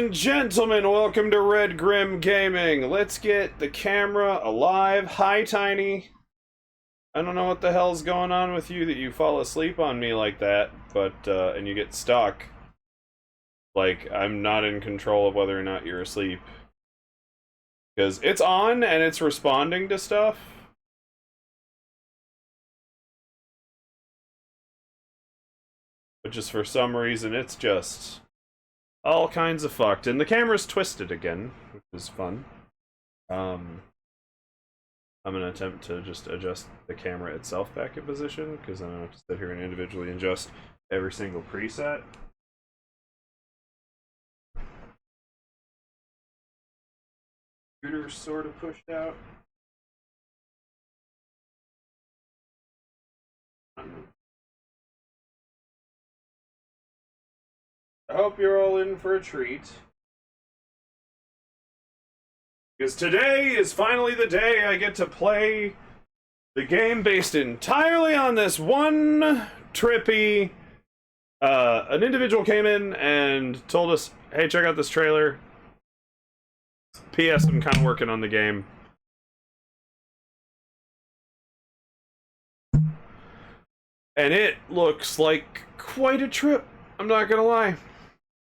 and gentlemen, welcome to Red Grim Gaming. Let's get the camera alive. Hi, Tiny. I don't know what the hell's going on with you that you fall asleep on me like that, but, and you get stuck. Like, I'm not in control of whether or not you're asleep. Because it's on, and it's responding to stuff. But just for some reason, it's just all kinds of fucked. And the camera's twisted again, which is fun. I'm gonna attempt to just adjust the camera itself back in position, because I don't have to sit here and individually adjust every single preset. Computer's sort of pushed out. I hope you're all in for a treat. Because today is finally the day I get to play the game based entirely on this one trippy. An individual came in and told us, hey, check out this trailer. P.S. I'm kind of working on the game. And it looks like quite a trip, I'm not gonna lie.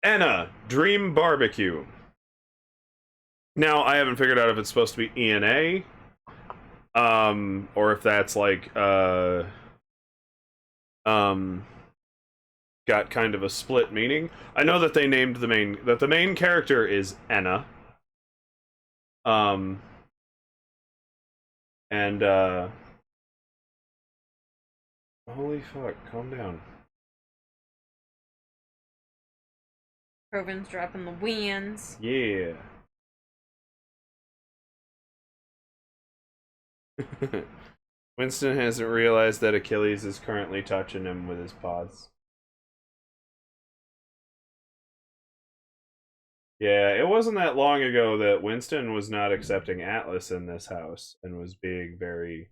Enna, Dream Barbecue. Now, I haven't figured out if it's supposed to be ENA, or if that's like, got kind of a split meaning. I know that they named the main character is Enna. Holy fuck, calm down. Proven's dropping the wins. Yeah. Winston hasn't realized that Achilles is currently touching him with his paws. Yeah, it wasn't that long ago that Winston was not accepting Atlas in this house and was being very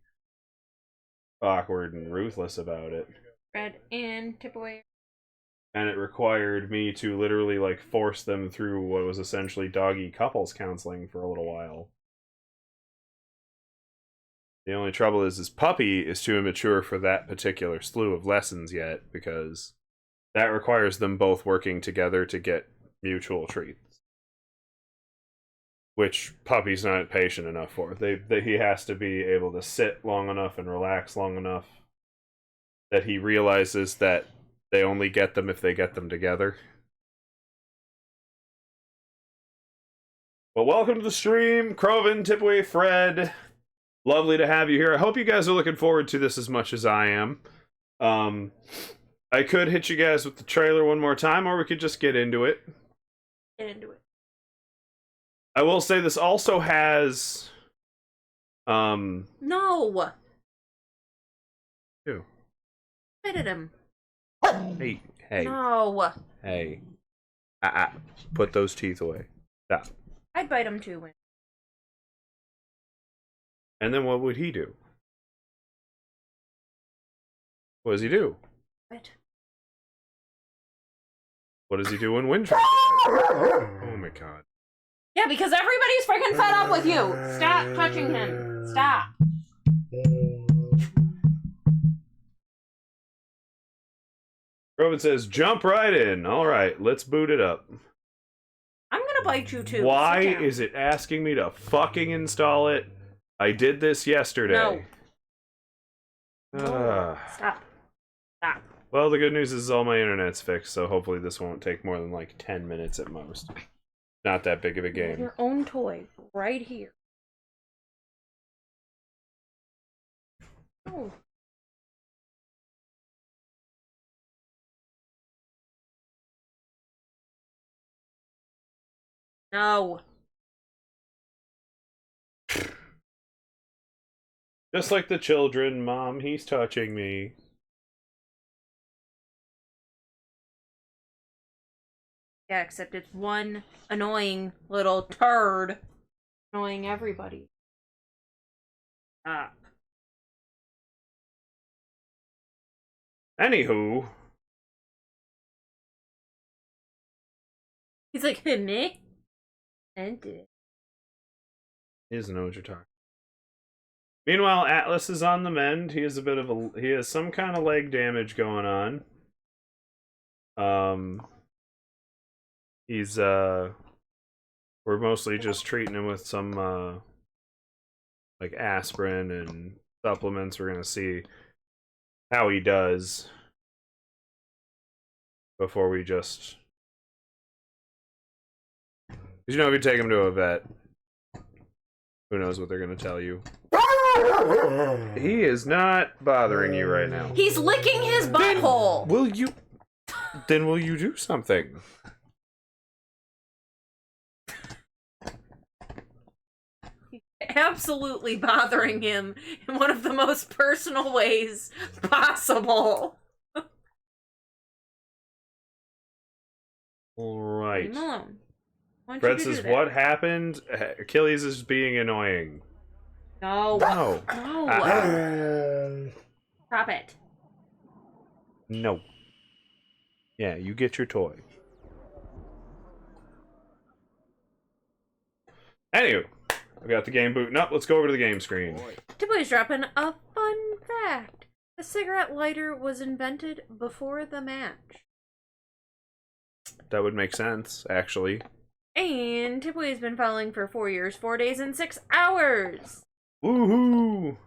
awkward and ruthless about it. Red and tip away. And it required me to literally, like, force them through what was essentially doggy couples counseling for a little while. The only trouble is Puppy is too immature for that particular slew of lessons yet, because that requires them both working together to get mutual treats. Which Puppy's not patient enough for. He has to be able to sit long enough and relax long enough that he realizes that they only get them if they get them together. Well, welcome to the stream, Croven, Tipway, Fred. Lovely to have you here. I hope you guys are looking forward to this as much as I am. I could hit you guys with the trailer one more time, or we could just get into it. Get into it. I will say this also has... No! Who? Spit at him. Hey. No! Hey. Put those teeth away. Stop. I'd bite him too. And then what would he do? What does he do? What? What does he do when Wind tries to bite him? Oh my god. Yeah, because everybody's freaking fed up with you! Stop touching him. Stop. Robin says, jump right in. Alright, let's boot it up. I'm gonna bite you too. Why is it asking me to fucking install it? I did this yesterday. No. Stop. Stop. Well, the good news is all my internet's fixed, so hopefully this won't take more than like 10 minutes at most. Not that big of a game. Your own toy right here. Oh. No. Just like the children, Mom, he's touching me. Yeah, except it's one annoying little turd annoying everybody. Stop. Anywho. He's like, hey, me? And He doesn't know what you're talking. Meanwhile, Atlas is on the mend. He has he has some kind of leg damage going on. He's we're mostly just treating him with some like aspirin and supplements. We're gonna see how he does before we just, if you take him to a vet, who knows what they're gonna tell you. He is not bothering you right now. he's licking his butthole. Will you do something? Absolutely bothering him in one of the most personal ways possible. All right. Leave him alone. Fred says, "What happened? Achilles is being annoying." No. No. No. Stop it. No. Yeah, you get your toy. Anywho, I've got the game booting up. Let's go over to the game screen. Tipboy's dropping a fun fact. The cigarette lighter was invented before the match. That would make sense, actually. And Tipboy has been following for 4 years, 4 days, and 6 hours. Woohoo!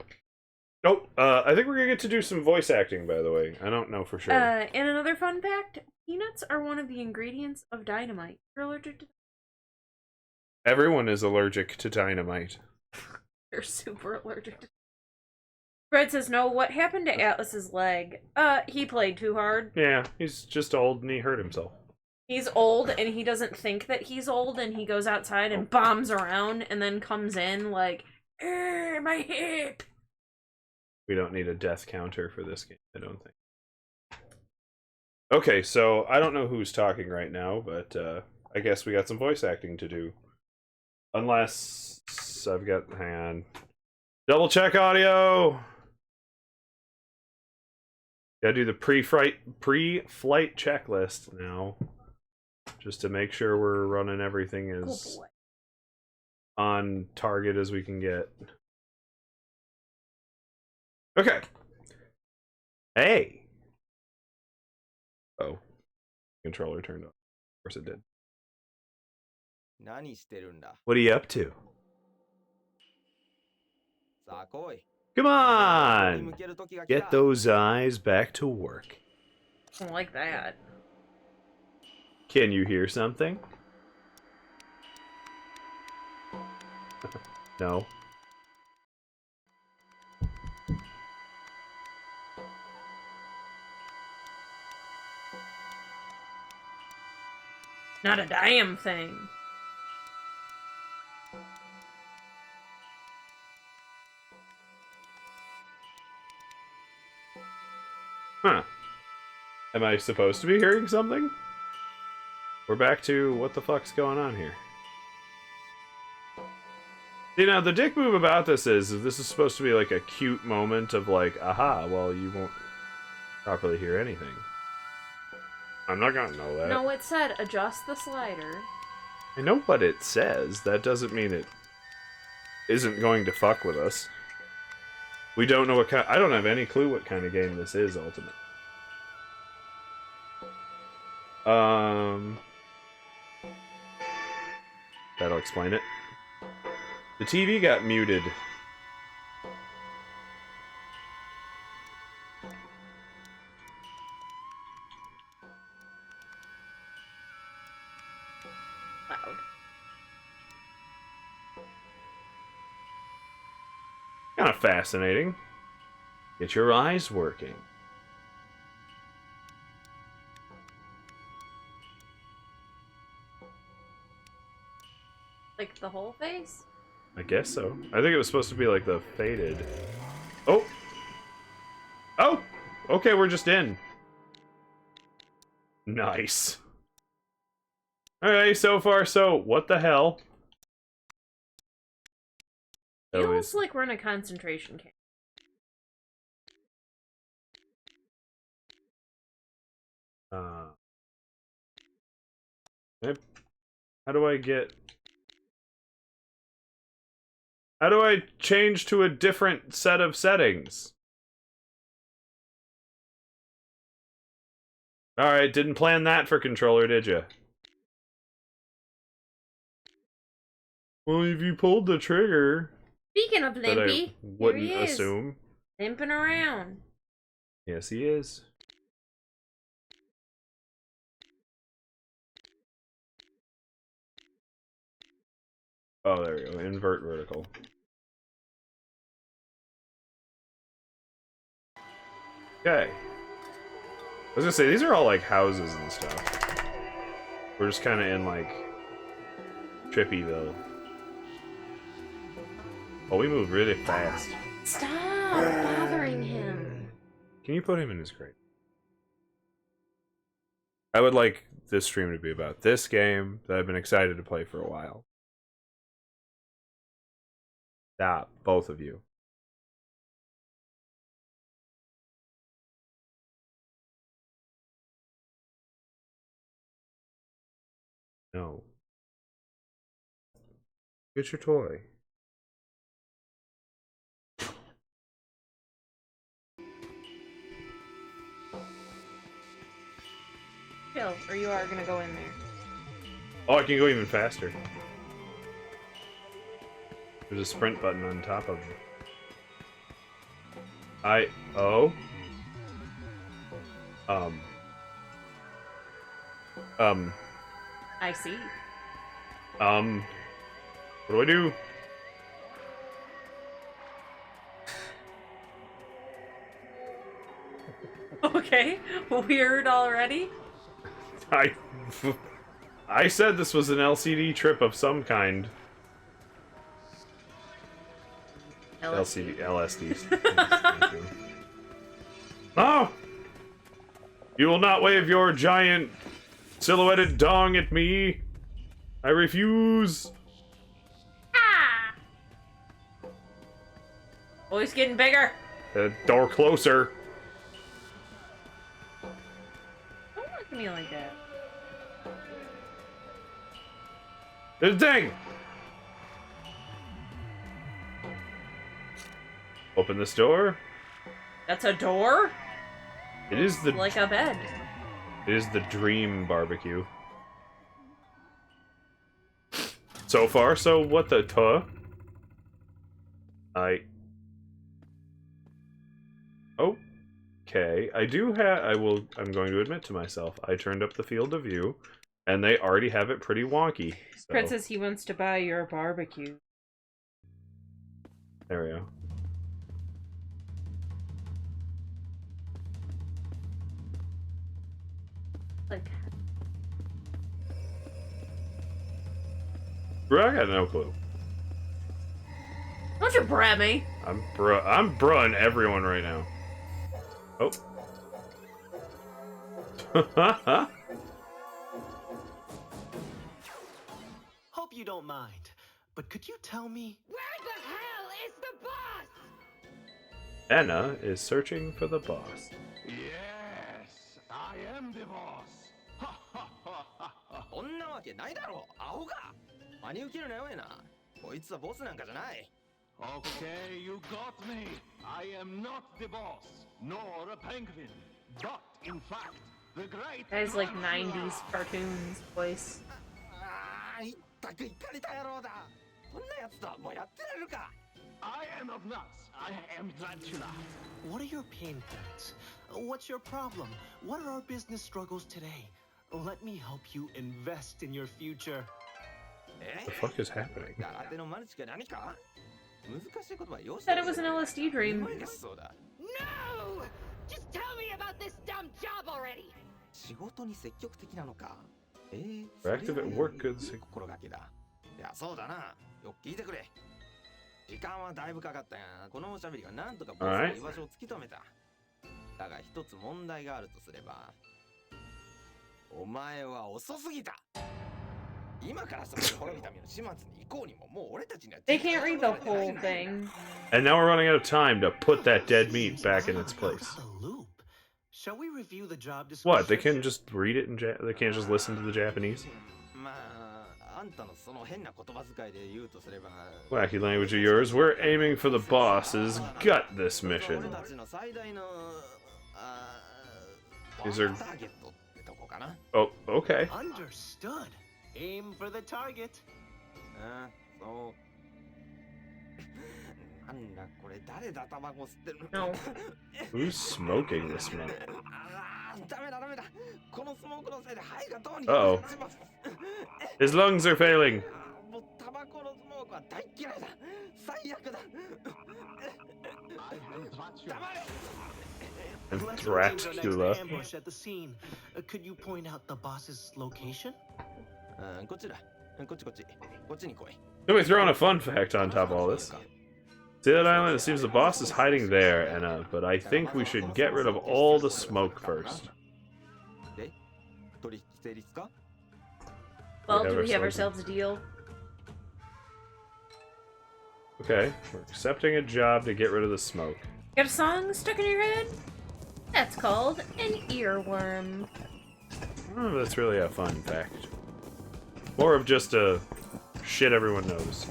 Oh, I think we're gonna get to do some voice acting, by the way. I don't know for sure. And another fun fact, peanuts are one of the ingredients of dynamite. You're allergic to Everyone is allergic to dynamite. You're super allergic to Fred says, no, what happened to Atlas's leg? He played too hard. Yeah, he's just old and he hurt himself. He's old and he doesn't think that he's old and he goes outside and bombs around and then comes in like, my hip! We don't need a death counter for this game, I don't think. Okay, so I don't know who's talking right now, but I guess we got some voice acting to do. Unless I've got, hang on. Double check audio! Gotta do the pre-flight checklist now. Just to make sure we're running everything as on target as we can get. Okay. Hey! Oh. Controller turned on. Of course it did. What are you up to? Come on! Get those eyes back to work. I don't like that. Can you hear something? No. Not a damn thing. Huh. Am I supposed to be hearing something? We're back to what the fuck's going on here. You know, the dick move about this is this is supposed to be like a cute moment of like, aha, well, you won't properly hear anything. I'm not gonna know that. No, it said adjust the slider. I know what it says. That doesn't mean it isn't going to fuck with us. We don't know what kind. I don't have any clue what kind of game this is, ultimately. That'll explain it. The TV got muted. Loud. Kind of fascinating. Get your eyes working. Like the whole face? I guess so. I think it was supposed to be like the faded. Oh! Oh! Okay, we're just in. Nice. Alright, so far so. What the hell? Feels like we're in a concentration camp. Can I How do I get... How do I change to a different set of settings? Alright, didn't plan that for controller, did you? Well, if you pulled the trigger... Speaking of That I Limpy, wouldn't here he is, assume. limping around. Yes, he is. Oh, there we go. Invert vertical. Okay. I was gonna say, these are all like houses and stuff. We're just kind of in like Trippyville. Oh, we move really fast. Stop bothering him. Can you put him in his crate? I would like this stream to be about this game that I've been excited to play for a while. Stop, both of you. No. Get your toy. Chill, or you are gonna go in there. Oh, I can go even faster. There's a sprint button on top of it. Oh? I see. What do I do? Okay, weird already. I said this was an LCD trip of some kind. LSDs. Thank you. Oh! You will not wave your giant silhouetted dong at me. I refuse. Ah! Voice getting bigger. Door closer. Don't look at me like that. There's a ding! Open this door. That's a door? It is the Like a bed. It is the dream barbecue. So far, so what the tuh? Okay, I do have. I'm going to admit to myself, I turned up the field of view, and they already have it pretty wonky. So. Princess, he wants to buy your barbecue. There we go. Like, Bro, I got no clue. don't you brat me. I'm bruhing everyone right now. Oh. Hope you don't mind, but could you tell me? Where the hell is the boss? Anna is searching for the boss. Yes, I am the boss. こんなわけないだろう、アホが。真に受けるなよえな。こいつはボスなんかじゃない。Okay, you got me. I am not the boss, nor a penguin, but in fact, the great. Guy's like 90s cartoons voice. ああ、いったくいかれた野郎だ。こんなやつとはもうやってられるか。I am of nuts. I am Dracula. What are your pain points? What's your problem? What are our business struggles today? Let me help you invest in your future. Eh? What the fuck is happening? 空手のマルチか何か？難しい言葉よし。 Said it was an LSD dream. そうだ。 No! Just tell me about this dumb job already! 仕事に積極的なのか。Activate work goods. 心がけだ。いや、そうだな。よく聞いてくれ。時間はだいぶかかったが、このおしゃべりがなんとかボスの居場所を突き止めた。だが一つ問題があるとすれば、お前は遅すぎた。今からそこで滅びた身の始末に行こうにももう俺たちには They can't read the whole thing. And now we're running out of time to put that dead meat back in its place. A loop. Shall we review the job description? What? They can just read it in they can't just listen to the Japanese? まあ、Wacky language of yours. We're aiming for the boss's gut this mission. These are... Oh, okay. Understood. Aim for the target. No. Who's smoking this smoke? Uh-oh. His lungs are failing. And Dracula. Ambush at the scene. Could you point out the boss's location? Let me throw in a fun fact on top of all this. See that island? It seems the boss is hiding there, Anna, but I think we should get rid of all the smoke first. Well, do we have ourselves a deal? Okay, we're accepting a job to get rid of the smoke. Got a song stuck in your head? That's called an earworm. I don't know if that's really a fun fact. More of just a shit everyone knows.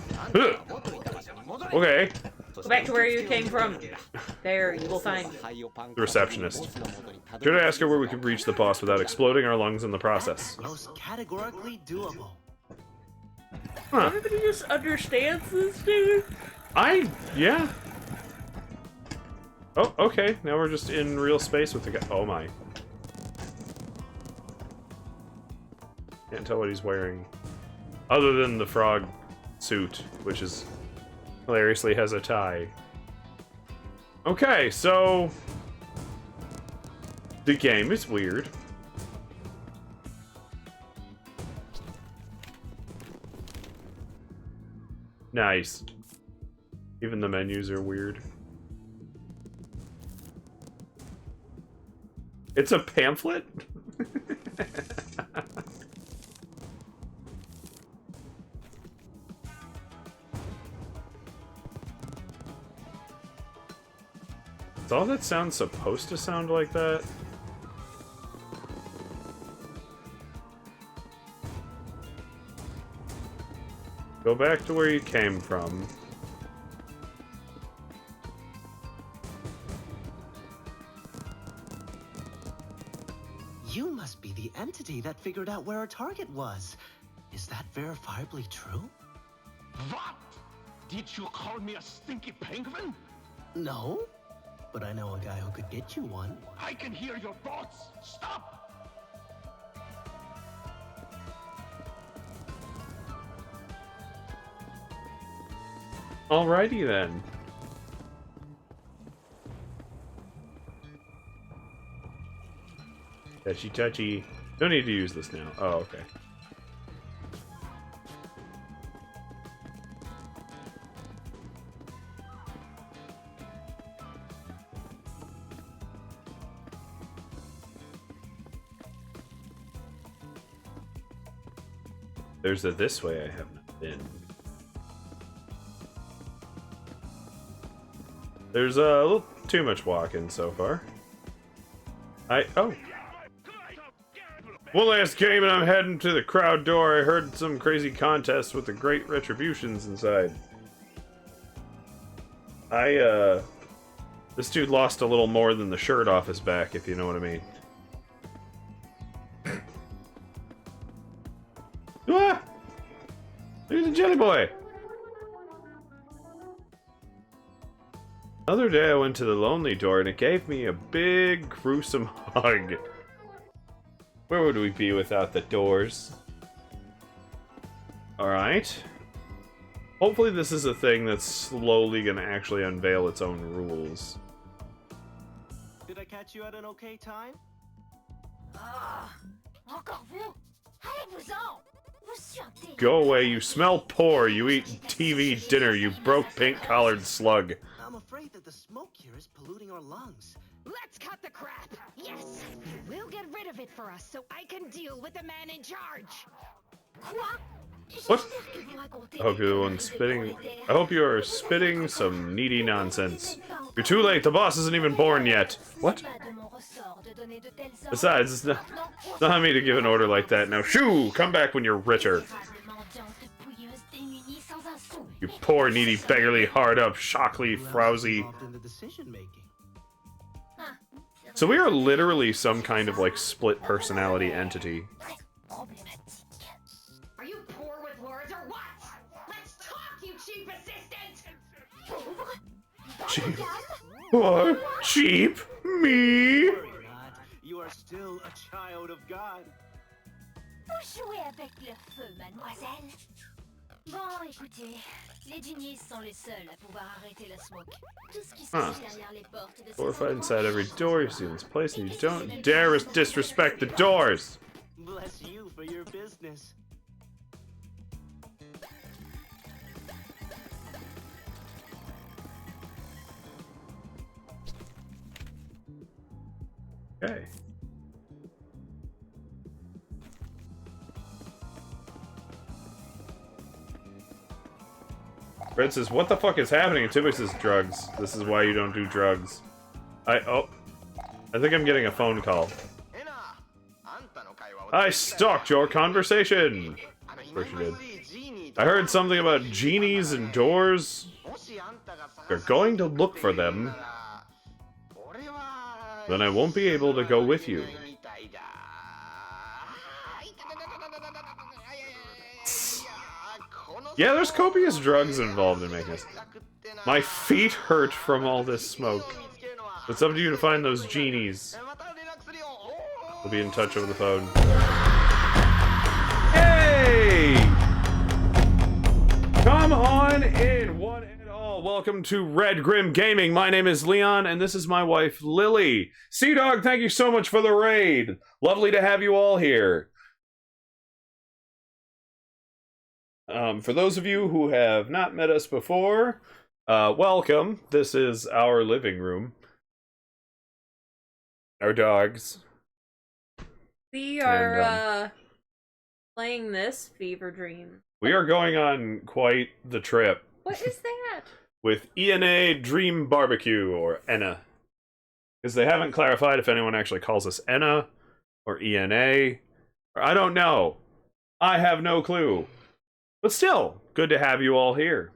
Okay. Go back to where you came from. There, you will find The receptionist. Should I ask her where we can reach the boss without exploding our lungs in the process? Most categorically doable. Huh. Everybody just understands this, dude. Yeah. Oh, okay. Now we're just in real space with the guy. Oh my. Can't tell what he's wearing. Other than the frog suit, which is hilariously has a tie. Okay, so the game is weird. Nice. Even the menus are weird. It's a pamphlet? Is all that sound supposed to sound like that? Go back to where you came from. You must be the entity that figured out where our target was. Is that verifiably true? What? Did you call me a stinky penguin? No, but I know a guy who could get you one. I can hear your thoughts. Stop! Alrighty then. Touchy touchy. Don't need to use this now. Oh, okay. There's a this way I haven't been. There's a little too much walking so far. Oh. One last game and I'm heading to the crowd door. I heard some crazy contest with the great retributions inside. This dude lost a little more than the shirt off his back, if you know what I mean. Ah! There's a jelly boy! Another day I went to the lonely door and it gave me a big, gruesome hug. Where would we be without the doors? Alright. Hopefully this is a thing that's slowly gonna actually unveil its own rules. Did I catch you at an okay time? Go away, you smell poor, you eat TV dinner, you broke pink-collared slug. I'm afraid that the smoke here is polluting our lungs. Let's cut the crap. Yes, we'll get rid of it for us so I can deal with the man in charge. What? I hope you're the one spitting. I hope you are spitting some needy nonsense. You're too late, the boss isn't even born yet. What? Besides, it's not on me to give an order like that. Now, shoo! Come back when you're richer. You poor, needy, beggarly, hard-up, shockly, Who else is frowsy. involved in the decision-making? So we are literally some kind of, like, split personality entity. Are you poor with words or what? Let's talk, you cheap assistant! Cheap. What? Cheap? Me? Worry not. You are still a child of God. Vous jouez avec le feu, mademoiselle. Bon, écoutez, les genies sont les seuls à pouvoir arrêter la smoke. Tout ce qui se passe derrière les portes de ces Fortified endroits- inside every door you see in this place, and you don't dare disrespect the doors! Bless you for your business. Okay. Fred says, what the fuck is happening? And Tibbix says, drugs. This is why you don't do drugs. I think I'm getting a phone call. I stalked your conversation! Of course you did. I heard something about genies and doors. They're going to look for them. Then I won't be able to go with you. Yeah, there's copious drugs involved in making this. My feet hurt from all this smoke. It's up to you to find those genies. We'll be in touch over the phone. Hey! Come on in, one and all. Welcome to Red Grim Gaming. My name is Leon, and this is my wife, Lily. Sea Dog, thank you so much for the raid. Lovely to have you all here. For those of you who have not met us before, welcome. This is our living room. Our dogs. We are And, playing this Fever Dream. We are going on quite the trip What is that? with ENA Dream Barbecue, or ENA. Because they haven't clarified if anyone actually calls us ENA or ENA. Or I don't know. I have no clue. But still, good to have you all here.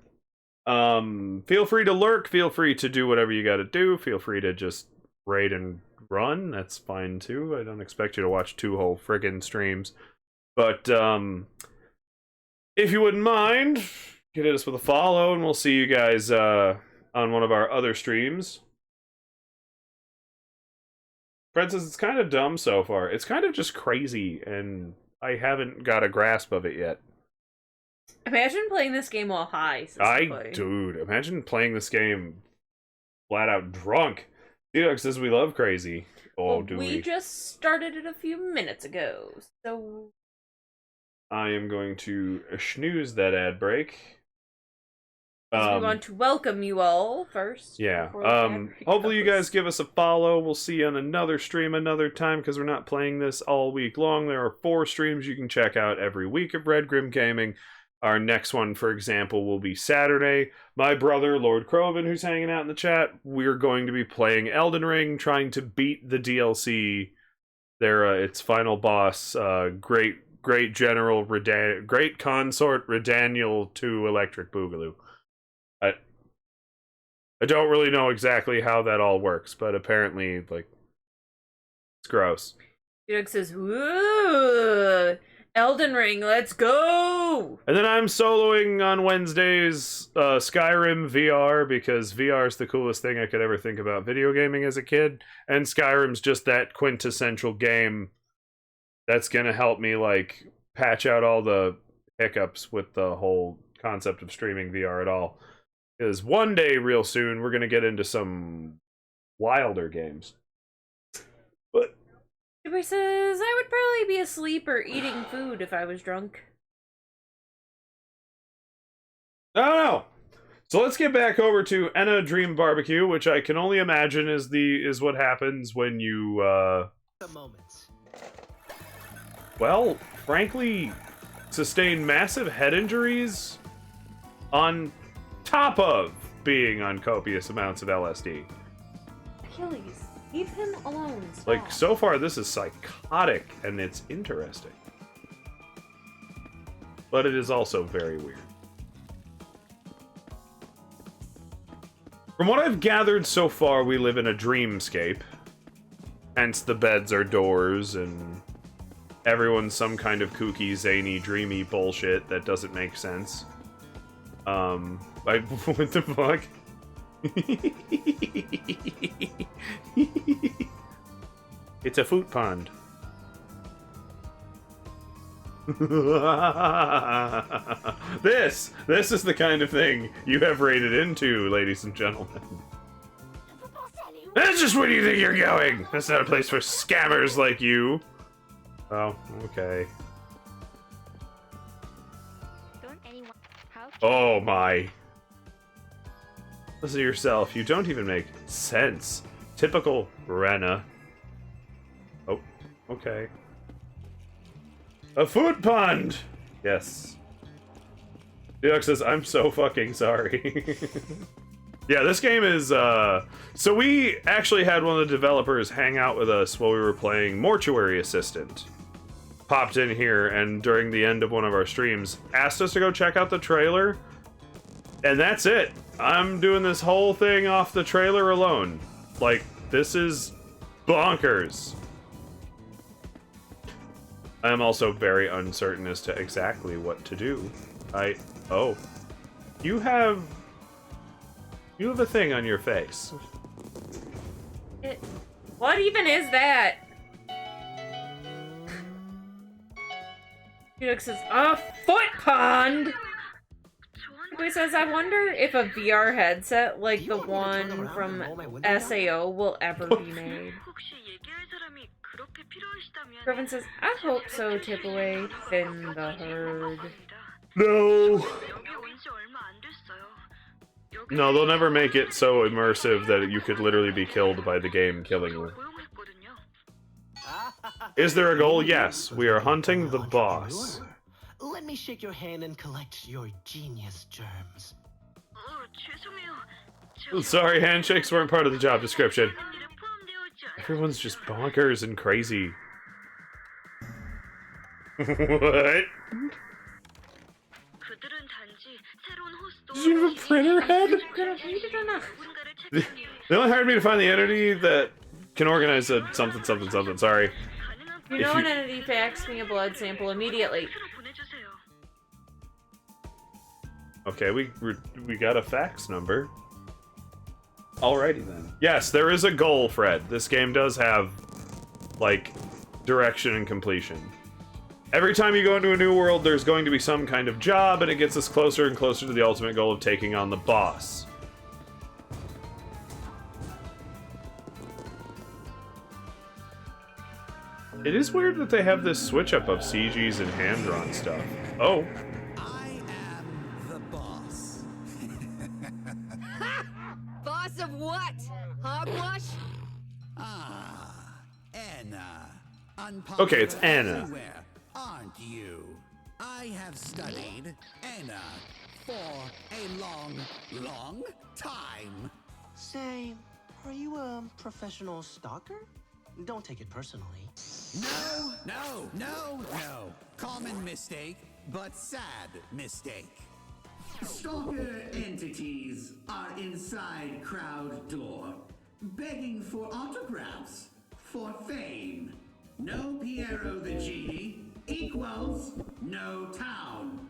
Feel free to lurk, feel free to do whatever you gotta do, feel free to just raid and run, that's fine too. I don't expect you to watch 2 whole friggin' streams. But, if you wouldn't mind, get us with a follow, and we'll see you guys, on one of our other streams. Fred says it's kind of dumb so far. It's kind of just crazy, and I haven't got a grasp of it yet. Imagine playing this game while high. Dude, imagine playing this game flat out drunk. Dog says we love crazy. Oh, Well, do we we? just started it a few minutes ago, so... I am going to snooze that ad break. we want to welcome you all first. Yeah. before the ad break Hopefully you goes. guys give us a follow. We'll see you on another stream another time, because we're not playing this all week long. There are 4 streams you can check out every week of Red Grim Gaming. Our next one, for example, will be Saturday. My brother, Lord Croven, who's hanging out in the chat, we're going to be playing Elden Ring, trying to beat the DLC. Its final boss, great General Great Consort Redaniel to Electric Boogaloo. I don't really know exactly how that all works, but apparently, like, it's gross. Felix says, "Woo! Elden Ring, let's go!" And then I'm soloing on Wednesdays Skyrim VR, because VR is the coolest thing I could ever think about video gaming as a kid. And Skyrim's just that quintessential game that's gonna help me, like, patch out all the hiccups with the whole concept of streaming VR at all. Because one day, real soon, we're gonna get into some wilder games. But Everybody says, "I would probably be asleep or eating food if I was drunk." I don't know. So let's get back over to Enna Dream Barbecue, which I can only imagine is what happens when you The moments. well, frankly, sustain massive head injuries on top of being on copious amounts of LSD. Achilles, leave him alone. Stop. Like, so far this is psychotic and it's interesting. But it is also very weird. From what I've gathered so far, we live in a dreamscape. Hence the beds are doors, and everyone's some kind of kooky, zany, dreamy bullshit that doesn't make sense. Like, what the fuck? It's a fruit pond. This is the kind of thing you have raided into, ladies and gentlemen. Vous pensez aller où? That's just where you think you're going. That's not a place for scammers like you. Oh, okay. Don't anyone... How... Oh my. Listen to yourself. You don't even make sense. Typical Rena. Oh, okay. A food pond! Yes. Deox says, I'm so fucking sorry. Yeah, this game is, So we actually had one of the developers hang out with us while we were playing Mortuary Assistant. Popped in here, and during the end of one of our streams, asked us to go check out the trailer. And that's it. I'm doing this whole thing off the trailer alone. Like, this is bonkers. I am also very uncertain as to exactly what to do. Oh. You have a thing on your face. What even is that? Felix says, a foot pond! He says, I wonder if a VR headset like the one from SAO will ever be made. Griffin says, I hope so, Tipaway. Thin the herd. No! No, they'll never make it so immersive that you could literally be killed by the game killing you. Is there a goal? Yes. We are hunting the boss. Let me shake your hand and collect your genius germs. Sorry, handshakes weren't part of the job description. Everyone's just bonkers and crazy. What? Did you have a printer head? They only hired me to find the entity that can organize a something. Sorry. You know an entity, fax me a blood sample immediately. Okay, we got a fax number. Alrighty then. Yes, there is a goal, Fred. This game does have, like, direction and completion. Every time you go into a new world, there's going to be some kind of job, and it gets us closer and closer to the ultimate goal of taking on the boss. It is weird that they have this switch up of CGs and hand-drawn stuff. Oh. I am the boss. Boss of what? Hogwash? Ah, Anna. Okay, it's Anna. Everywhere, aren't you? I have studied Anna for a long time. Say, are you a professional stalker? Don't take it personally. No. Common mistake, but sad mistake. Stalker entities are inside Crowd Door, begging for autographs, for fame. No Piero the Genie equals no town.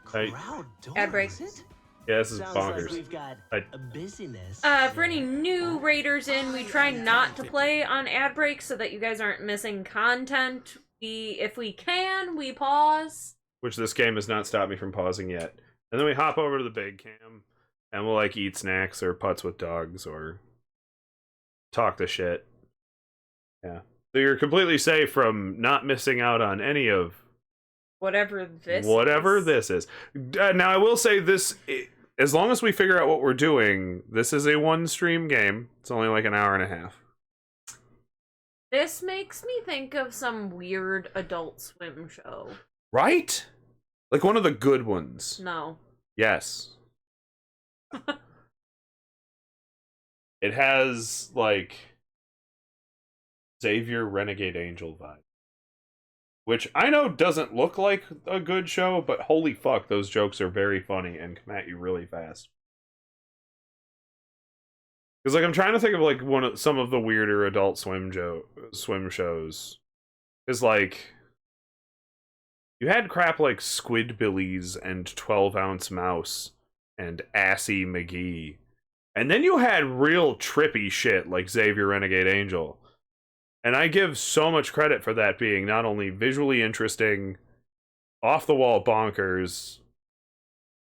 Crowd door, Ad break. is it? Yeah, this is Sounds like bonkers. we've got a busyness. For any new raiders in, we try not to play on ad breaks so that you guys aren't missing content. If we can, we pause. Which this game has not stopped me from pausing yet. And then we hop over to the big cam, and we'll, like, eat snacks or putts with dogs or talk the shit. Yeah. So you're completely safe from not missing out on any of Whatever this is. Now, I will say this, as long as we figure out what we're doing, this is a one-stream game. It's only like an hour and a half. This makes me think of some weird Adult Swim show. Right? Like one of the good ones. No. Yes. It has, like, Xavier Renegade Angel vibe. Which I know doesn't look like a good show, but holy fuck, those jokes are very funny and come at you really fast. Because like I'm trying to think of like some of the weirder Adult Swim shows. Is like you had crap like Squidbillies and 12-Ounce Mouse and Assy McGee, and then you had real trippy shit like Xavier Renegade Angel. And I give so much credit for that being not only visually interesting, off the wall bonkers,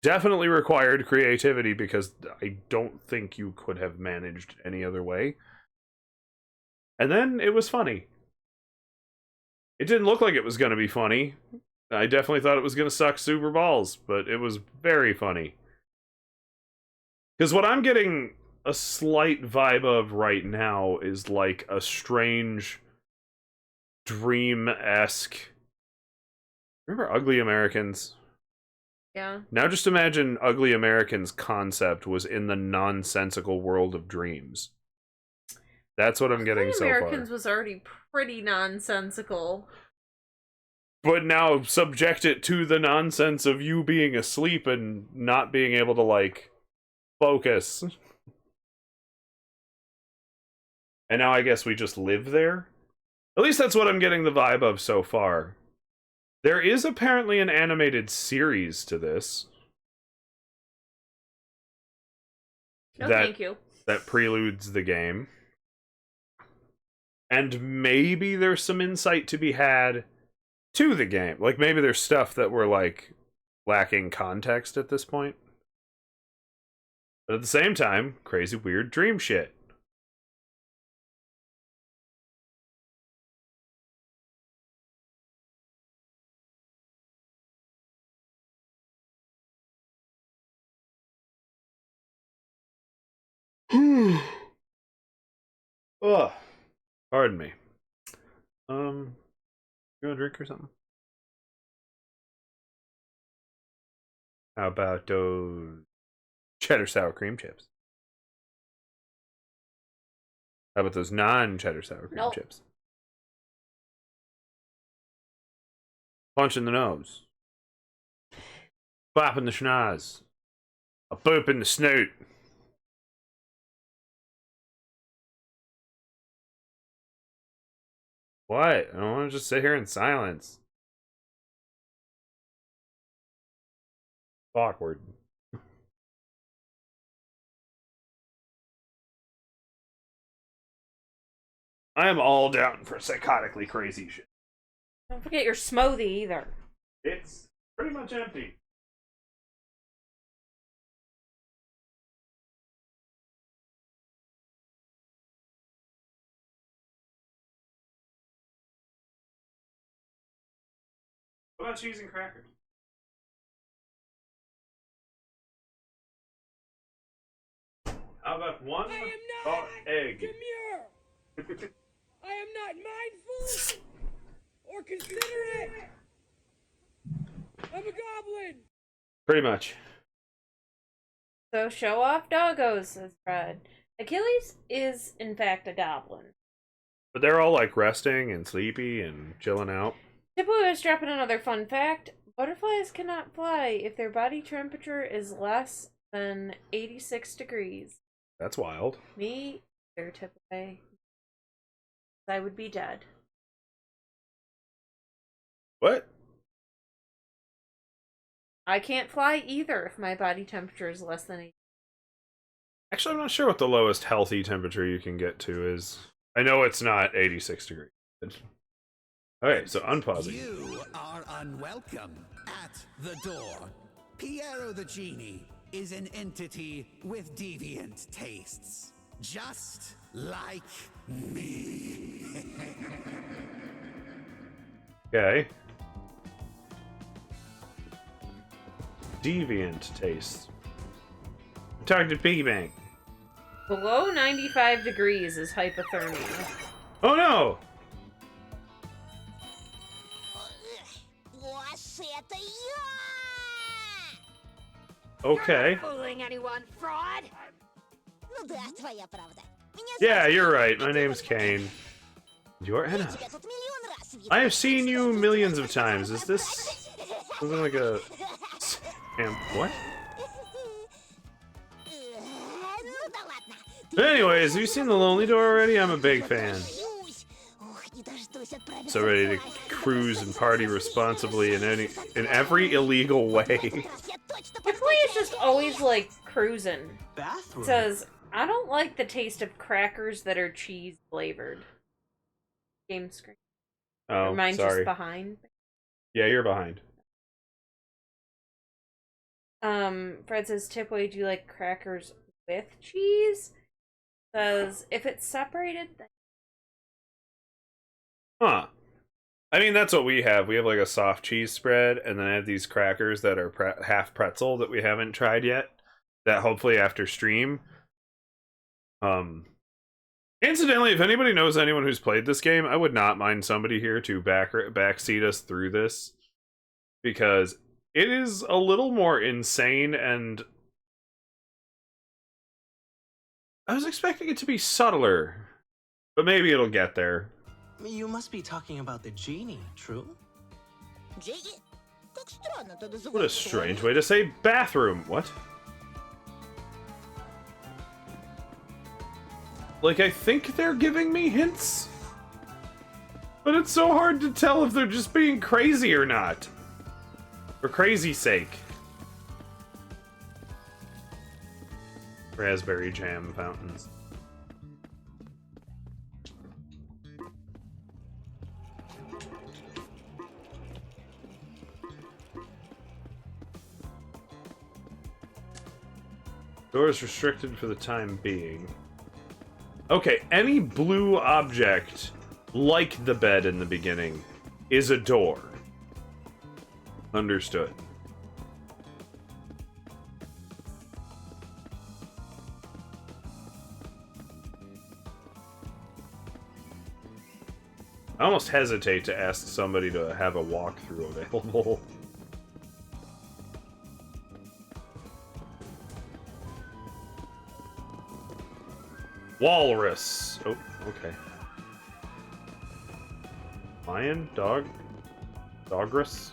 definitely required creativity because I don't think you could have managed any other way. And then it was funny. It didn't look like it was going to be funny. I definitely thought it was going to suck super balls, but it was very funny. Because what I'm getting a slight vibe of right now is like a strange dream-esque. Remember Ugly Americans? Yeah. Now just imagine Ugly Americans concept was in the nonsensical world of dreams. That's what I'm getting so far. Americans was already pretty nonsensical. But now subject it to the nonsense of you being asleep and not being able to, like, focus. And now I guess we just live there? At least that's what I'm getting the vibe of so far. There is apparently an animated series to this. No, thank you. That preludes the game. And maybe there's some insight to be had to the game. Like, maybe there's stuff that we're, like, lacking context at this point. But at the same time, crazy, weird dream shit. Ugh. Pardon me. You want a drink or something? How about those cheddar sour cream chips? How about those non-cheddar sour cream chips? Punch in the nose. Bop in the schnoz. A boop in the snoot. What? I don't want to just sit here in silence. Awkward. I am all down for psychotically crazy shit. Don't forget your smoothie either. It's pretty much empty. What about cheese and crackers? How about one egg? Demure. I am not mindful or considerate. I'm a goblin. Pretty much. So show off doggos, says Fred. Achilles is, in fact, a goblin. But they're all like resting and sleepy and chilling out. Tipple is dropping another fun fact. Butterflies cannot fly if their body temperature is less than 86 degrees. That's wild. Me, either, Tipple. I would be dead. What? I can't fly either if my body temperature is less than 80. Actually, I'm not sure what the lowest healthy temperature you can get to is. I know it's not 86 degrees. Okay, so unpausing. You are unwelcome at the door. Piero the Genie is an entity with deviant tastes. Just like me. Okay. Deviant tastes. Talk to Piggy Bank. Below 95 degrees is hypothermia. Oh no! Okay. Fooling anyone, fraud. Yeah, you're right. My name's Kane. You're Anna. I have seen you millions of times. Is this something like a... What? Anyways, have you seen The Lonely Door already? I'm a big fan. So ready to cruise and party responsibly in every illegal way. Hopefully it's just always like cruising. Bathroom. It says, I don't like the taste of crackers that are cheese flavored. Game screen. Oh, Mine's sorry. just behind. Yeah, you're behind. Fred says, Tipway, do you like crackers with cheese? Says, if it's separated, then... Huh. I mean, that's what we have. We have like a soft cheese spread, and then I have these crackers that are half pretzel that we haven't tried yet. That hopefully after stream. Incidentally, if anybody knows anyone who's played this game, I would not mind somebody here to backseat us through this. Because it is a little more insane, and I was expecting it to be subtler. But maybe it'll get there. You must be talking about the genie, true? What a strange way to say bathroom. What? Like, I think they're giving me hints? But it's so hard to tell if they're just being crazy or not. For crazy's sake. Raspberry jam fountains. Doors restricted for the time being. Okay, any blue object, like the bed in the beginning, is a door. Understood. I almost hesitate to ask somebody to have a walkthrough available. Walrus. Oh, okay. Lion? Dog? Dogress?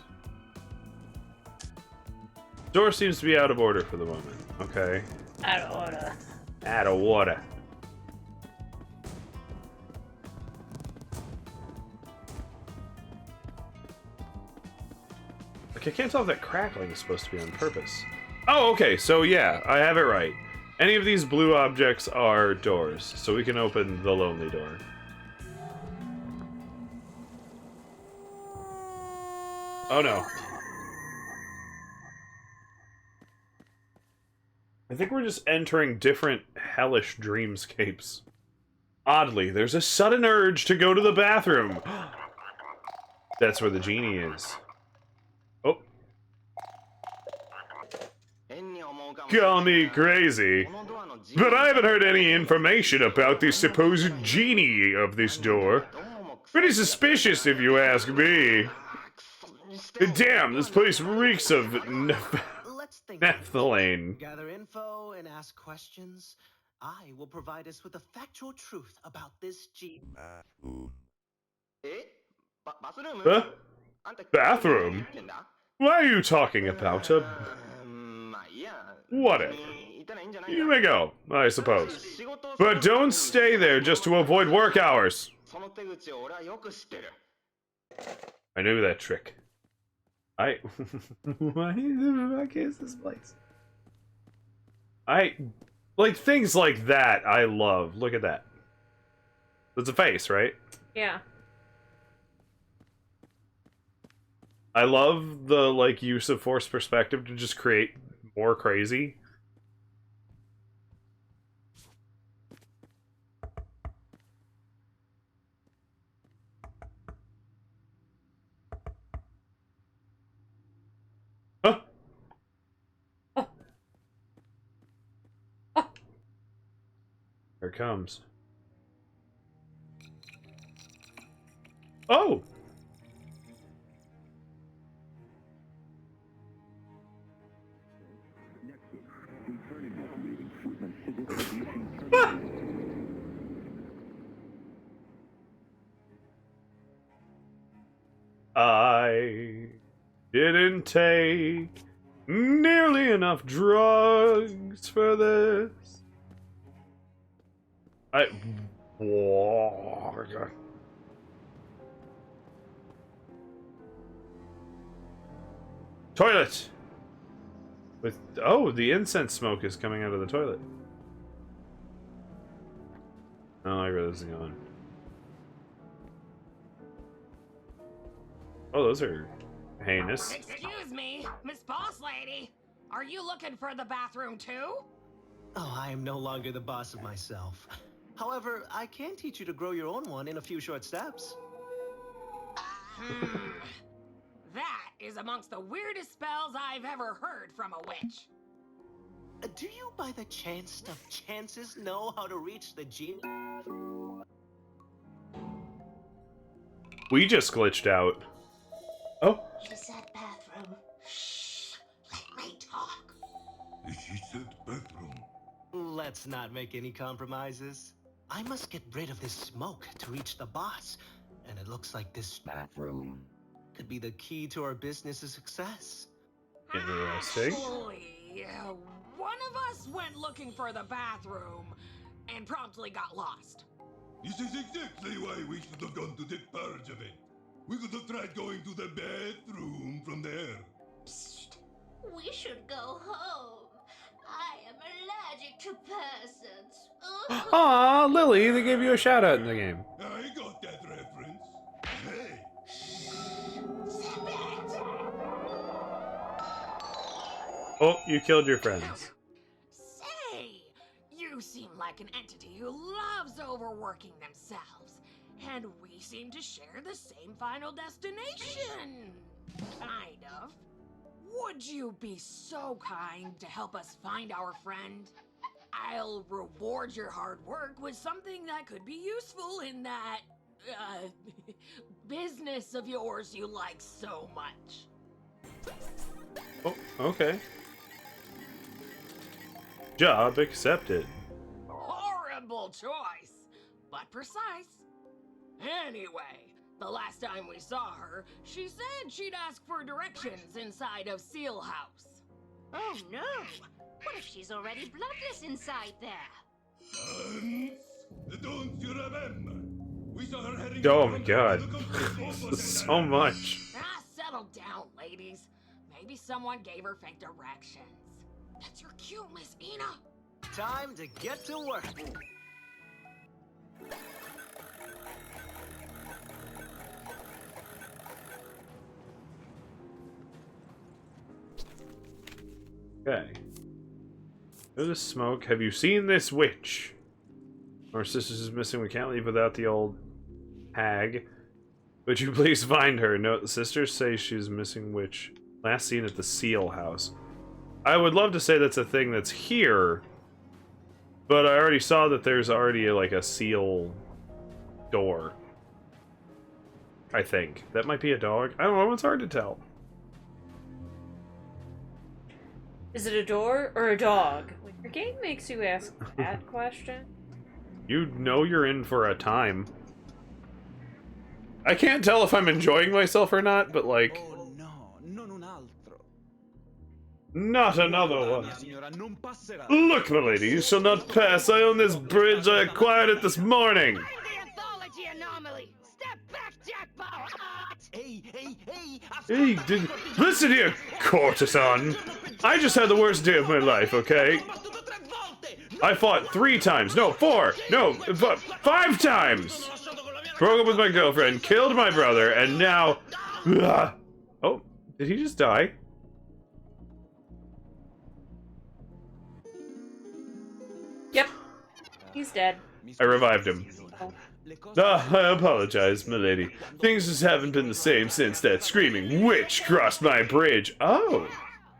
Door seems to be out of order for the moment. Okay. Out of order. Out of water. Like, I can't tell if that crackling is supposed to be on purpose. Oh, okay, so yeah, I have it right. Any of these blue objects are doors, so we can open the lonely door. Oh no. I think we're just entering different hellish dreamscapes. Oddly, there's a sudden urge to go to the bathroom. That's where the genie is. Oh. Call me crazy, but I haven't heard any information about the supposed genie of this door. Pretty suspicious if you ask me. Damn, this place reeks of naphthalene. Gather info and ask questions. I will provide us with the factual truth about this genie. Huh? Bathroom? What are you talking about? Whatever. You may go, I suppose. But don't stay there just to avoid work hours. I knew that trick. Why the fuck is this place? Like, things like that I love. Look at that. It's a face, right? Yeah. I love the, like, use of forced perspective to just create more crazy. Huh? Oh. Oh. Here it comes. Oh! I didn't take nearly enough drugs for this. Whoa, God. Toilet! With the incense smoke is coming out of the toilet. I don't like where this is going. Oh, those are heinous. Excuse me, Miss Boss Lady. Are you looking for the bathroom too? Oh, I am no longer the boss of myself. However, I can teach you to grow your own one in a few short steps. That is amongst the weirdest spells I've ever heard from a witch. Do you, by the chance of chances, know how to reach the genie? We just glitched out. Oh. She said bathroom. Shh. Let me talk. She said bathroom. Let's not make any compromises. I must get rid of this smoke to reach the boss. And it looks like this bathroom could be the key to our business's success. Interesting. Actually, one of us went looking for the bathroom and promptly got lost. This is exactly why we should have gone to the purge event. We could have tried going to the bathroom from there. Psst. We should go home. I am allergic to persons. Aw, Lily, they gave you a shout out in the game. I got that reference. Hey! Oh, you killed your friends. Say, you seem like an entity who loves overworking themselves. And we seem to share the same final destination. Kind of. Would you be so kind to help us find our friend? I'll reward your hard work with something that could be useful in that, business of yours you like so much. Oh, okay. Job accepted. Horrible choice, but precise. Anyway, the last time we saw her, she said she'd ask for directions inside of Seal House. Oh no! What if she's already bloodless inside there? Don't you remember? We saw her heading. Oh my God. So much. Settle down, ladies. Maybe someone gave her fake directions. That's your cue, Miss Ina. Time to get to work. Okay. There's a smoke. Have you seen this witch? Our sister's is missing. We can't leave without the old hag. Would you please find her? No, the sisters say she's missing witch. Last seen at the Seal House. I would love to say that's a thing that's here, but I already saw that there's already like a seal door. I think. That might be a dog. I don't know, it's hard to tell. Is it a door or a dog? Like, your game makes you ask that question. You know you're in for a time. I can't tell if I'm enjoying myself or not, but like... Oh no, non un altro. Not another one. Look, my lady, you shall not pass. I own this bridge. I acquired it this morning. The anthology anomaly! Step back, Jackpot! Hey, listen here, courtesan. I just had the worst day of my life, okay? I fought 3 times. No, 4. No, 5 times. Broke up with my girlfriend, killed my brother, and now... Oh, did he just die? Yep. He's dead. I revived him. I apologize, milady. Things just haven't been the same since that screaming witch crossed my bridge. Oh.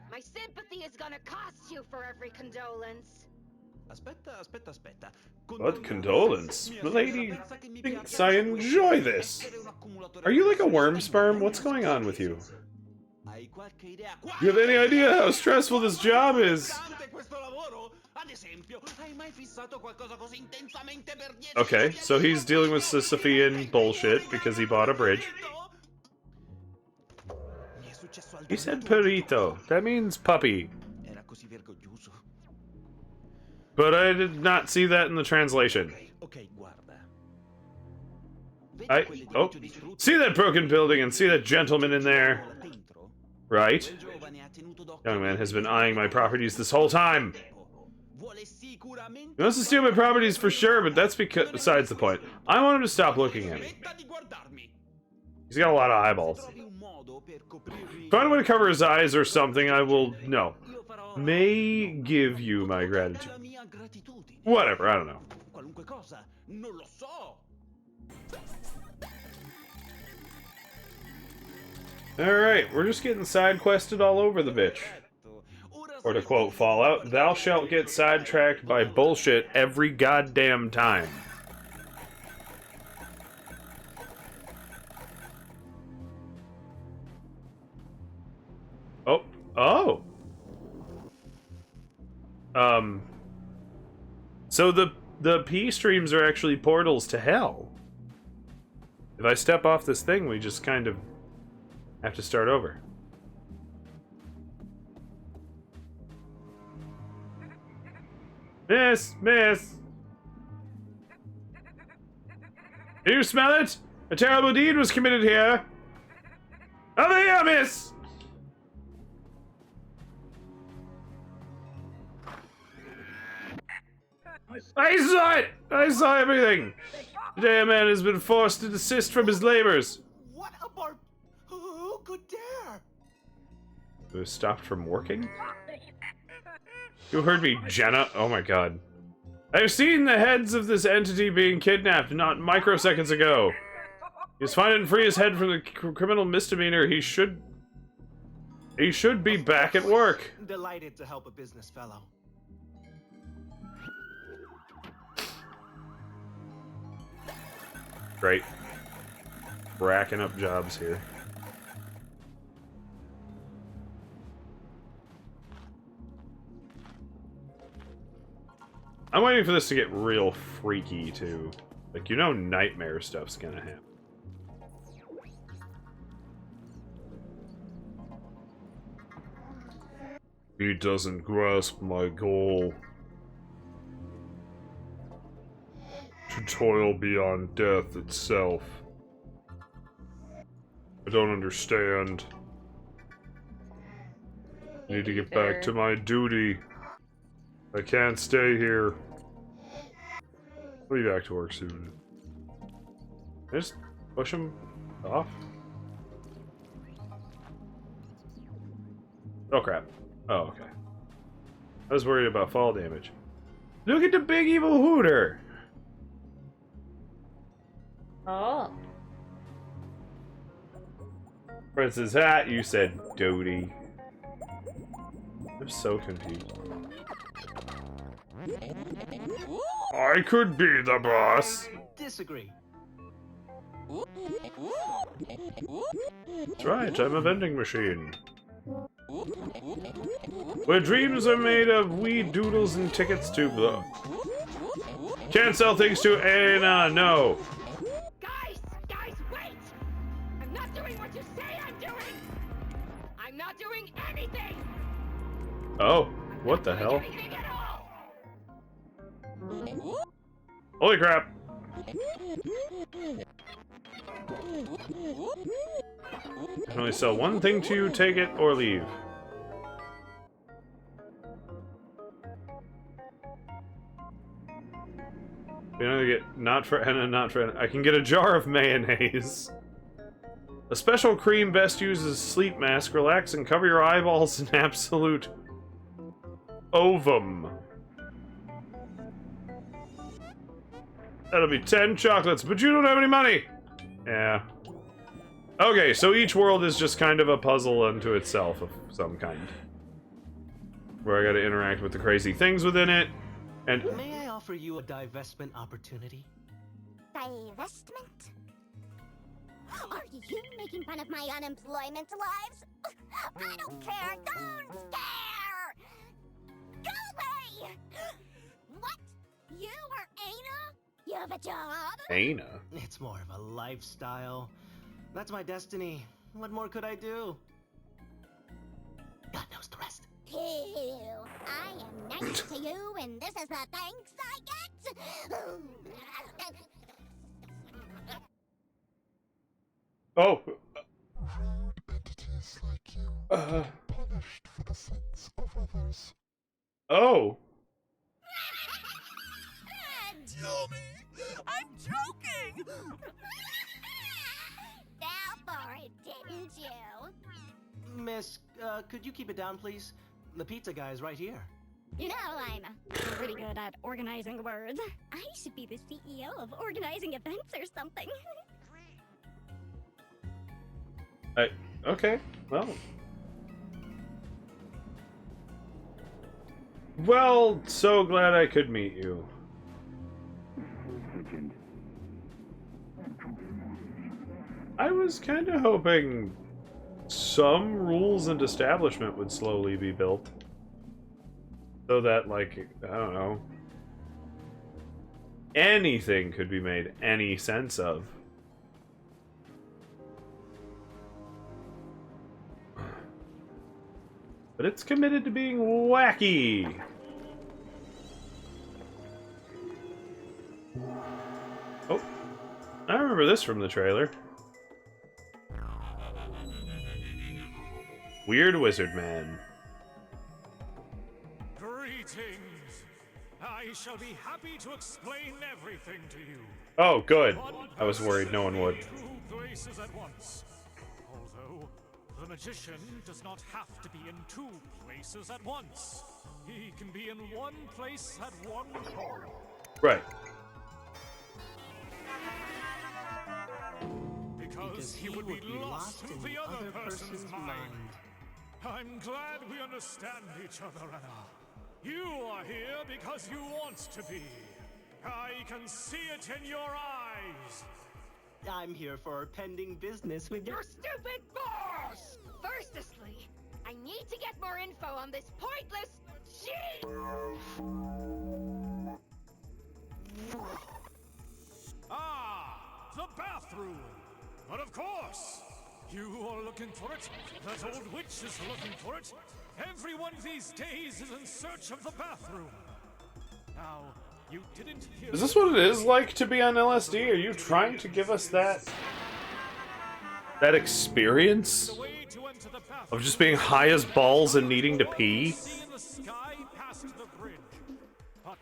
My sympathy is gonna cost you for every condolence. What condolence? Milady thinks I enjoy this. Are you like a worm sperm? What's going on with you? You have any idea how stressful this job is? Okay, so he's dealing with Sisyphean bullshit because he bought a bridge. He said perito. That means puppy. But I did not see that in the translation. See that broken building and see that gentleman in there? Right. Young man has been eyeing my properties this whole time. He wants to steal my properties for sure, but that's besides the point. I want him to stop looking at me. He's got a lot of eyeballs. Find a way to cover his eyes or something, I will... No. May give you my gratitude. Whatever, I don't know. Alright, we're just getting side quested all over the bitch. Or to quote Fallout, thou shalt get sidetracked by bullshit every goddamn time. Oh. Oh! So the P streams are actually portals to hell. If I step off this thing, we just kind of have to start over. Miss! Miss! Do you smell it? A terrible deed was committed here. Over here, miss! I saw it! I saw everything! Today a man has been forced to desist from his labors. What about... Who could dare? It was stopped from working? You heard me, Jenna? Oh my god. I've seen the heads of this entity being kidnapped not microseconds ago. He's fine and free his head from the criminal misdemeanor. He should be back at work. Delighted to help a business fellow. Great. Racking up jobs here. I'm waiting for this to get real freaky, too. Like, you know nightmare stuff's gonna happen. He doesn't grasp my goal. To toil beyond death itself. I don't understand. I need to get back to my duty. I can't stay here. I'll be back to work soon. Can I just push him off? Oh crap. Oh, okay. I was worried about fall damage. Look at the big evil hooter! Oh. Princess Hat, you said Doty. I'm so confused. I could be the boss. Disagree. That's right, I'm a vending machine. Where dreams are made of weed doodles and tickets to blow. Can't sell things to Anna, no. Guys, wait! I'm not doing what you say I'm doing! I'm not doing anything! Oh, what the hell? Holy crap! I can only sell one thing to you, take it or leave. You know, get not for Anna, not for Anna. I can get a jar of mayonnaise. A special cream best used as a sleep mask. Relax and cover your eyeballs in absolute ovum. That'll be 10 chocolates, but you don't have any money! Yeah. Okay, so each world is just kind of a puzzle unto itself of some kind. Where I gotta interact with the crazy things within it, and... May I offer you a divestment opportunity? Divestment? Are you making fun of my unemployment lives? I don't care! Don't scare! Go away! What? You are Ana? You have a job? Ana? It's more of a lifestyle. That's my destiny. What more could I do? God knows the rest. Ew. I am nice to you, and this is the thanks I get? Oh. Rude entities like you are punished for the sins of others. Oh. Tell me! I'm joking! Fell for it, didn't you? Miss, could you keep it down, please? The pizza guy is right here. You know, I'm pretty good at organizing words. I should be the CEO of organizing events or something. Okay, well. Well, so glad I could meet you. I was kind of hoping some rules and establishment would slowly be built. So that, like, I don't know, anything could be made any sense of. But it's committed to being wacky. Oh, I remember this from the trailer. Weird Wizard Man. Greetings. I shall be happy to explain everything to you. Oh, good. I was worried no one would. Two places at once. Although the magician does not have to be in two places at once. He can be in one place at one time. Right. Because he would be lost in the other person's mind. I'm glad we understand each other, Anna. You are here because you want to be. I can see it in your eyes. I'm here for pending business with Your stupid boss! Firstly, I need to get more info on this pointless cheat! Ah, the bathroom. But of course, you are looking for it. That old witch is looking for it. Everyone these days is in search of the bathroom. Now, you didn't hear. Is this what it is like to be on LSD? Are you trying to give us that experience of just being high as balls and needing to pee? See in the sky past the bridge. But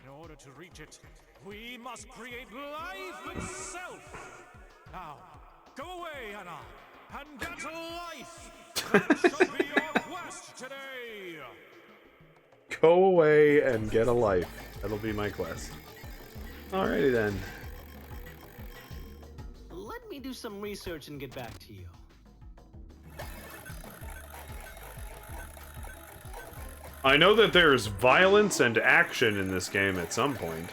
in order to reach it, we must create life itself. Now, go away, Anna, and get a life. That shall be your quest today. Go away and get a life. That'll be my quest. Alrighty then. Let me do some research and get back to you. I know that there's violence and action in this game at some point.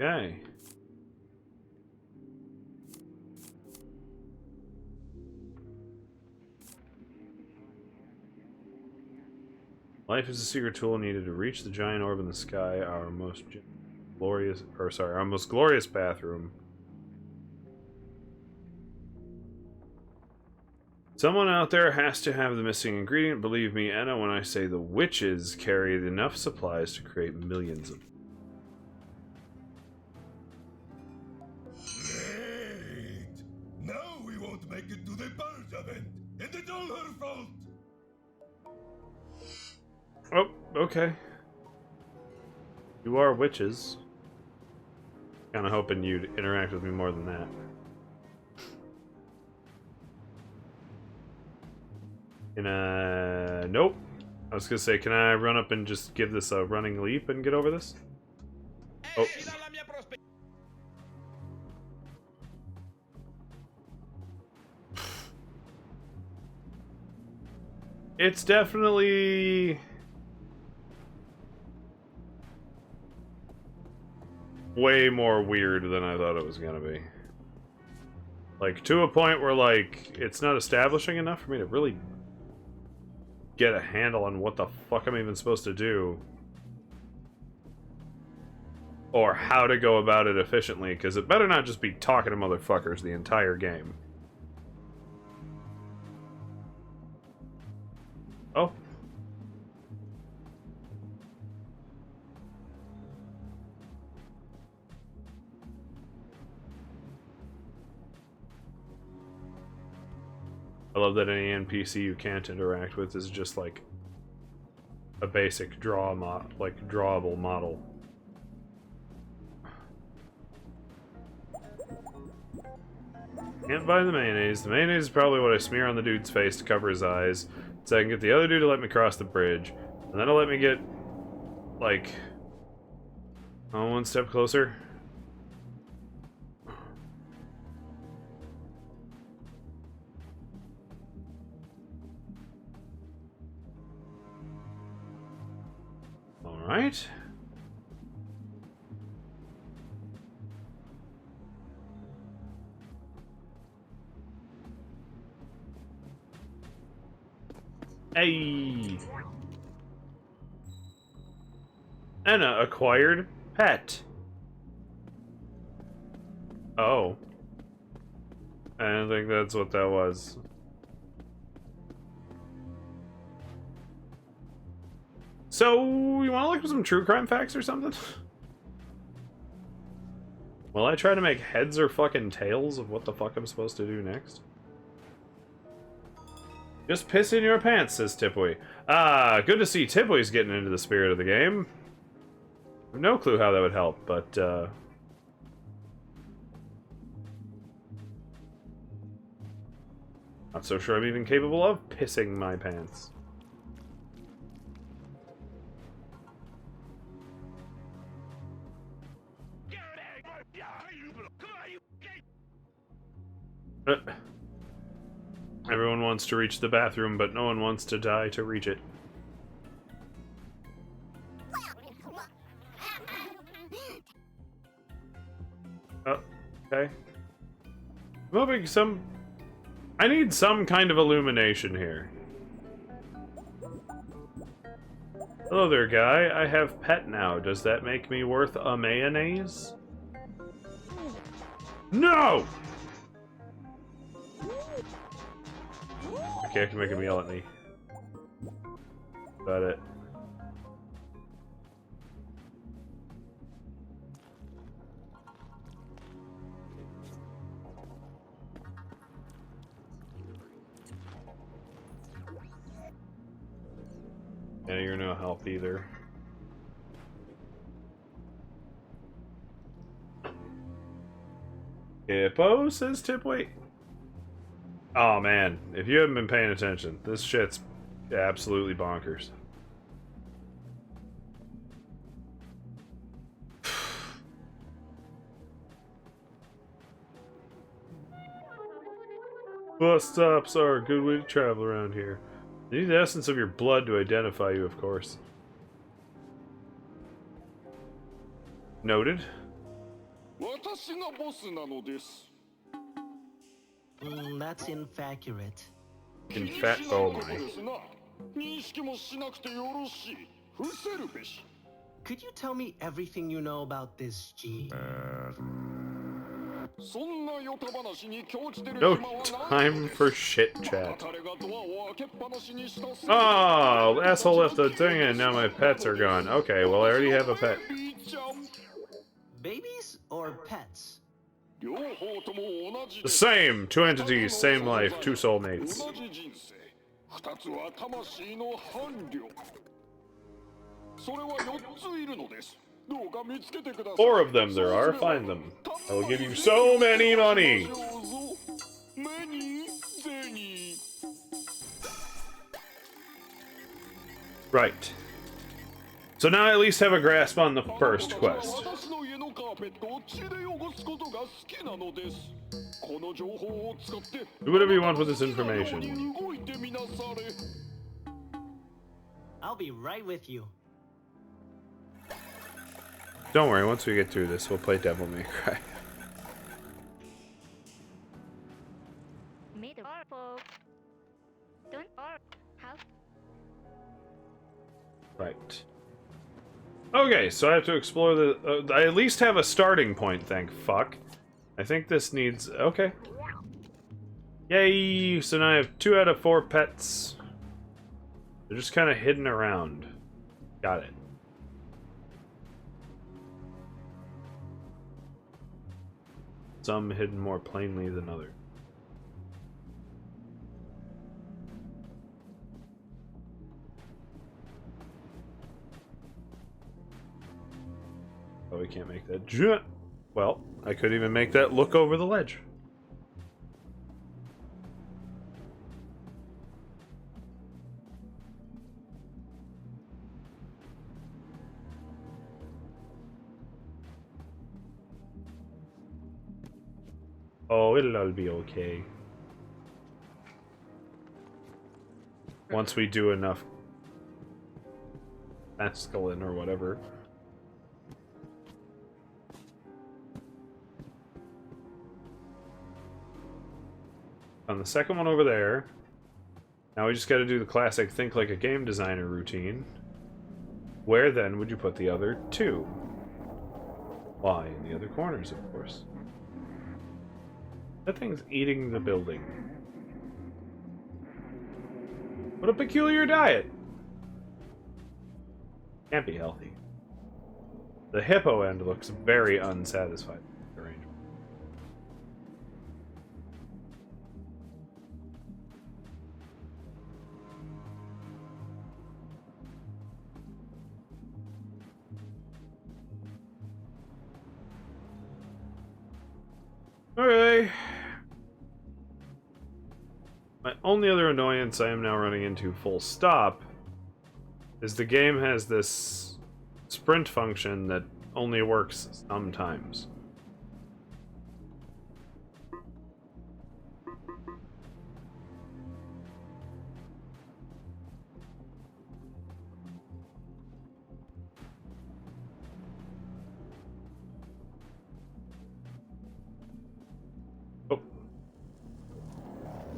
Okay. Life is a secret tool needed to reach the giant orb in the sky, our most glorious bathroom. Someone out there has to have the missing ingredient. Believe me, Anna, when I say the witches carry enough supplies to create millions of. Great! Now we won't make it to the purge event, and it's all her fault! Oh, okay. You are witches. Kinda hoping you'd interact with me more than that. Nope. I was gonna say, can I run up and just give this a running leap and get over this? Oh. It's definitely way more weird than I thought it was gonna be. Like, to a point where, like, it's not establishing enough for me to really get a handle on what the fuck I'm even supposed to do. or how to go about it efficiently, because it better not just be talking to motherfuckers the entire game. Oh. I love that any NPC you can't interact with is just like a basic drawable model. Can't buy the mayonnaise. The mayonnaise is probably what I smear on the dude's face to cover his eyes, so I can get the other dude to let me cross the bridge, and then he'll let me get, like, one step closer. Alright. Hey! Anna acquired pet. Oh. I don't think that's what that was. So, you want to look at some true crime facts or something? Will I try to make heads or fucking tails of what the fuck I'm supposed to do next? Just piss in your pants, says Tipwee. Ah, good to see Tipwee's getting into the spirit of the game. I have no clue how that would help, but, not so sure I'm even capable of pissing my pants. Everyone wants to reach the bathroom, but no one wants to die to reach it. Oh, okay. I'm hoping I need some kind of illumination here. Hello there, guy. I have pet now. Does that make me worth a mayonnaise? No! Okay, I can make him yell at me. Got it. Yeah, you're no help either. Hippo, says Tipway. Oh man, if you haven't been paying attention, this shit's absolutely bonkers. Bus stops are a good way to travel around here. You need the essence of your blood to identify you, of course. Noted. That's inaccurate. Oh my. Could you tell me everything you know about this G? No time for shit chat. Oh, asshole left the thing and now my pets are gone. Okay, well I already have a pet. Babies or pets? The same! Two entities, same life, two soulmates. 4 of them there are, find them. I will give you so many money! Right. So now I at least have a grasp on the first quest. Do whatever you want with this information. I'll be right with you. Don't worry, once we get through this, we'll play Devil May Cry. Right. Okay, so I have to explore the... I at least have a starting point, thank fuck. I think this needs... Okay. Yay! So now I have 2 out of 4 pets. They're just kind of hidden around. Got it. Some hidden more plainly than others. Oh, we can't make that jump. Well, I could even make that look over the ledge. Oh, it'll all be okay. Once we do enough mescaline or whatever. On the second one over there. Now we just gotta do the classic think like a game designer routine. Where then would you put the other 2? Why, in the other corners, of course. That thing's eating the building. What a peculiar diet! Can't be healthy. The hippo end looks very unsatisfied with the arrangement. Okay. My only other annoyance I am now running into full stop is the game has this sprint function that only works sometimes.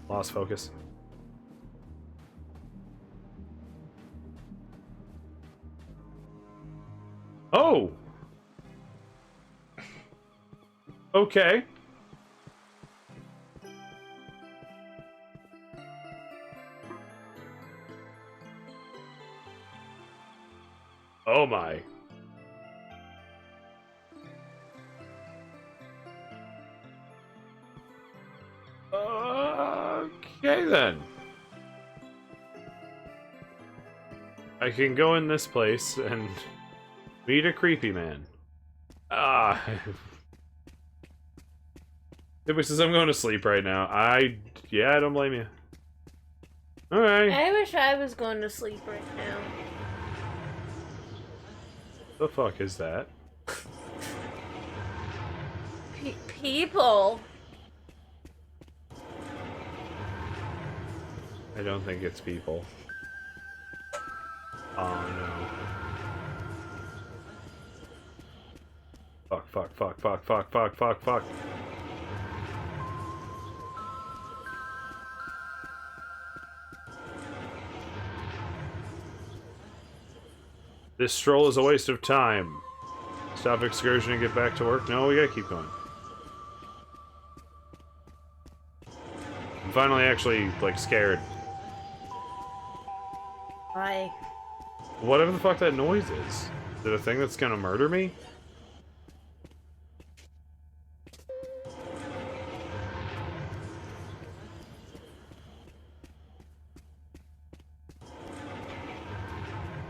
Lost focus. Oh! Okay. Oh my. Okay then. I can go in this place and meet a creepy man. Ah. Hibby says I'm going to sleep right now. Yeah, I don't blame you. Alright. I wish I was going to sleep right now. The fuck is that? People. I don't think it's people. Oh no. Fuck, fuck, fuck, fuck, fuck, fuck, fuck, fuck. This stroll is a waste of time. Stop excursion and get back to work? No, we gotta keep going. I'm finally actually, like, scared. Why? Whatever the fuck that noise is. Is it a thing that's gonna murder me?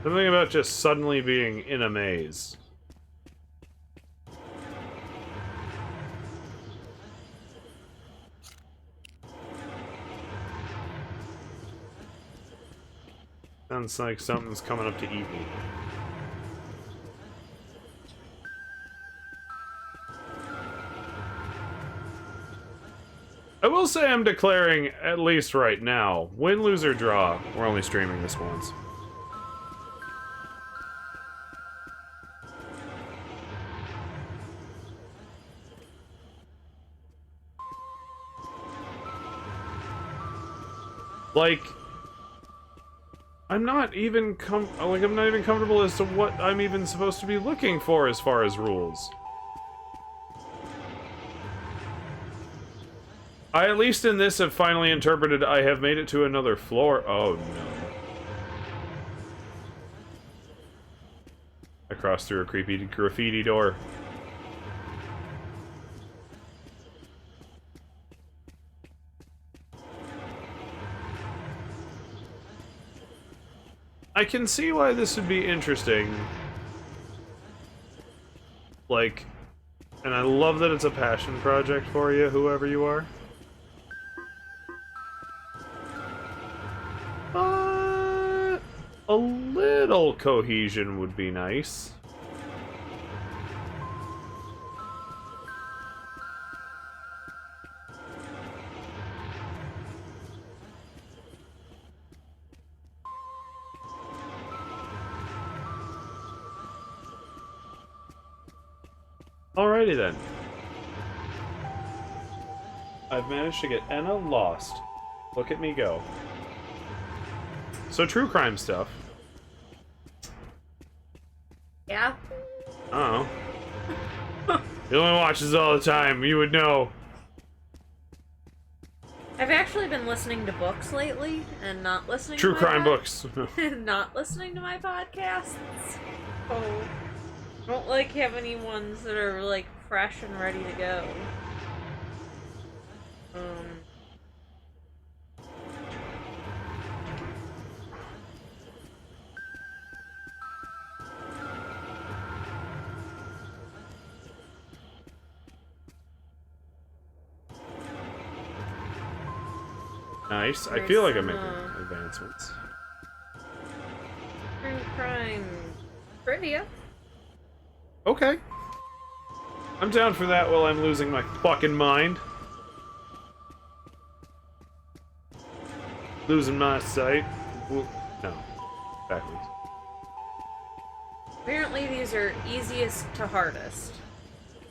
Something about just suddenly being in a maze. Sounds like something's coming up to eat me. I will say I'm declaring, at least right now, win, lose, or draw, we're only streaming this once. Like, I'm not even I'm not even comfortable as to what I'm even supposed to be looking for as far as rules. I, at least in this, have finally interpreted I have made it to another floor. Oh, no. I crossed through a creepy graffiti door. I can see why this would be interesting. Like, and I love that it's a passion project for you, whoever you are. But a little cohesion would be nice. Alrighty then. I've managed to get Enna lost. Look at me go. So true crime stuff. Yeah. Oh. You only watches all the time. You would know. I've actually been listening to books lately and not listening True to crime books. not listening to my podcasts. Oh. I don't like have any ones that are like fresh and ready to go. Nice. I feel like I'm making advancements. True crime trivia. Okay. I'm down for that while I'm losing my fucking mind. Losing my sight. Ooh, no. Backwards. Apparently these are easiest to hardest.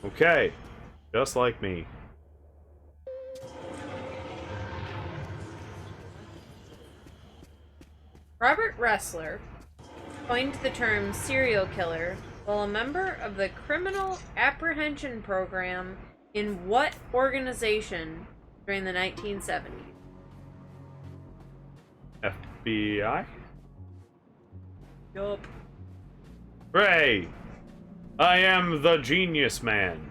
Okay. Just like me. Robert Ressler coined the term serial killer while a member of the Criminal Apprehension Program in what organization during the 1970s? FBI? Yup. Ray! I am the Genius Man.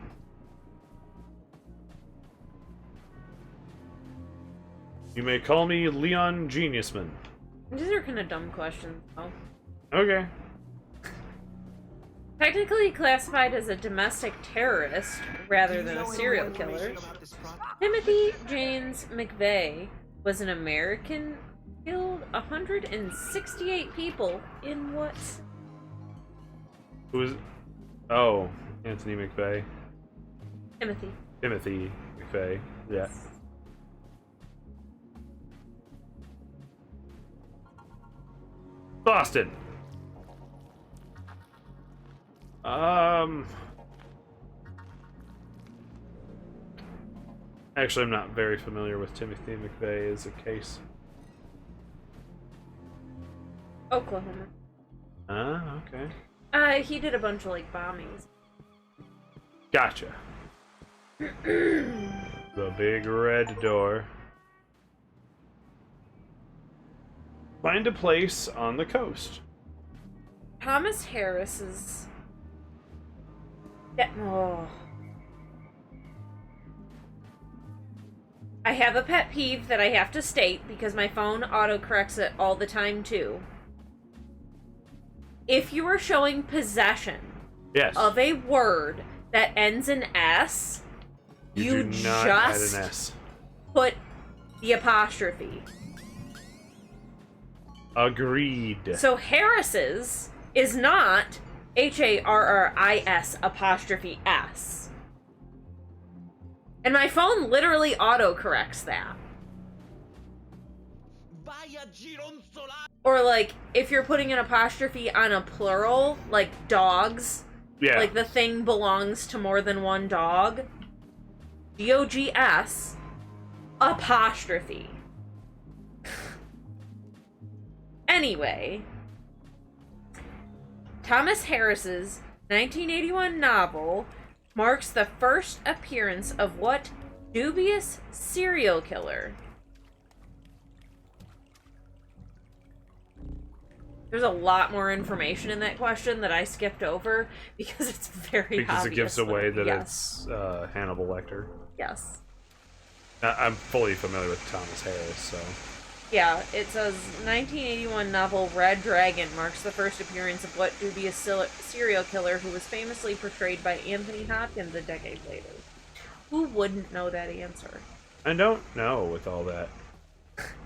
You may call me Leon Geniusman. These are kind of dumb questions, though. Okay. Technically classified as a domestic terrorist rather than a serial killer, Timothy James McVeigh was an American who killed 168 people in what? Who is... Oh, Anthony McVeigh. Timothy. Timothy McVeigh, yeah. Boston. Actually, I'm not very familiar with Timothy McVeigh as a case. Oklahoma. Ah, okay. He did a bunch of, like, bombings. Gotcha. The big red door. Find a place on the coast. Thomas Harris's... Oh. I have a pet peeve that I have to state because my phone autocorrects it all the time too. If you are showing possession of a word that ends in S, you do not add just an S. put the apostrophe. Agreed. So Harris's is not Harris apostrophe S. And my phone literally autocorrects that. Or like, if you're putting an apostrophe on a plural, like dogs, like the thing belongs to more than one dog, DOGS apostrophe. Anyway, Thomas Harris's 1981 novel marks the first appearance of what dubious serial killer? There's a lot more information in that question that I skipped over because it's very because obvious. it gives away that yes. it's Hannibal Lecter. Yes. I'm fully familiar with Thomas Harris, so... Yeah, it says 1981 novel Red Dragon marks the first appearance of what dubious serial killer who was famously portrayed by Anthony Hopkins a decade later. Who wouldn't know that answer? I don't know with all that.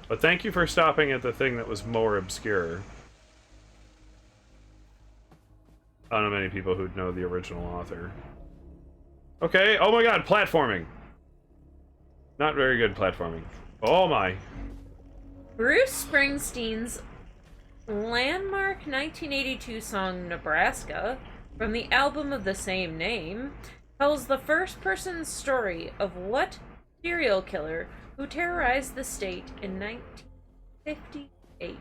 But thank you for stopping at the thing that was more obscure. I don't know many people who'd know the original author. Okay, oh my god, platforming! Not very good platforming. Oh my. Bruce Springsteen's landmark 1982 song Nebraska, from the album of the same name, tells the first-person story of what serial killer who terrorized the state in 1958.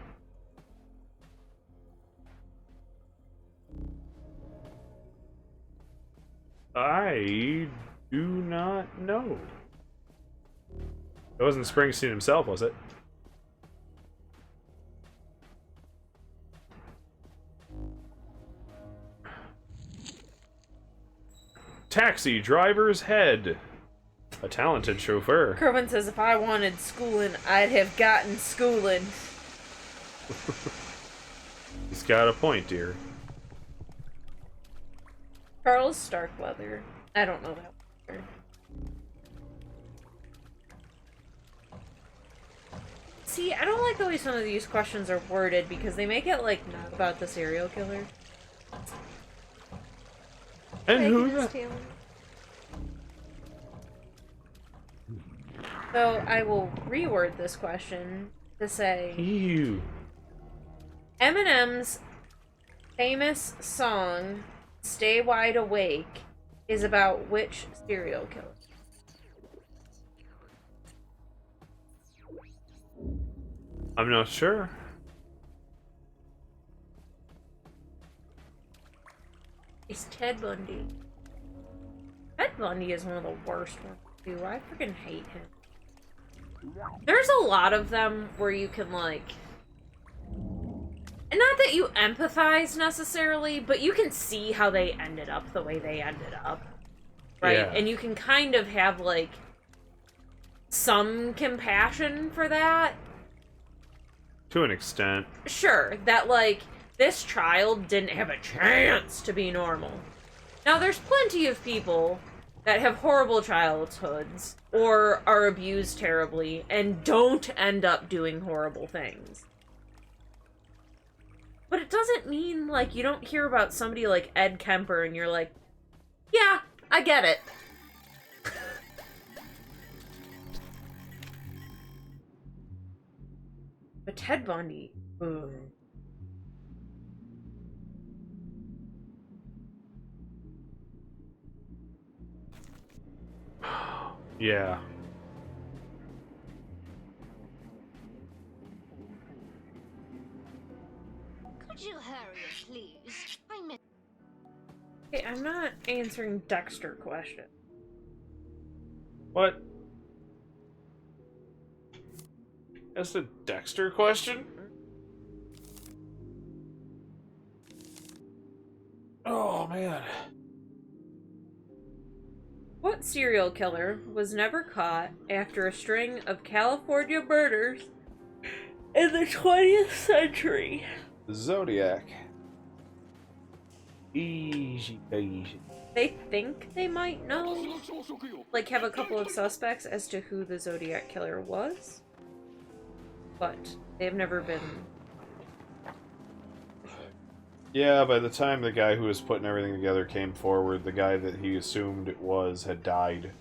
I do not know. It wasn't Springsteen himself, was it? Taxi driver's head. A talented chauffeur. Kerwin says, if I wanted schooling, I'd have gotten schooling. He's got a point, dear. Charles Starkweather. I don't know that word. See, I don't like the way some of these questions are worded because they make it, like, not about the serial killer. And who the... So, I will reword this question to say... Ew. Eminem's famous song, Stay Wide Awake, is about which serial killer? I'm not sure. It's Ted Bundy. Ted Bundy is one of the worst ones, too. I freaking hate him. There's a lot of them where you can, like... And not that you empathize, necessarily, but you can see how they ended up the way they ended up. Right? Yeah. And you can kind of have, like, some compassion for that. To an extent. Sure, that, like, this child didn't have a chance to be normal. Now, there's plenty of people that have horrible childhoods or are abused terribly and don't end up doing horrible things. But it doesn't mean, like, you don't hear about somebody like Ed Kemper and you're like, yeah, I get it. But Ted Bundy, ugh. Yeah. Could you hurry, please? Hey, I'm not answering Dexter question. What? That's the Dexter question? Oh, man. What serial killer was never caught after a string of California murders in the 20th century? Zodiac. Easy, easy. They think they might know, like, have a couple of suspects as to who the Zodiac killer was, but they've never been... Yeah, by the time the guy who was putting everything together came forward, the guy that he assumed it was had died.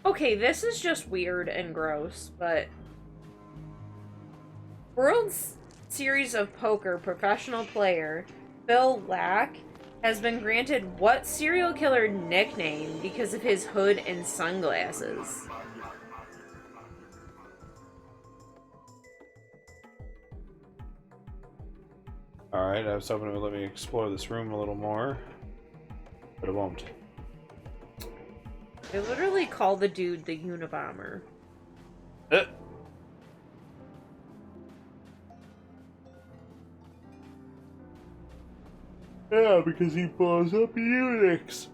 Okay, this is just weird and gross, but... World Series of Poker professional player Phil Lack has been granted what serial killer nickname because of his hood and sunglasses? Alright, I was hoping it would let me explore this room a little more, but it won't. They literally call the dude the Unabomber. Yeah, because he blows up eunuchs.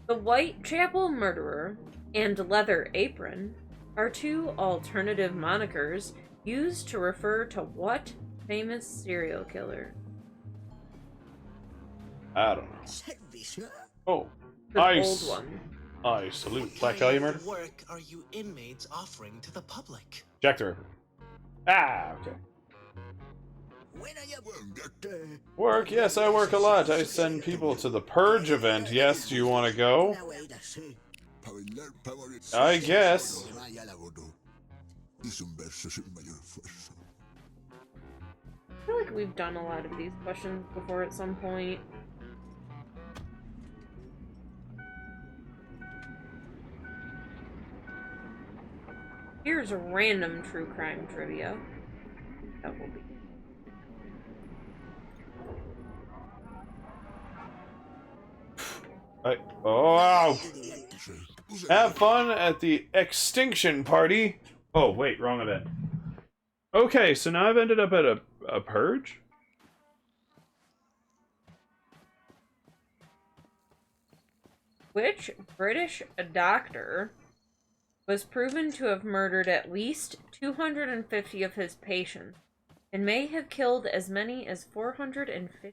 The Whitechapel Murderer and Leather Apron are two alternative monikers used to refer to what famous serial killer? I don't know. Oh, The ice. old one. I salute. What Black kind Dahlia of murder? work are you inmates offering to the public? Jack the Ripper. Ah, okay. Work? Yes, I work a lot. I send people to the Purge event. Yes, do you want to go? I guess. I feel like we've done a lot of these questions before at some point. Here's a random true crime trivia. That will be. Oh! Have fun at the extinction party. Oh, wait, wrong event. Okay, so now I've ended up at a purge? Which British doctor was proven to have murdered at least 250 of his patients and may have killed as many as 450?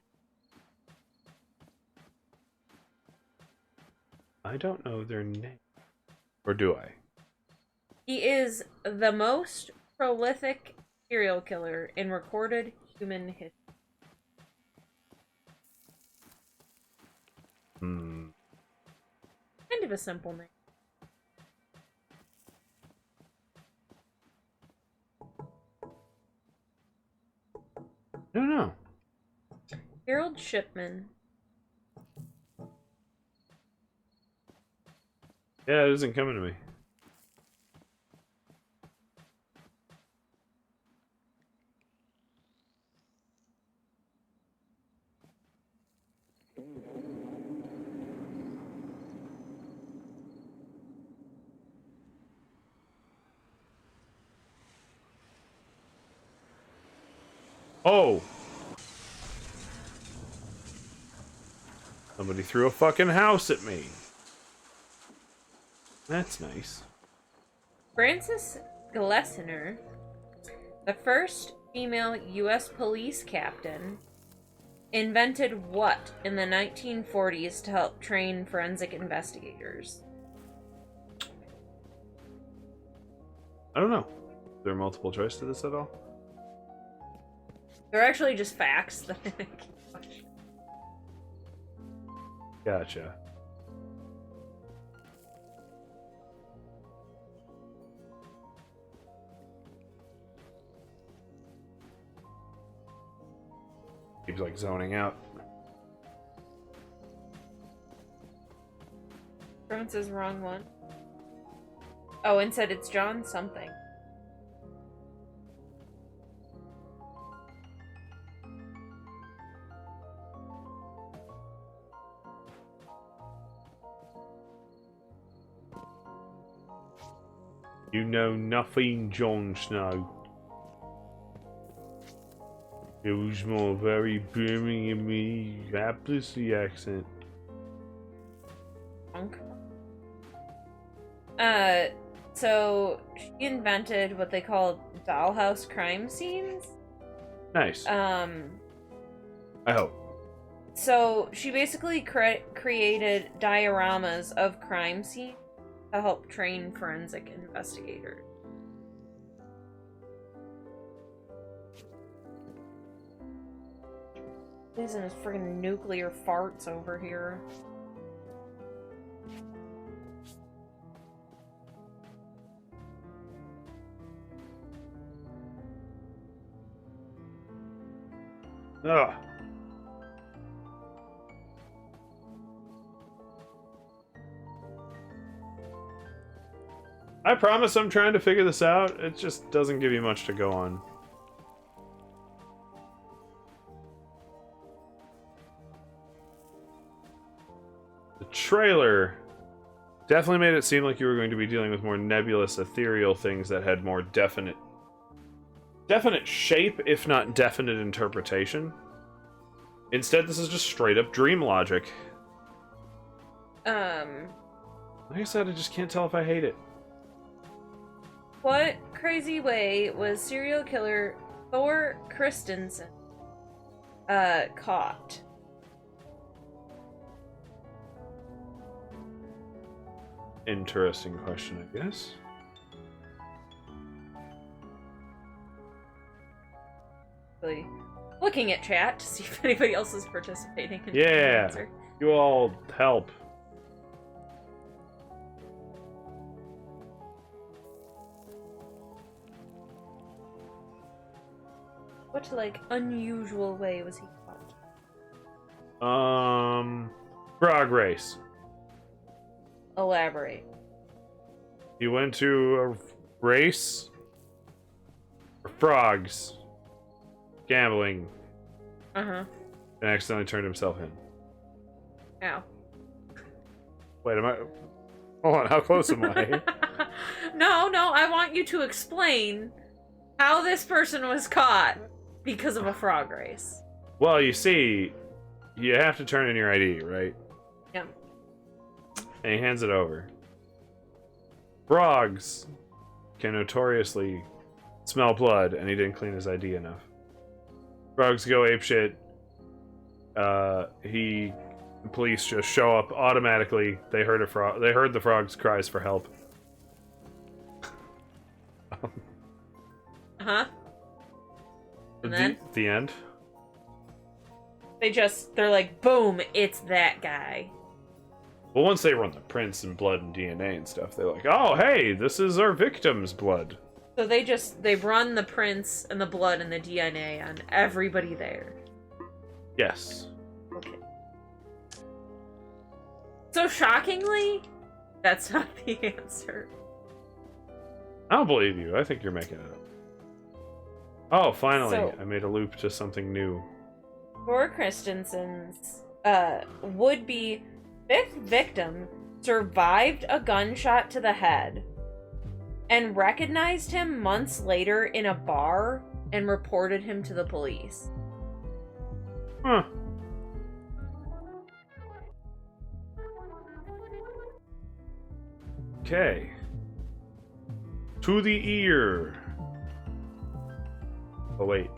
I don't know their name. Or do I? He is the most prolific serial killer in recorded human history. Kind of a simple name. I don't know. Harold Shipman. Yeah, it isn't coming to me. Oh! Somebody threw a fucking house at me. That's nice. Frances Glessner, the first female U.S. police captain, invented what in the 1940s to help train forensic investigators? I don't know. Is there multiple choice to this at all? They're actually just facts. Gotcha. Keeps like zoning out. Francis, wrong one. Oh, and said it's John something. You know nothing, Jon Snow. It was more very Birmingham Apsley accent. So she invented what they call dollhouse crime scenes. Nice. I hope. So she basically created dioramas of crime scenes to help train forensic investigators. These are his friggin' nuclear farts over here. Ugh. I promise I'm trying to figure this out. It just doesn't give you much to go on. The trailer definitely made it seem like you were going to be dealing with more nebulous, ethereal things that had more definite shape, if not definite interpretation. Instead, this is just straight up dream logic. Like I said, I just can't tell if I hate it. What crazy way was serial killer Thor Christensen caught? Interesting question, I guess. Really looking at chat to see if anybody else is participating in the Yeah, answer. you all help. What, like, unusual way was he caught? Frog race. Elaborate. He went to a race for frogs. Gambling. Uh-huh. And accidentally turned himself in. Ow. Wait, am I... Hold on, how close am I? No, I want you to explain how this person was caught because of a frog race. Well, you see, you have to turn in your ID, right? Yeah. And he hands it over. Frogs can notoriously smell blood, and he didn't clean his ID enough. Frogs go apeshit. The police just show up automatically. They heard the frog's cries for help. Uh-huh. And then? The end. They're like, boom, it's that guy. Well, once they run the prints and blood and DNA and stuff, they're like, oh, hey, this is our victim's blood. So they run the prints and the blood and the DNA on everybody there. Yes. Okay. So shockingly, that's not the answer. I don't believe you. I think you're making it up. Oh, finally, So- I made a loop to something new. Thor Christensen's would-be fifth victim survived a gunshot to the head and recognized him months later in a bar and reported him to the police. Huh. Okay. To the ear. Oh, wait.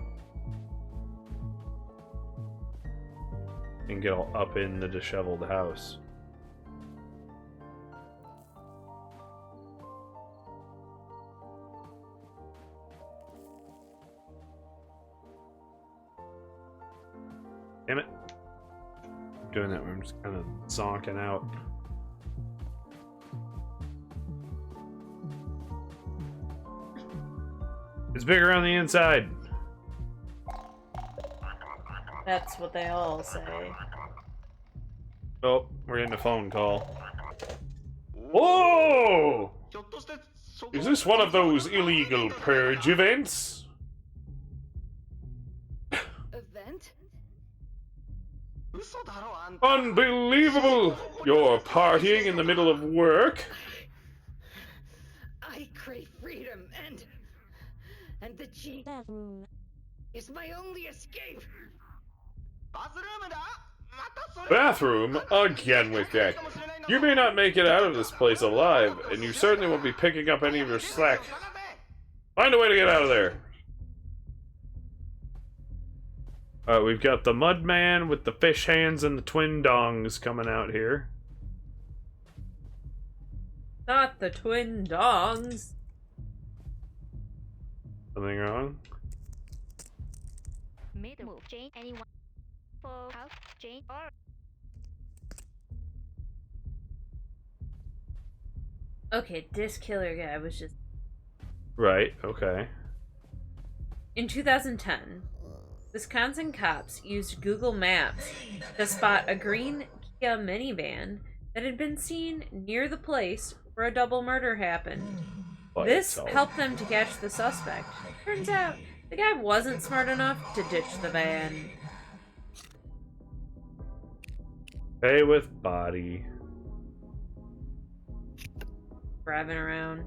And get all up in the disheveled house. Damn it. I'm doing that where I'm just kind of zonking out. It's bigger on the inside. That's what they all say. Oh, we're getting a phone call. Whoa! Is this one of those illegal purge events? Event? Unbelievable! You're partying in the middle of work? I crave freedom and the cheap is my only escape. Bathroom? Again with that. You may not make it out of this place alive, and you certainly won't be picking up any of your slack. Find a way to get out of there. We've got the mud man with the fish hands and the twin dongs coming out here. Not the twin dongs. Something wrong? Made a move. Change anyone. For house change or Okay, this killer guy was just... Right, okay. In 2010, Wisconsin cops used Google Maps to spot a green Kia minivan that had been seen near the place where a double murder happened. This helped them to catch the suspect. Turns out, the guy wasn't smart enough to ditch the van. Hey with body. Driving around.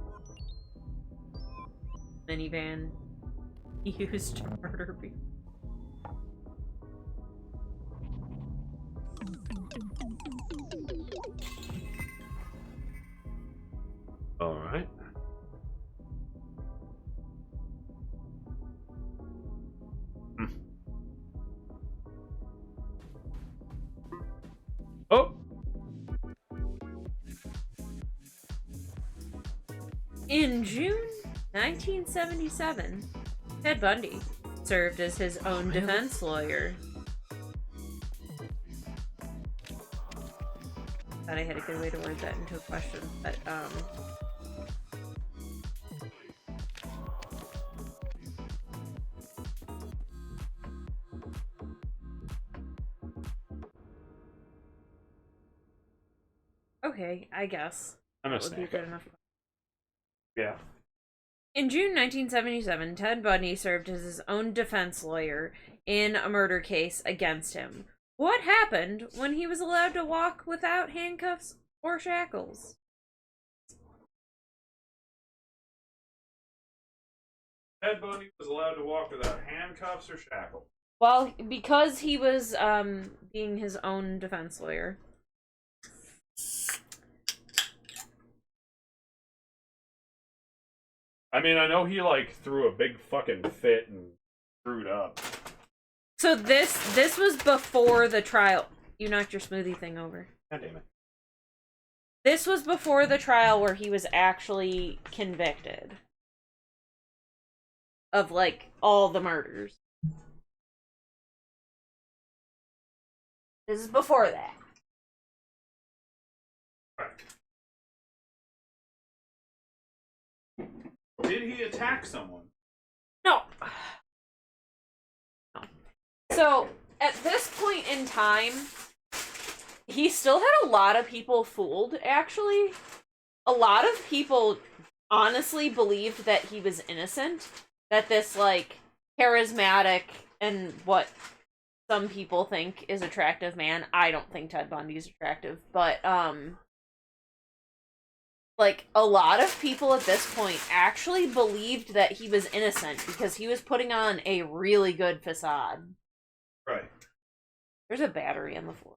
Minivan. Used to murder people. Alright. Oh! In June 1977, Ted Bundy served as his own defense lawyer. Thought I had a good way to word that into a question, but okay, I guess that would be good enough. Yeah. In June 1977, Ted Bundy served as his own defense lawyer in a murder case against him. What happened when he was allowed to walk without handcuffs or shackles? Ted Bundy was allowed to walk without handcuffs or shackles. Well, because he was being his own defense lawyer. I mean, I know he, like, threw a big fucking fit and screwed up. So this was before the trial. You knocked your smoothie thing over. God damn it. This was before the trial where he was actually convicted of, like, all the murders. This is before that. Did he attack someone? No. So, at this point in time, he still had a lot of people fooled, actually. A lot of people honestly believed that he was innocent. That this, like, charismatic and what some people think is attractive man. I don't think Ted Bundy's attractive, but, like, a lot of people at this point actually believed that he was innocent because he was putting on a really good facade. Right. There's a battery on the floor.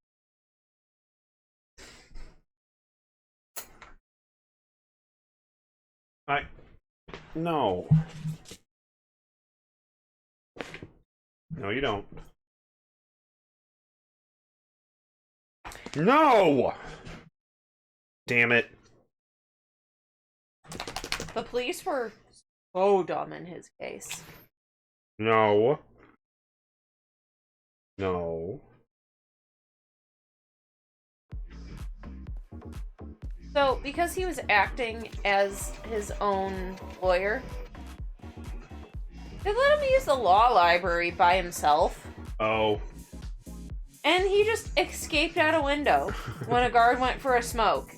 No. No, you don't. No! Damn it. The police were so dumb in his case. No. No. So, because he was acting as his own lawyer, they let him use the law library by himself. Oh. And he just escaped out a window when a guard went for a smoke.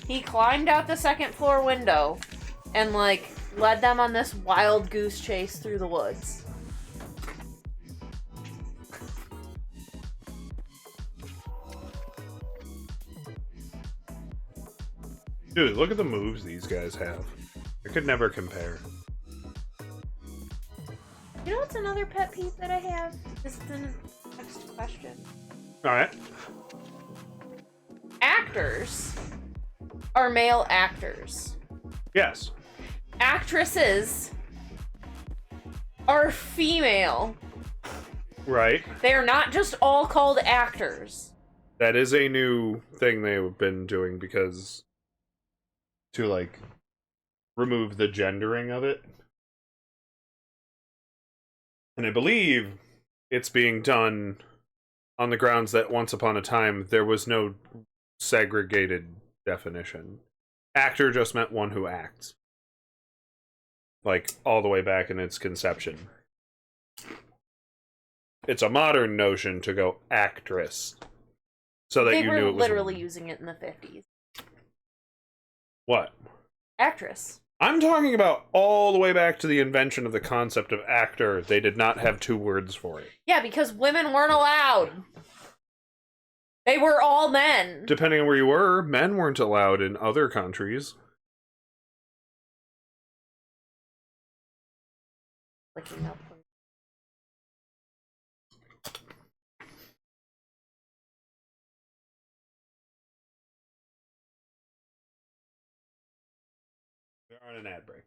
He climbed out the second floor window and, like, led them on this wild goose chase through the woods. Dude, look at the moves these guys have. I could never compare. You know what's another pet peeve that I have? This is the next question. Alright. Actors are male actors. Yes. Actresses are female. Right. They are not just all called actors. That is a new thing they've been doing because to, like, remove the gendering of it. And I believe it's being done on the grounds that once upon a time there was no segregated definition. Actor just meant one who acts. Like, all the way back in its conception. it's a modern notion to go actress. So that they you were knew it was literally using it in the 50s. What? Actress. I'm talking about all the way back to the invention of the concept of actor. They did not have two words for it. Yeah, because women weren't allowed. They were all men. Depending on where you were, men weren't allowed in other countries. Looking up. They're on an ad break.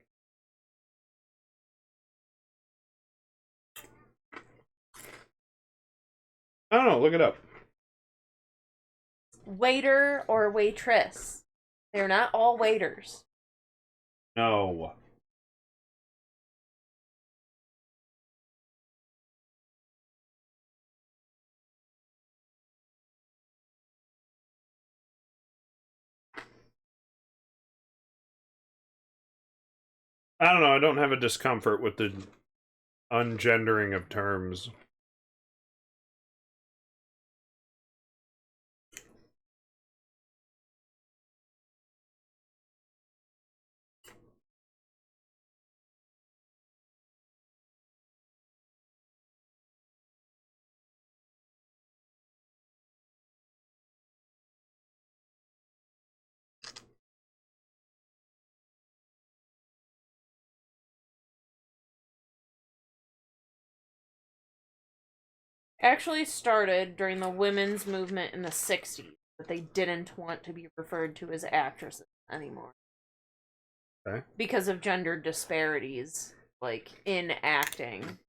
I don't know, look it up. Waiter or waitress. They're not all waiters. No. I don't know, I don't have a discomfort with the ungendering of terms. Actually started during the women's movement in the 60s, but they didn't want to be referred to as actresses anymore. Okay. Because of gender disparities, like, in acting.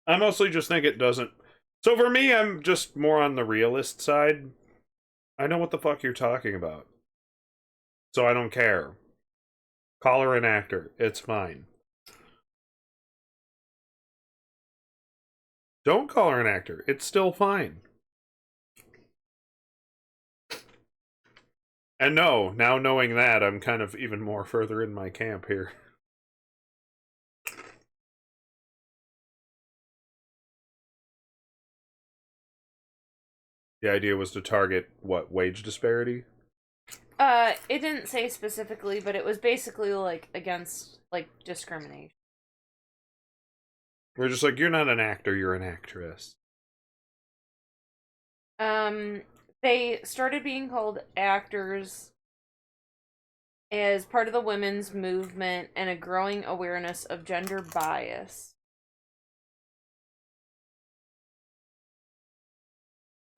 I mostly just think it doesn't... So for me, I'm just more on the realist side. I know what the fuck you're talking about. So I don't care. Call her an actor. It's fine. Don't call her an actor. It's still fine. And no, now knowing that, I'm kind of even more further in my camp here. The idea was to target, what, wage disparity? It didn't say specifically, but it was basically, like, against, like, discrimination. We're just like, you're not an actor, you're an actress. They started being called actors as part of the women's movement and a growing awareness of gender bias.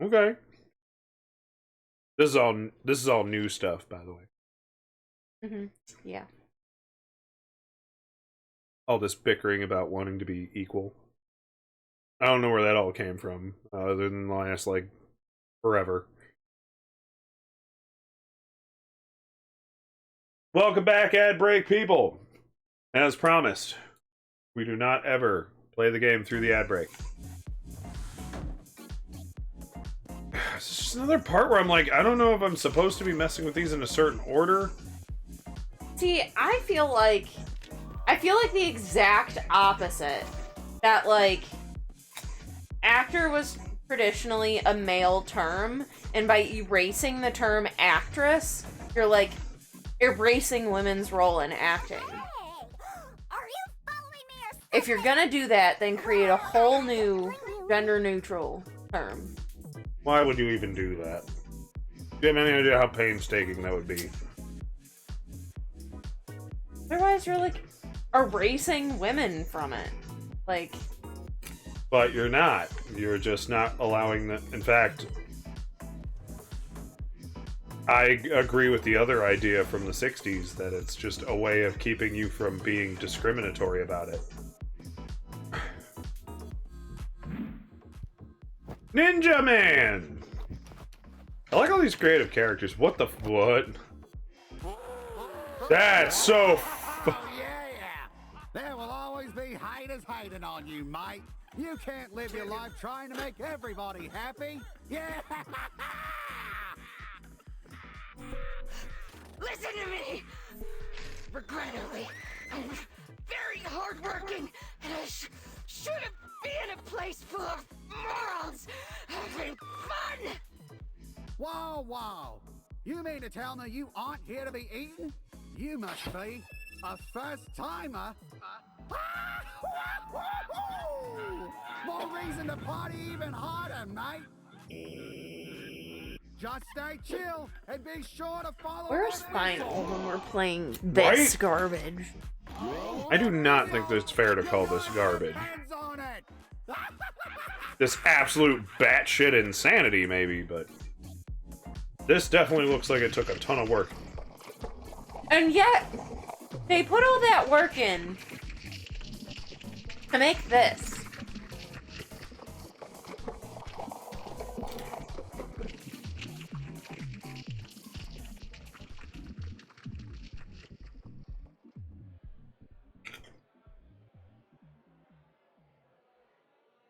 Okay. This is all new stuff, by the way. Mm-hmm. Yeah. All this bickering about wanting to be equal. I don't know where that all came from, other than the last, like, forever. Welcome back, ad break people. As promised, we do not ever play the game through the ad break. It's just another part where I'm like, I don't know if I'm supposed to be messing with these in a certain order. See, I feel like the exact opposite. That, like, actor was traditionally a male term, and by erasing the term actress, you're, like, erasing women's role in acting. If you're gonna do that, then create a whole new gender-neutral term. Why would you even do that? Do you have any idea how painstaking that would be? Otherwise, you're, like, erasing women from it. Like... But you're not. You're just not allowing the... In fact, I agree with the other idea from the 60s that it's just a way of keeping you from being discriminatory about it. Ninja Man! I like all these creative characters. What the... What? That's so... There will always be haters hating on you, mate. You can't live your life trying to make everybody happy. Yeah. Listen to me! Regrettably, I'm very hardworking Shouldn't be in a place full of morons having fun! Whoa, whoa! You mean to tell me you aren't here to be eaten? You must be a first-timer. More reason to party even harder, mate. Just stay chill and be sure to follow. Where's Final when we're playing this garbage? I do not think that it's fair to call this garbage. This absolute batshit insanity, maybe, but this definitely looks like it took a ton of work. And yet, they put all that work in to make this.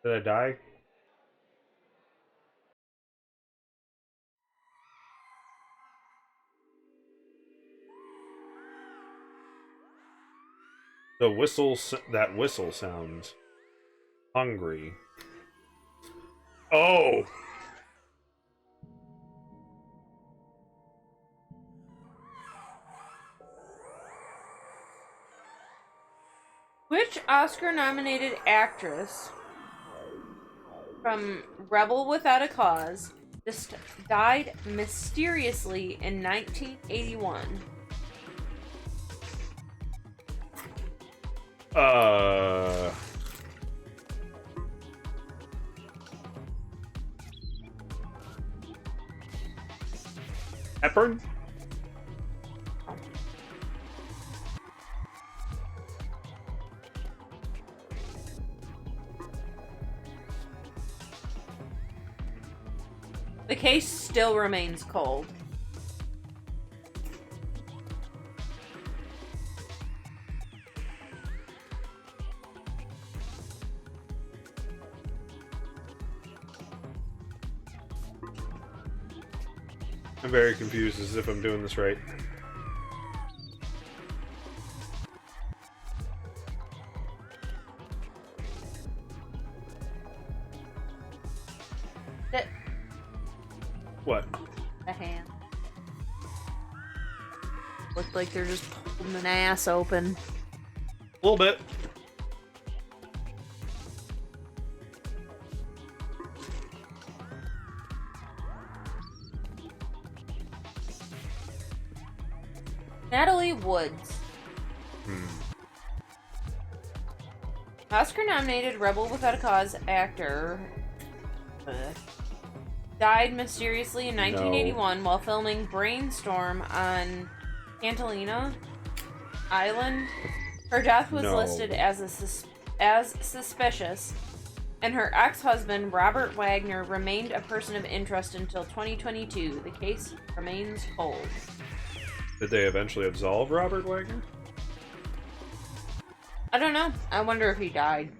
Did I die? The whistle, that whistle sounds hungry. Oh! Which Oscar-nominated actress from Rebel Without a Cause just died mysteriously in 1981? Hepburn? The case still remains cold. I'm very confused as if I'm doing this right. What? The hand. Look like they're just pulling an ass open. A little bit. Natalie Woods. Oscar-nominated Rebel Without a Cause actor died mysteriously in 1981 while filming Brainstorm on Catalina Island. Her death was listed as suspicious, and her ex-husband Robert Wagner remained a person of interest until 2022. The case remains cold. Did they eventually absolve Robert Wagner? I don't know. I wonder if he died.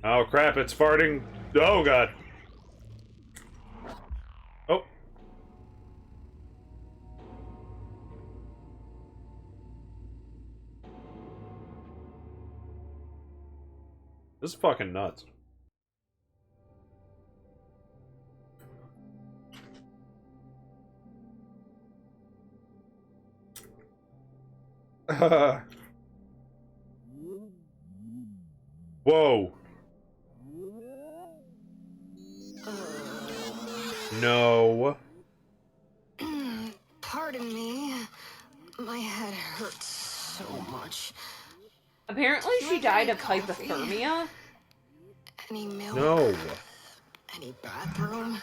Oh crap, it's farting. Oh god. Oh. This is fucking nuts. Whoa. No. Pardon me. My head hurts so much. Apparently she died of hypothermia. Any milk? No. Any bathroom?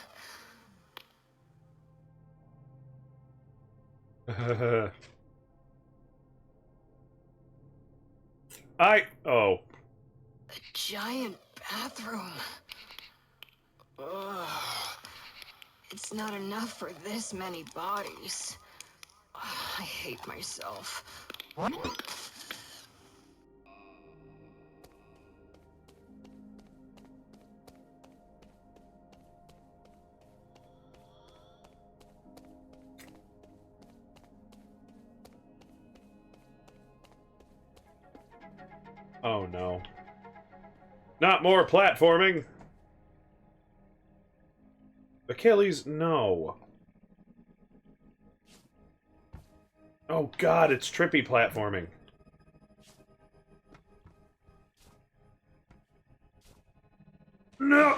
Oh. A giant bathroom. Ugh. It's not enough for this many bodies. I hate myself. Oh no. Not more platforming! Achilles, no. Oh god, it's trippy platforming. No!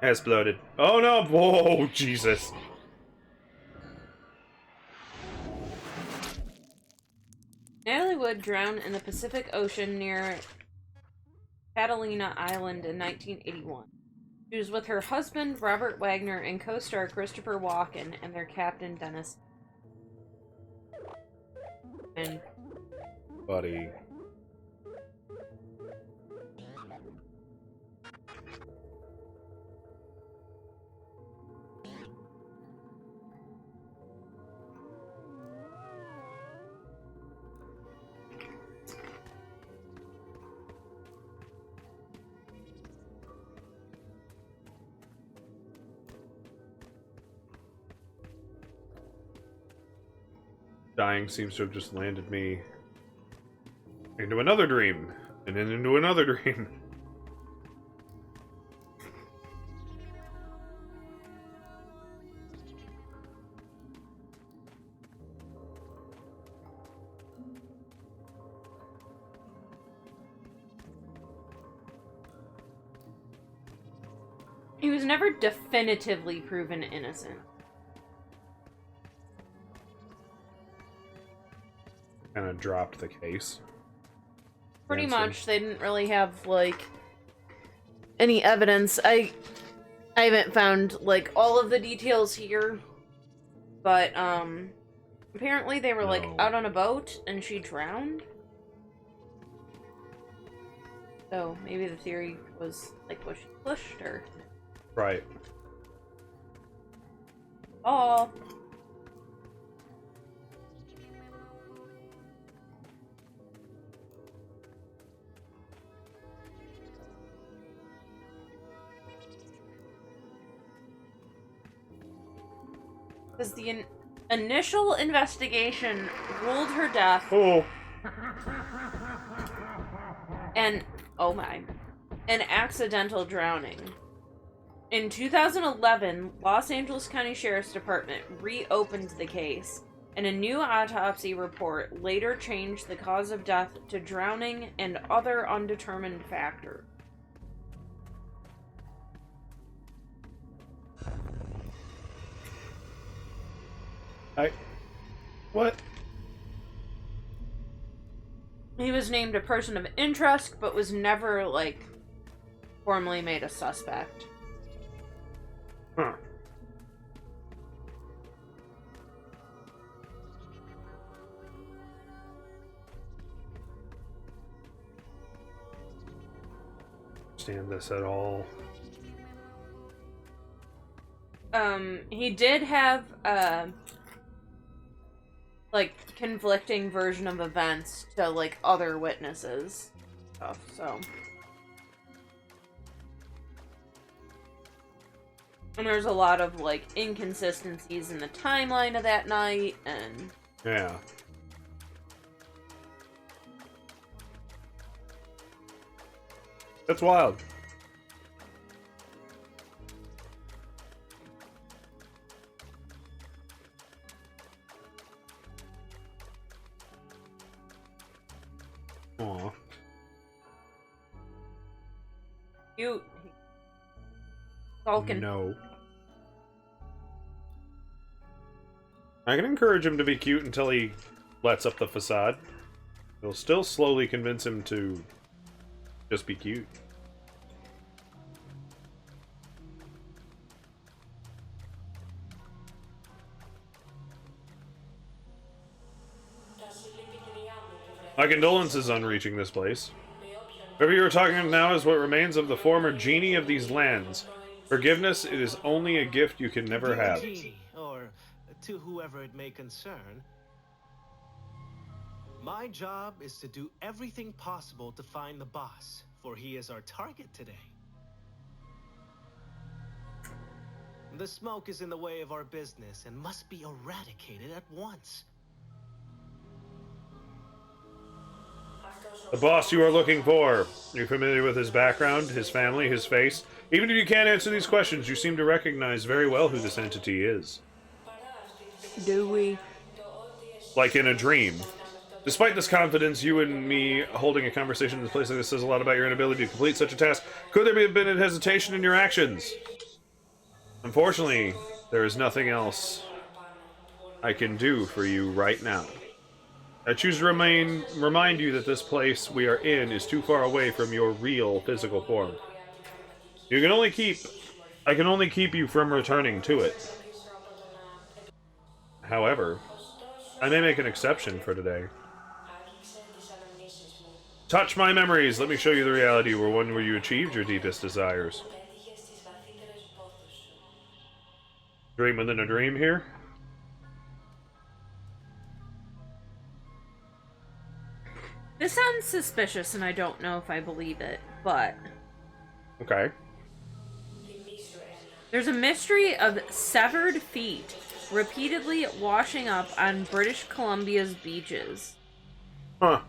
Exploded. Oh no! Whoa, Jesus. Natalie Wood drowned in the Pacific Ocean near Catalina Island in 1981. She was with her husband, Robert Wagner, and co-star Christopher Walken and their captain, Dennis. And Buddy. Dying seems to have just landed me into another dream, and then into another dream. he was never definitively proven innocent. Kind of dropped the case. Pretty Nancy. much, they didn't really have, like, any evidence. I haven't found, like, all of the details here, but, apparently they were, like, out on a boat, and she drowned. So, maybe the theory was, like, was she pushed, or... Right. Oh. Because the initial investigation ruled her death. Oh. And, oh my, an accidental drowning. In 2011, Los Angeles County Sheriff's Department reopened the case, and a new autopsy report later changed the cause of death to drowning and other undetermined factors. What? He was named a person of interest, but was never, like, formally made a suspect. Huh. Understand this at all? He did have, like, conflicting version of events to, like, other witnesses stuff, so. And there's a lot of, like, inconsistencies in the timeline of that night, and... Yeah. That's wild. Aw. Cute. Falcon. No. I can encourage him to be cute until he lets up the facade. It'll still slowly convince him to just be cute. My condolences on reaching this place. Whatever you are talking of now is what remains of the former genie of these lands. Forgiveness, it is only a gift you can never Dear have. Genie, or to whoever it may concern, my job is to do everything possible to find the boss, for he is our target today. The smoke is in the way of our business and must be eradicated at once. The boss you are looking for. You're familiar with his background, his family, his face? Even if you can't answer these questions, you seem to recognize very well who this entity is. Do we? Like in a dream. Despite this confidence, you and me holding a conversation in this place like this says a lot about your inability to complete such a task. Could there have been a hesitation in your actions? Unfortunately, there is nothing else I can do for you right now. I choose to remind you that this place we are in is too far away from your real physical form. I can only keep you from returning to it. However, I may make an exception for today. Touch my memories. Let me show you the reality where you achieved your deepest desires. Dream within a dream here. This sounds suspicious, and I don't know if I believe it, but... Okay. There's a mystery of severed feet repeatedly washing up on British Columbia's beaches. Huh.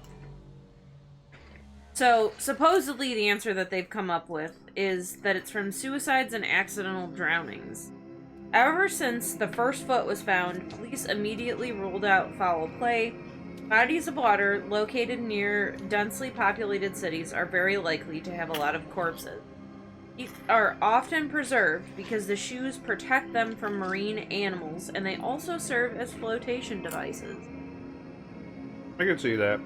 So, supposedly the answer that they've come up with is that it's from suicides and accidental drownings. Ever since the first foot was found, police immediately ruled out foul play. Bodies of water located near densely populated cities are very likely to have a lot of corpses. These are often preserved because the shoes protect them from marine animals, and they also serve as flotation devices. I can see that.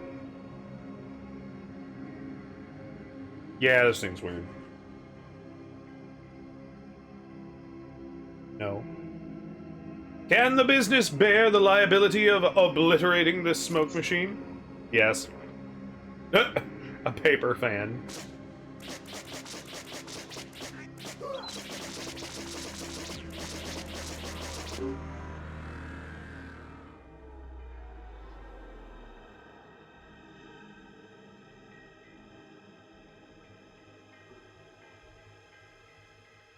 Yeah, this thing's weird. No. Can the business bear the liability of obliterating this smoke machine? Yes. A paper fan.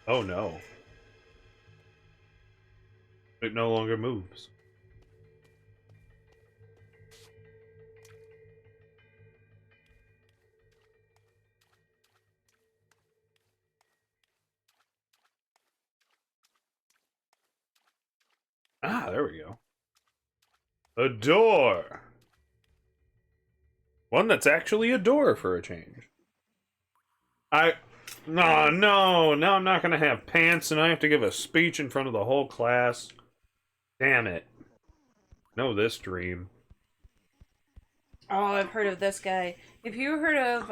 Oh no. It no longer moves. Ah, there we go. A door! One that's actually a door for a change. No, now I'm not gonna have pants and I have to give a speech in front of the whole class. Damn it. Know this dream. Oh, I've heard of this guy. Have you heard of,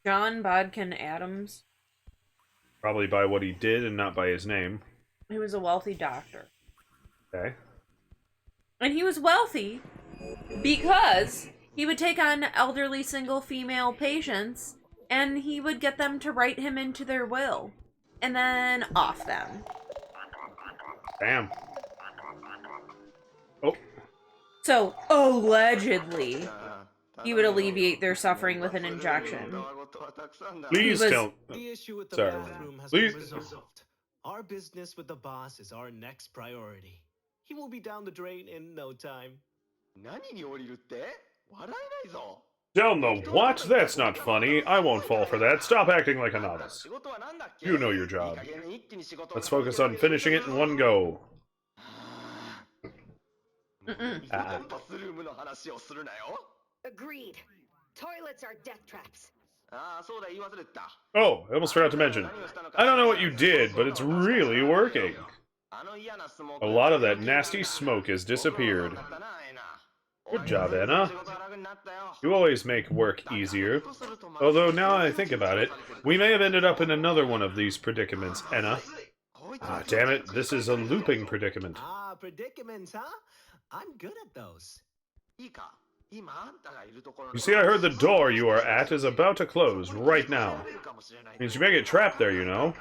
John Bodkin Adams? Probably by what he did and not by his name. He was a wealthy doctor. Okay. And he was wealthy because he would take on elderly single female patients and he would get them to write him into their will and then off them. Damn. Oh. So, allegedly, he would alleviate their suffering with an injection. Please tell. The issue with the Sorry. bathroom has Please. been resolved. Our business with the boss is our next priority. He will be down the drain in no time. Down the what? That's not funny. I won't fall for that. Stop acting like a novice. You know your job. Let's focus on finishing it in one go. Agreed. Toilets are death traps. Oh, I almost forgot to mention. I don't know what you did, but it's really working. A lot of that nasty smoke has disappeared. Good job, Anna. You always make work easier. Although, now I think about it, we may have ended up in another one of these predicaments, Anna. Ah, damn it, this is a looping predicament. Ah, predicaments, huh? I'm good at those. You see, I heard the door you are at is about to close right now. Means you may get trapped there, you know.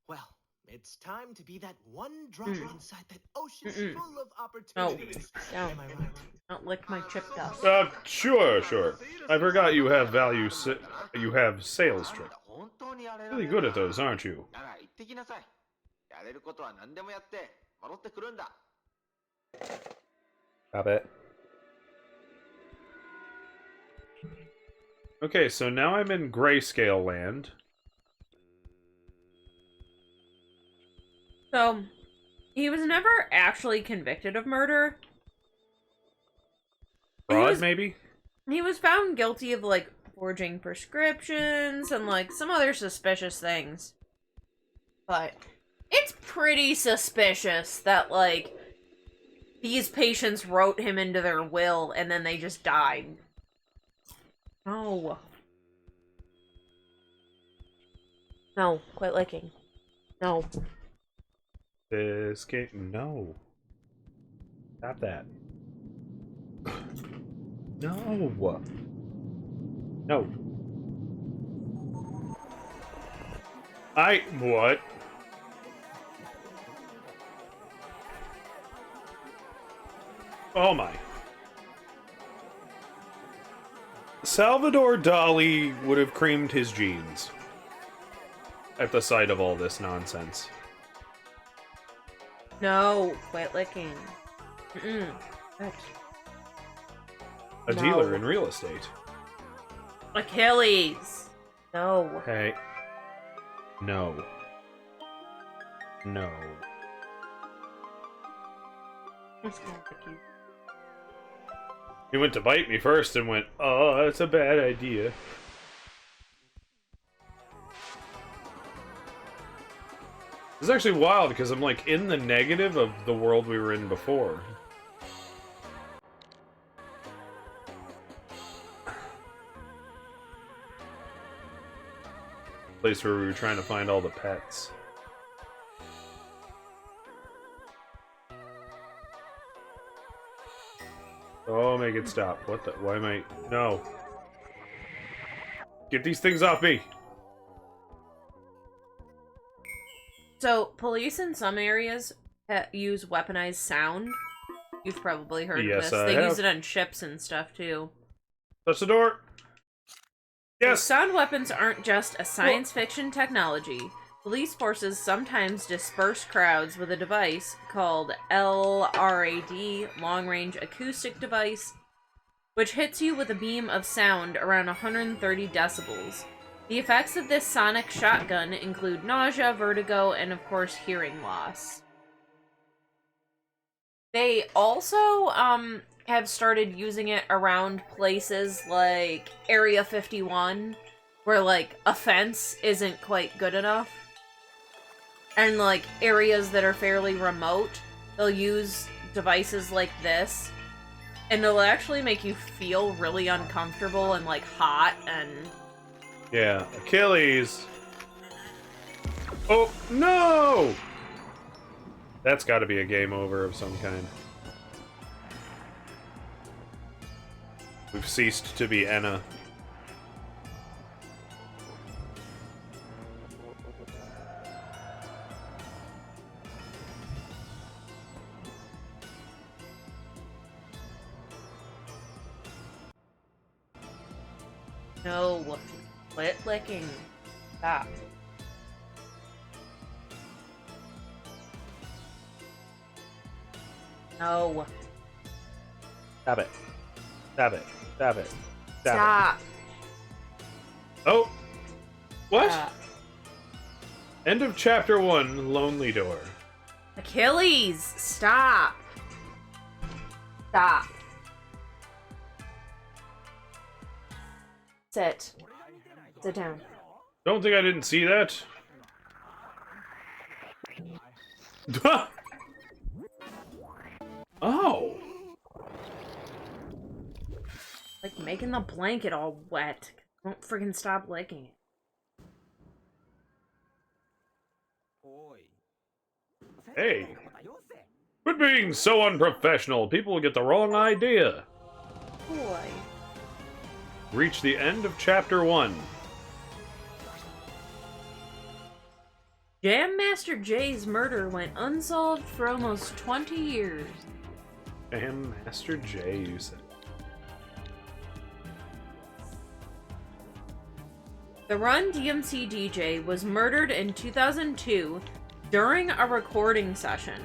Well, it's time to be that one drop inside that ocean full of opportunities. No. Am I right? Don't lick my chip dust. Sure. I forgot you have you have sales trick. Really good at those, aren't you? Stop it. Okay, so now I'm in Grayscale Land. So, he was never actually convicted of murder. Fraud, maybe? He was found guilty of, like, forging prescriptions and, like, some other suspicious things. But it's pretty suspicious that, like, these patients wrote him into their will and then they just died. No. No, quit licking. No. This game, no. Stop that. No. No. What? Oh my. Salvador Dali would have creamed his jeans at the sight of all this nonsense. No, quit licking. A dealer in real estate. Achilles. No. Hey. No. No. He went to bite me first and went, oh, that's a bad idea. It's actually wild because I'm like in the negative of the world we were in before. Place where we were trying to find all the pets. Oh, make it stop. What the? Why am I? No. Get these things off me! So, police in some areas use weaponized sound. You've probably heard of this. They use it on ships and stuff, too. Touch the door! Yes! Sound weapons aren't just a science fiction technology. Police forces sometimes disperse crowds with a device called LRAD, Long Range Acoustic Device, which hits you with a beam of sound around 130 decibels. The effects of this sonic shotgun include nausea, vertigo, and of course hearing loss. They also have started using it around places like Area 51, where like a fence isn't quite good enough. And like areas that are fairly remote, they'll use devices like this, and it'll actually make you feel really uncomfortable and like hot and... Yeah, Achilles! Oh, no! That's gotta be a game over of some kind. We've ceased to be Enna. No. Quit licking. Stop. No. Stop it. Stop it. Stop it. Stop. Oh! What? Stop. End of chapter 1, Lonely Door. Achilles! Stop. Stop. Sit. Sit down. Don't think I didn't see that. Oh! Like making the blanket all wet. Don't freaking stop licking it. Hey! Quit being so unprofessional. People will get the wrong idea. Boy. Reach the end of chapter 1. Jam Master Jay's murder went unsolved for almost 20 years. Jam Master Jay, you said. The Run DMC DJ was murdered in 2002 during a recording session,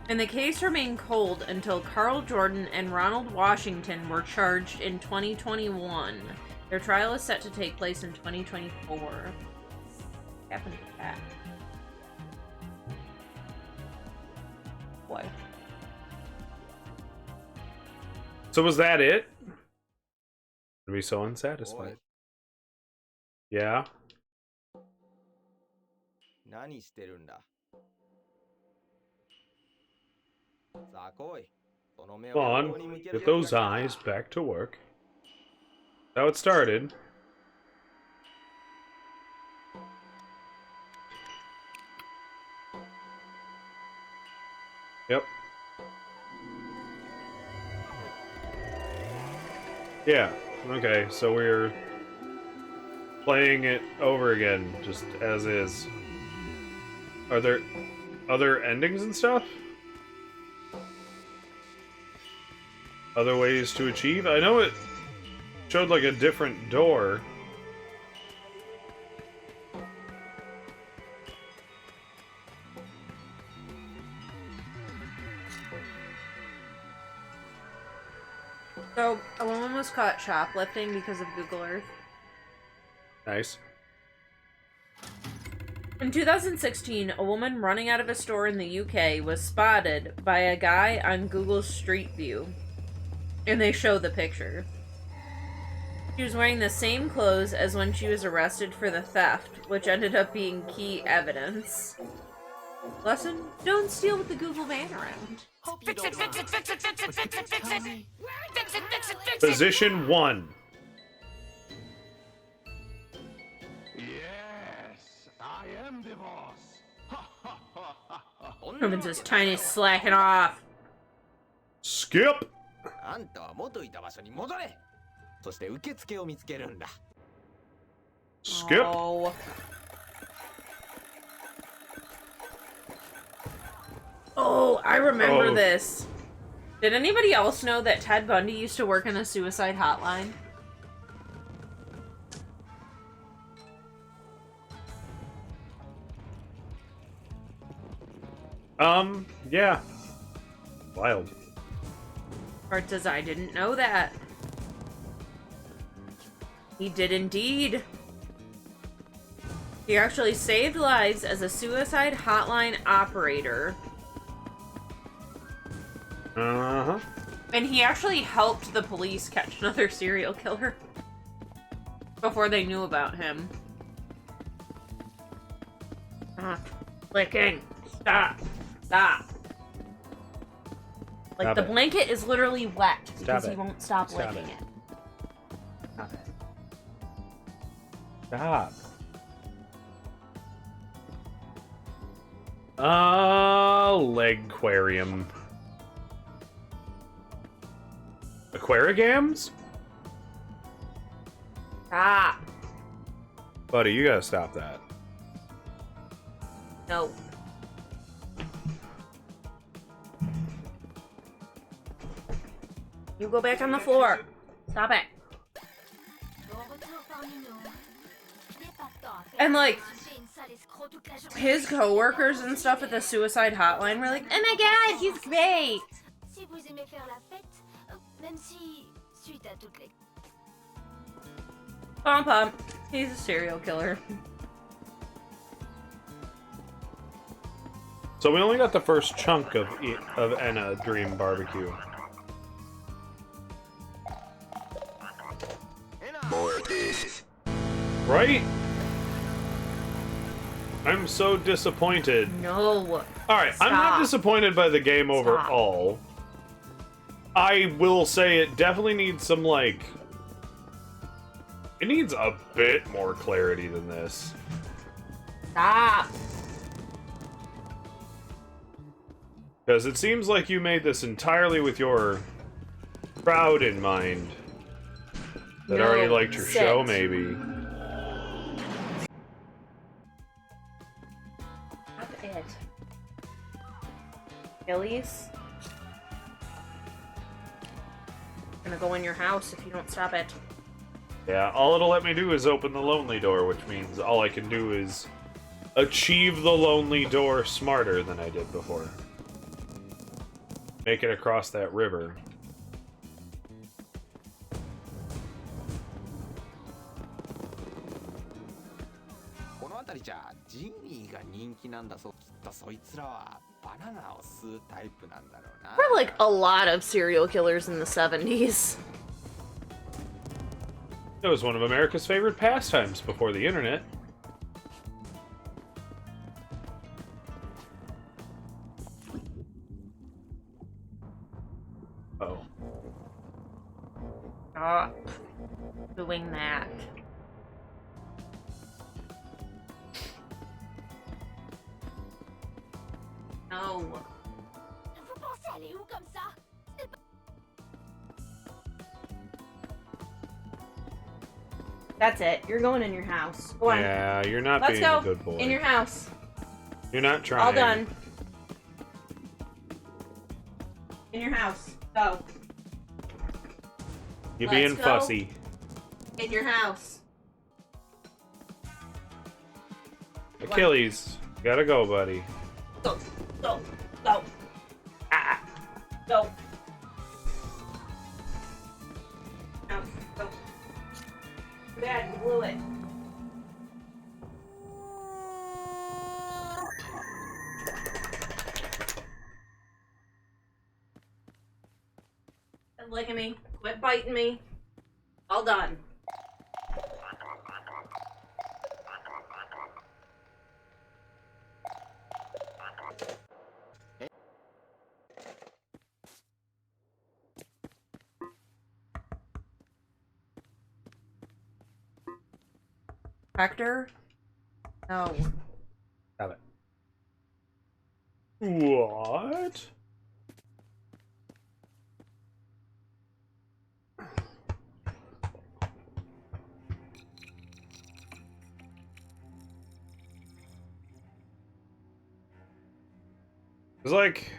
and the case remained cold until Carl Jordan and Ronald Washington were charged in 2021 Their trial is set to take place in 2024. What happened to that? What? So was that it? I'd be so unsatisfied. Yeah. 何してるんだ。さあ来い。その目を Come on, 向こうに向ける get those eyes back to work. How it started. Yep. Yeah, okay, so we're playing it over again, just as is. Are there other endings and stuff? Other ways to achieve? I know it showed like a different door. So, a woman was caught shoplifting because of Google Earth. Nice. In 2016, a woman running out of a store in the UK was spotted by a guy on Google Street View. And they show the picture. She was wearing the same clothes as when she was arrested for the theft, which ended up being key evidence. Lesson: don't steal with the Google van around. Fix it, fix it, fix it, fix it, fix it, fix it! Fix it, fix it, fix it! Position 1. Yes, I am the boss. Herman's just tiny slacking off. Skip! あんたは元いた場所に戻れ。そして受付を見つけるんだ。Skip! Oh. Oh, I remember Oh. this. Did anybody else know that Ted Bundy used to work in a suicide hotline? Yeah. Wild. Bart says, I didn't know that. He did indeed. He actually saved lives as a suicide hotline operator. Uh-huh. And he actually helped the police catch another serial killer before they knew about him. Clicking. Stop. Stop. Like, Stop the it. blanket is literally wet because he it. won't stop Stop licking it. it. Stop it. Stop. Legquarium. Aquarigams? Stop. Buddy, you gotta stop that. No. You go back on the floor. Stop it. And like, his coworkers and stuff at the suicide hotline were like, "Oh my god, he's great." Pump pump. He's a serial killer. So we only got the first chunk of Enna Dream Barbecue. Right? I'm so disappointed. No. Alright, I'm not Stop. disappointed by the game overall. I will say it definitely needs some, like... It needs a bit more clarity than this. Stop. Because it seems like you made this entirely with your crowd in mind. That No, already liked your sit. show, maybe. Stop it. Billy's gonna go in your house if you don't stop it. Yeah, all it'll let me do is open the lonely door, which means all I can do is achieve the lonely door smarter than I did before. Make it across that river. リーが人気なんだそう。きっとそいつらはバナナを吸うタイプなんだろうな。 There were like a lot of serial killers in the 70s. It was one of America's favorite pastimes before the internet. Oh. Stop doing that. No. Faut penser à aller où comme ça? That's it. You're going in your house. Go on. Yeah, you're not Let's being go. a good boy. In your house. You're not trying. All done. In your house. Go. You're Let's being go. fussy. In your house. Achilles, gotta go, buddy. Go. Go. Go. Ah. Go. No. Go. Dad, you blew it. Quit licking me. Quit biting me. All done. Hector? No. Have it. What? It's like,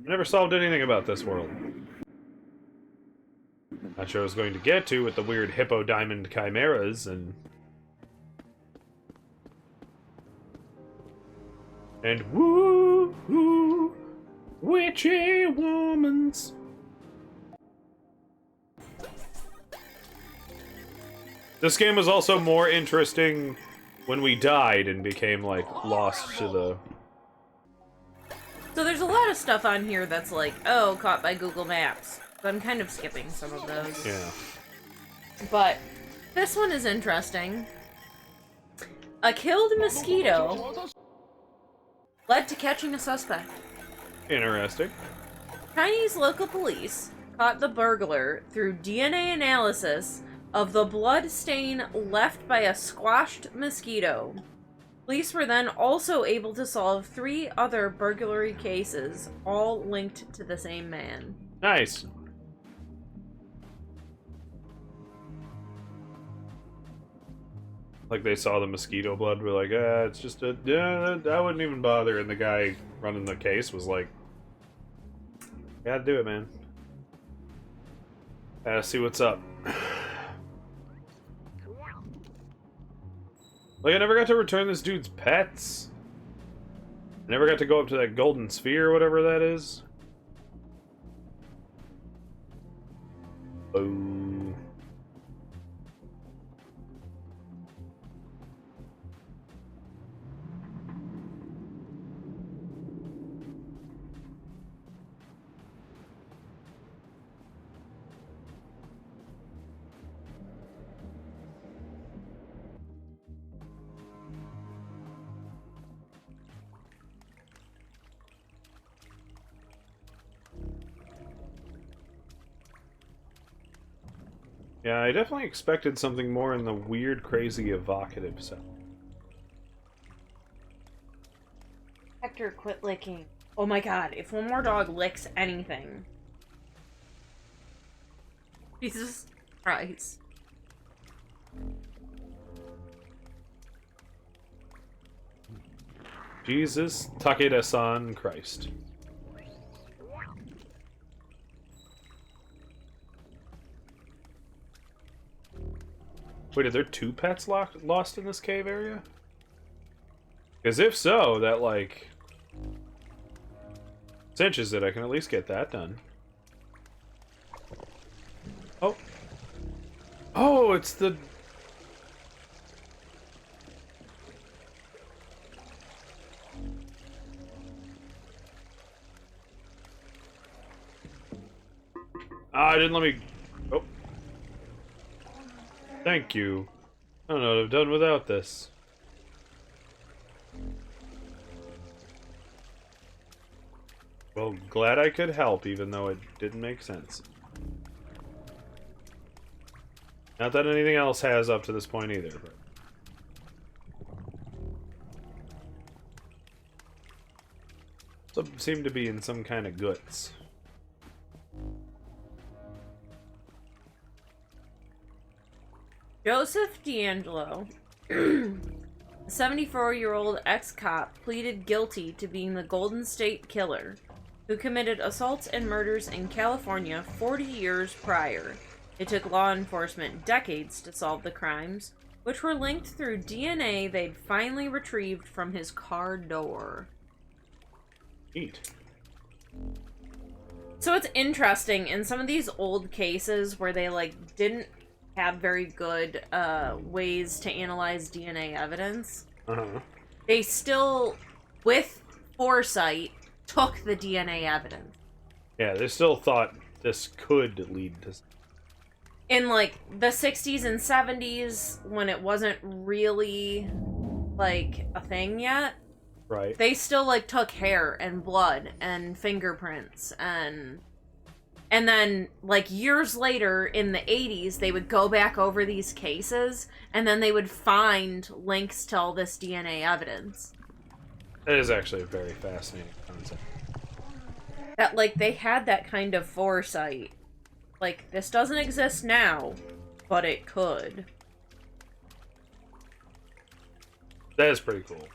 I never solved anything about this world. Not sure I was going to get to with the weird hippo diamond chimeras and woo woo witchy womans. This game was also more interesting when we died and became like lost to the. So there's a lot of stuff on here that's like, oh, caught by Google Maps. So I'm kind of skipping some of those. Yeah. But this one is interesting. A killed mosquito led to catching a suspect. Interesting. Chinese local police caught the burglar through DNA analysis of the blood stain left by a squashed mosquito. Police were then also able to solve 3 other burglary cases, all linked to the same man. Nice. Like they saw the mosquito blood, were like, it's just a, yeah, I wouldn't even bother. And the guy running the case was like, gotta do it, man. Gotta see what's up. Like, I never got to return this dude's pets. I never got to go up to that golden sphere or whatever that is. Oh. Yeah, I definitely expected something more in the weird, crazy, evocative stuff. Hector, quit licking. Oh my god, if one more dog licks anything. Jesus Christ. Jesus, Takeda-san, Christ. Wait, are there 2 pets lost in this cave area? Because if so, that, like, cinches it. I can at least get that done. Oh. Oh, it's the... Ah, it didn't let me... Oh. Thank you. I don't know what I've done without this. Well, glad I could help, even though it didn't make sense. Not that anything else has up to this point either, but... Some seem to be in some kind of guts. Joseph D'Angelo, a 74-year-old ex-cop, pleaded guilty to being the Golden State Killer, who committed assaults and murders in California 40 years prior. It took law enforcement decades to solve the crimes, which were linked through DNA they'd finally retrieved from his car door. Neat. So it's interesting, in some of these old cases where they, like, didn't have very good ways to analyze DNA evidence, they still, with foresight, took the DNA evidence. Yeah, they still thought this could lead to... In, like, the 60s and 70s, when it wasn't really, like, a thing yet, right? They still, like, took hair and blood and fingerprints and then, like, years later in the 80s, they would go back over these cases and then they would find links to all this DNA evidence. That is actually a very fascinating concept. That, like, they had that kind of foresight. Like, this doesn't exist now, but it could. That is pretty cool.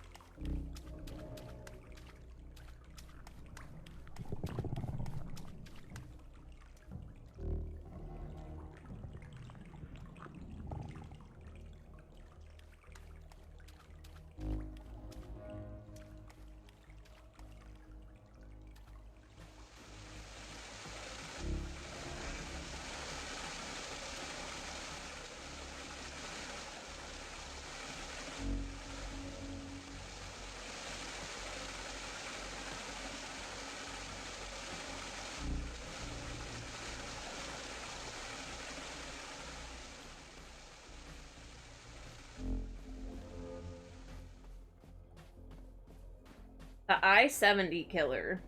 The I-70 killer.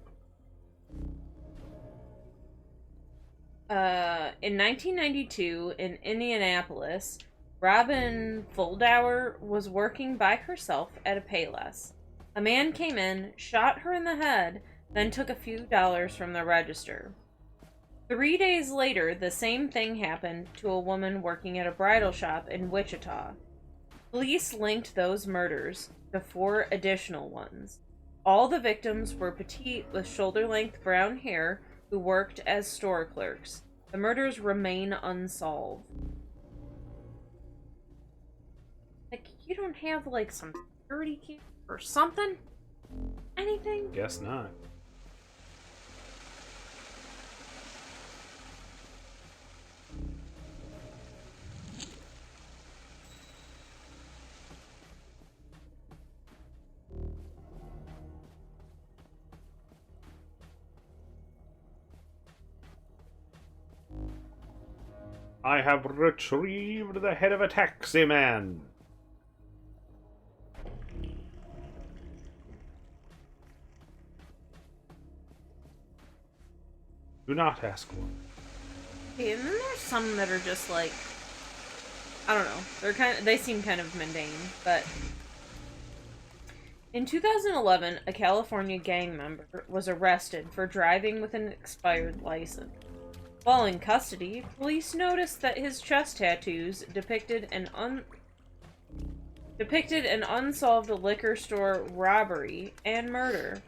In 1992, in Indianapolis, Robin Fuldauer was working by herself at a Payless. A man came in, shot her in the head, then took a few dollars from the register. 3 days later, the same thing happened to a woman working at a bridal shop in Wichita. Police linked those murders to 4 additional ones. All the victims were petite with shoulder-length brown hair who worked as store clerks. The murders remain unsolved. Like, you don't have, like, some security cam or something? Anything? Guess not. I have retrieved the head of a taxi man. Do not ask why. Okay, and then there's some that are just like, I don't know. They seem kind of mundane, but in 2011, a California gang member was arrested for driving with an expired license. While in custody, police noticed that his chest tattoos depicted an unsolved liquor store robbery and murder.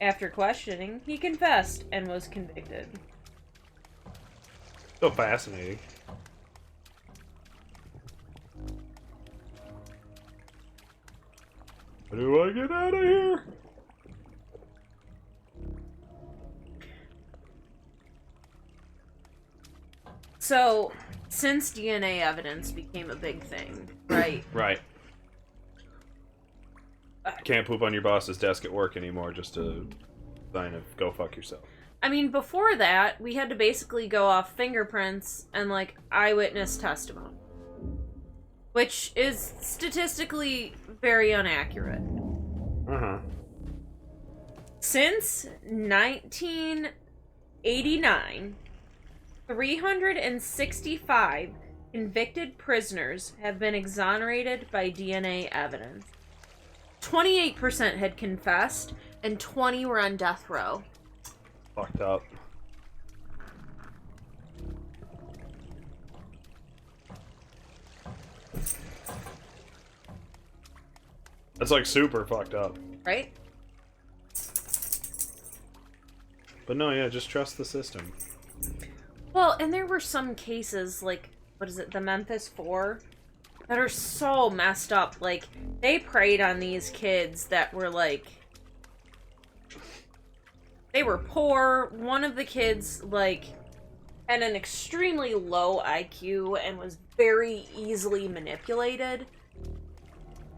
After questioning, he confessed and was convicted. So fascinating. How do I get out of here? So, since DNA evidence became a big thing, right? Right. Can't poop on your boss's desk at work anymore just to sign of go fuck yourself. I mean, before that, we had to basically go off fingerprints and, like, eyewitness testimony. Which is statistically very inaccurate. Uh-huh. Since 1989, 365 convicted prisoners have been exonerated by DNA evidence. 28% had confessed, and 20 were on death row. Fucked up. That's like super fucked up. Right? But no, yeah, just trust the system. Well, and there were some cases, like, what is it, the Memphis 4? That are so messed up. Like, they preyed on these kids that were, like... They were poor. One of the kids, like, had an extremely low IQ and was very easily manipulated.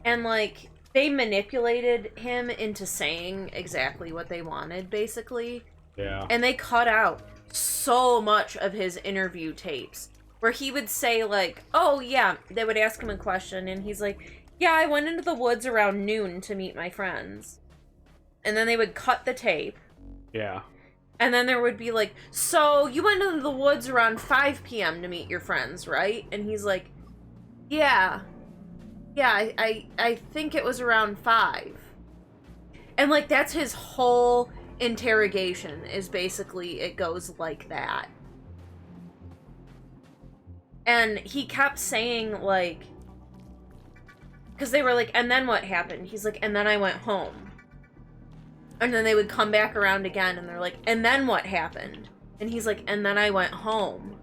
And, like, they manipulated him into saying exactly what they wanted, basically. Yeah. And they cut out so much of his interview tapes where he would say, like, oh, yeah, they would ask him a question, and he's like, yeah, I went into the woods around noon to meet my friends. And then they would cut the tape. Yeah. And then there would be like, so you went into the woods around 5 p.m. to meet your friends, right? And he's like, yeah. Yeah, I think it was around 5. And, like, that's his whole interrogation, is basically it goes like that. And he kept saying, like, because they were like, and then what happened? He's like, and then I went home. And then they would come back around again, and they're like, and then what happened? And he's like, and then I went home.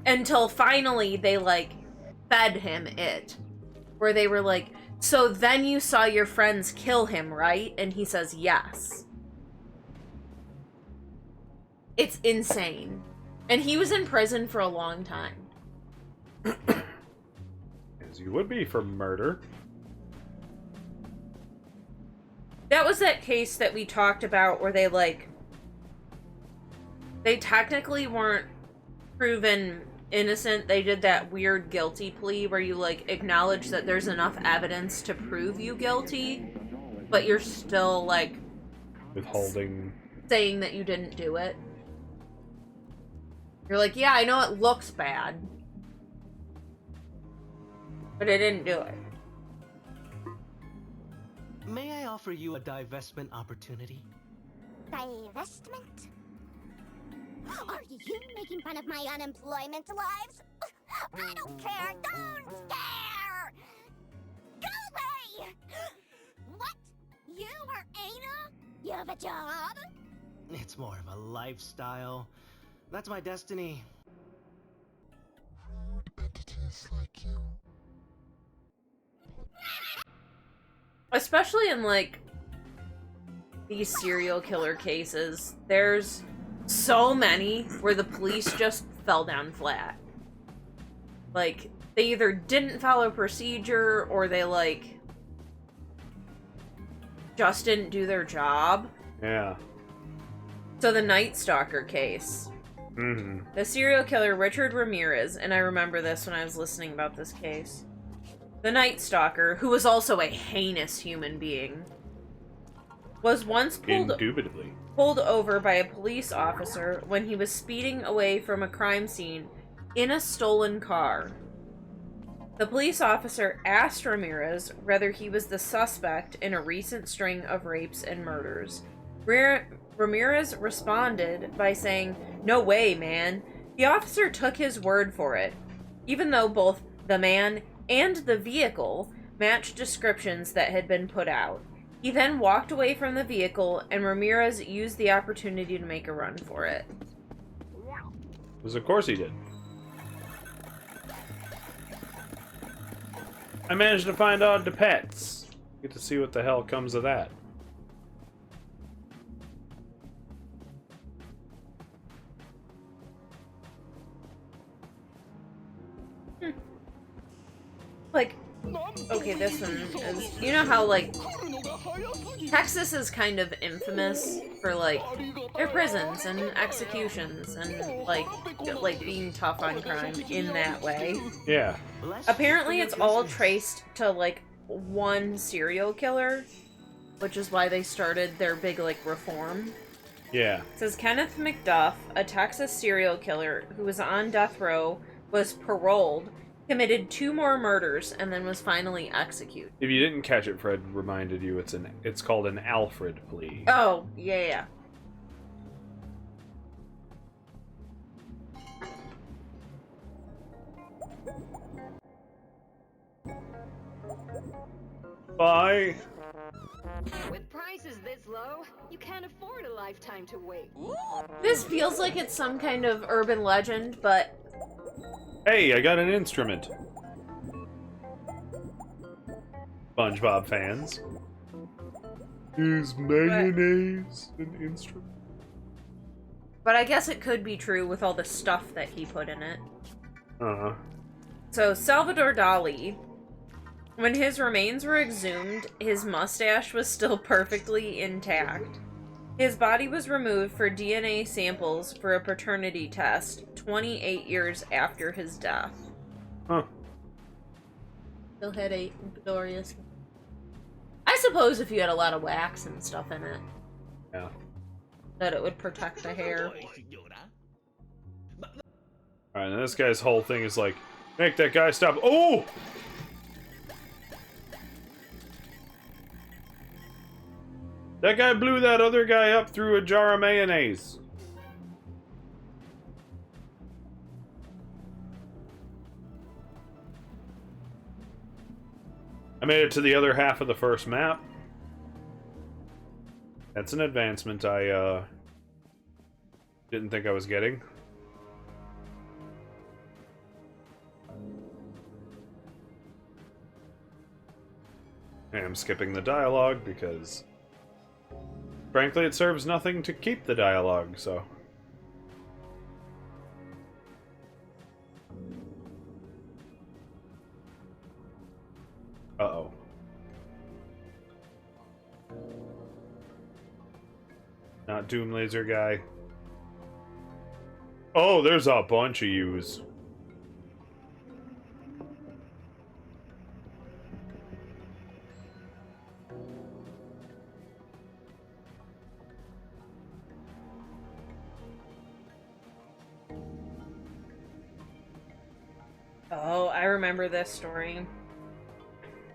Until finally they, like, fed him it. Where they were like, so then you saw your friends kill him, right? And he says, yes. It's insane. And he was in prison for a long time. As you would be for murder. That was that case that we talked about where they, like... They technically weren't proven innocent. They did that weird guilty plea where you, like, acknowledge that there's enough evidence to prove you guilty, but you're still, like... Withholding... saying that you didn't do it. You're like, yeah, I know it looks bad, but I didn't do it. May I offer you a divestment opportunity? Divestment? Are you making fun of my unemployment lives? I don't care. Don't scare. Go away. What? You are Ana? You have a job? It's more of a lifestyle. That's my destiny. Rude entities like you. Especially in, like, these serial killer cases, there's so many where the police just fell down flat. Like, they either didn't follow procedure, or they, like, just didn't do their job. Yeah. So the Night Stalker case. Mm-hmm. The serial killer Richard Ramirez, and I remember this when I was listening about this case. The Night Stalker, who was also a heinous human being, was once Indubitably. pulled over by a police officer when he was speeding away from a crime scene in a stolen car. The police officer asked Ramirez whether he was the suspect in a recent string of rapes and murders. Ramirez responded by saying, "No way, man." The officer took his word for it, even though both the man and the vehicle matched descriptions that had been put out. He then walked away from the vehicle, and Ramirez used the opportunity to make a run for it. Because of course he did. I managed to find all the pets. Get to see what the hell comes of that. Like, Okay, this one is... You know how, like, Texas is kind of infamous for, like, their prisons and executions and, like being tough on crime in that way. Yeah. Apparently it's all traced to, like, one serial killer, which is why they started their big, like, reform. Yeah. It says Kenneth McDuff, a Texas serial killer who was on death row, was paroled, committed 2 more murders, and then was finally executed. If you didn't catch it, Fred reminded you it's called an Alfred plea. Oh, yeah. Bye. With prices this low, you can't afford a lifetime to wait. This feels like it's some kind of urban legend, but... Hey, I got an instrument. SpongeBob fans. Is mayonnaise an instrument? But I guess it could be true with all the stuff that he put in it. Uh-huh. So, Salvador Dali, when his remains were exhumed, his mustache was still perfectly intact. His body was removed for DNA samples for a paternity test 28 years after his death. Huh. Still had a glorious... I suppose if you had a lot of wax and stuff in it. Yeah. That it would protect the hair. Alright, and this guy's whole thing is like, make that guy stop. Oh! That guy blew that other guy up through a jar of mayonnaise. I made it to the other half of the first map. That's an advancement I, didn't think I was getting. And I'm skipping the dialogue because, frankly, it serves nothing to keep the dialogue, so. Uh-oh. Not Doom Laser guy. Oh, there's a bunch of yous. Oh, I remember this story.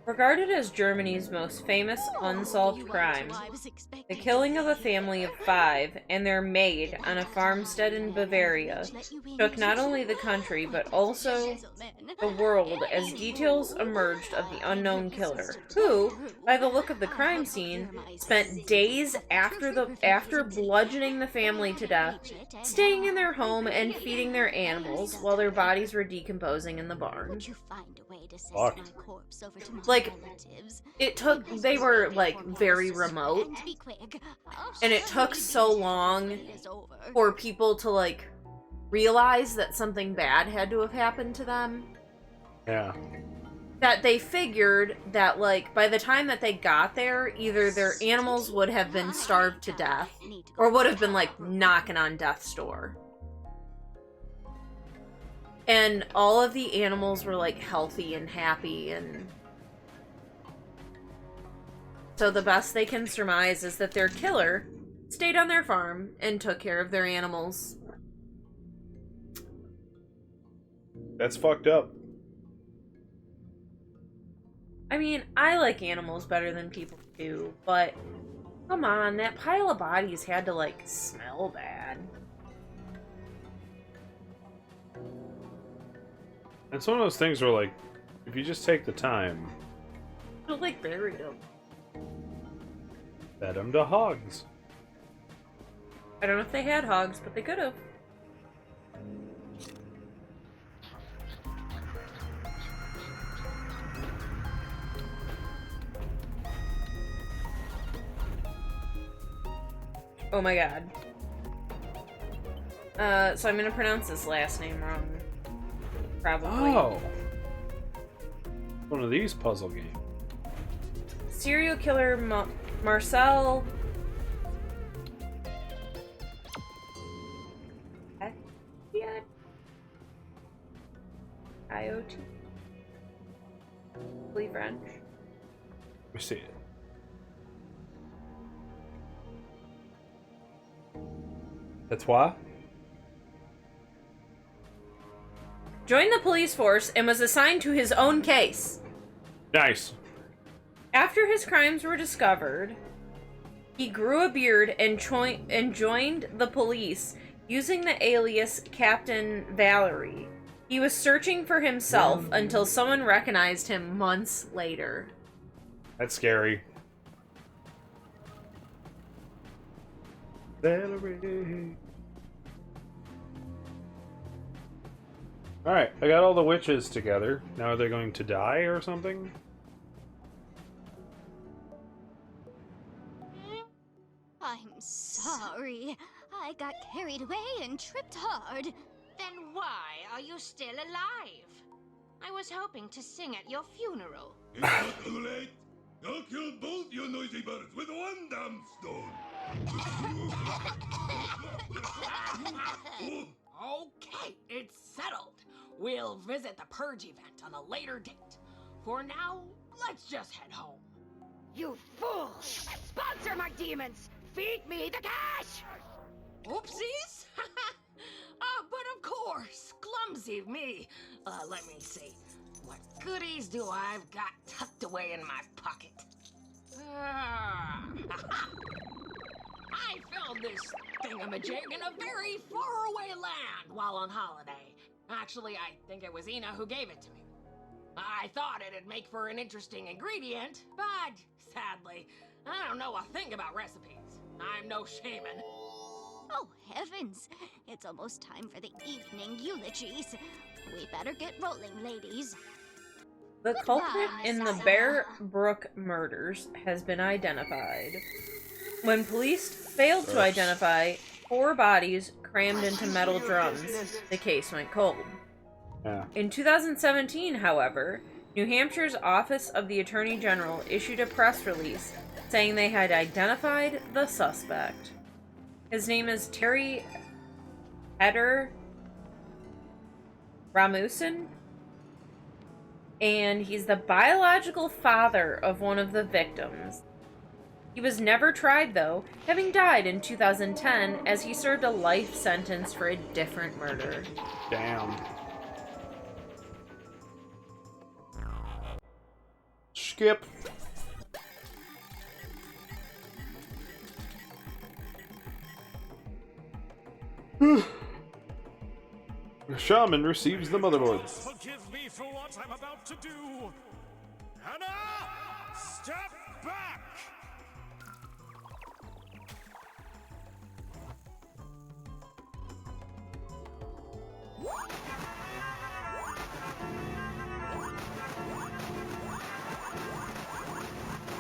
Regarded as Germany's most famous unsolved crime, the killing of a family of 5 and their maid on a farmstead in Bavaria shook not only the country but also the world as details emerged of the unknown killer, who, by the look of the crime scene, spent days after bludgeoning the family to death, staying in their home and feeding their animals while their bodies were decomposing in the barn. Fuck. Like, they were, like, very remote, and it took so long for people to, like, realize that something bad had to have happened to them. Yeah. That they figured that, like, by the time that they got there, either their animals would have been starved to death, or would have been, like, knocking on death's door. And all of the animals were, like, healthy and happy, and so the best they can surmise is that their killer stayed on their farm and took care of their animals. That's fucked up. I mean, I like animals better than people do, but come on, that pile of bodies had to, like, smell bad. It's one of those things where, like, if you just take the time... They'll, like, bury them. Fed them to hogs. I don't know if they had hogs, but they could have. Oh my god. So I'm gonna pronounce his last name wrong. Probably. Oh. One of these puzzle games. Serial killer Marcel IoT. Believe French. Let me see it. That's why? Joined the police force and was assigned to his own case. Nice. After his crimes were discovered, he grew a beard and joined the police using the alias Captain Valerie. He was searching for himself until someone recognized him months later. That's scary. Valerie. Alright, I got all the witches together. Now are they going to die or something? I'm sorry. I got carried away and tripped hard. Then why are you still alive? I was hoping to sing at your funeral. It's not too late. I'll kill both you noisy birds with one damn stone. Okay, it's settled. We'll visit the Purge event on a later date. For now, let's just head home. You fools! Sponsor my demons! Feed me the cash! Oopsies! But of course, clumsy me. Let me see. What goodies do I've got tucked away in my pocket? I found this thingamajig in a very faraway land while on holiday. Actually, I think it was Ina who gave it to me. I thought it'd make for an interesting ingredient, but sadly, I don't know a thing about recipes. I'm no shaman. Oh, heavens. It's almost time for the evening eulogies. We better get rolling, ladies. The culprit in the Bear Brook murders has been identified. When police failed to identify 4 bodies crammed into metal drums, the case went cold. Yeah. In 2017, however, New Hampshire's Office of the Attorney General issued a press release saying they had identified the suspect. His name is Terry Eder Ramusen, and he's the biological father of one of the victims. He was never tried, though, having died in 2010 as he served a life sentence for a different murder. Damn. Skip. The shaman receives the motherboards. Forgive me for what I'm about to do. Hannah, step back.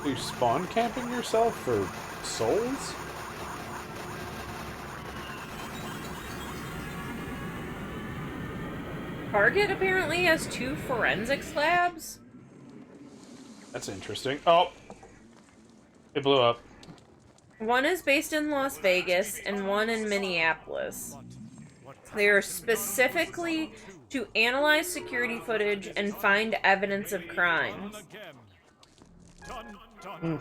Are you spawn camping yourself for souls? Target apparently has 2 forensics labs. That's interesting. Oh! It blew up. One is based in Las Vegas and one in Minneapolis. They are specifically to analyze security footage and find evidence of crimes. Damn it!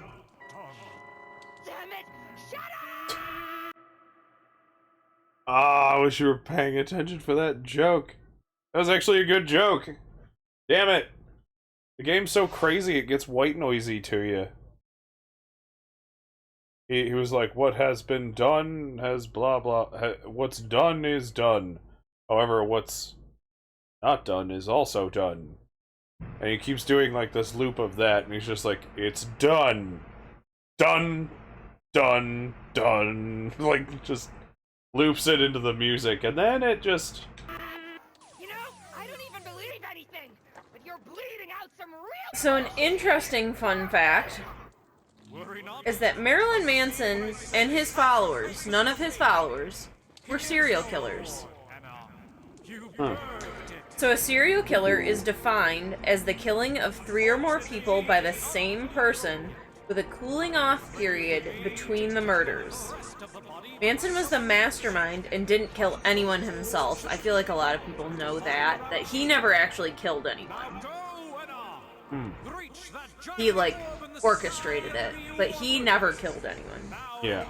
Shut up! Ah, I wish you were paying attention for that joke. That was actually a good joke. Damn it. The game's so crazy it gets white noisy to you. He was like, what has been done has blah blah. What's done is done. However, what's not done is also done. And he keeps doing like this loop of that, and he's just like, it's done. Done. Done. Done. Like, just loops it into the music, and then it just... I don't even believe anything, but you're bleeding out some real... So an interesting fun fact is that Marilyn Manson and his followers, none of his followers, were serial killers. So a serial killer is defined as the killing of 3 or more people by the same person with a cooling off period between the murders. Manson was the mastermind and didn't kill anyone himself. I feel like a lot of people know that he never actually killed anyone. He, like, orchestrated it, but he never killed anyone. Yeah.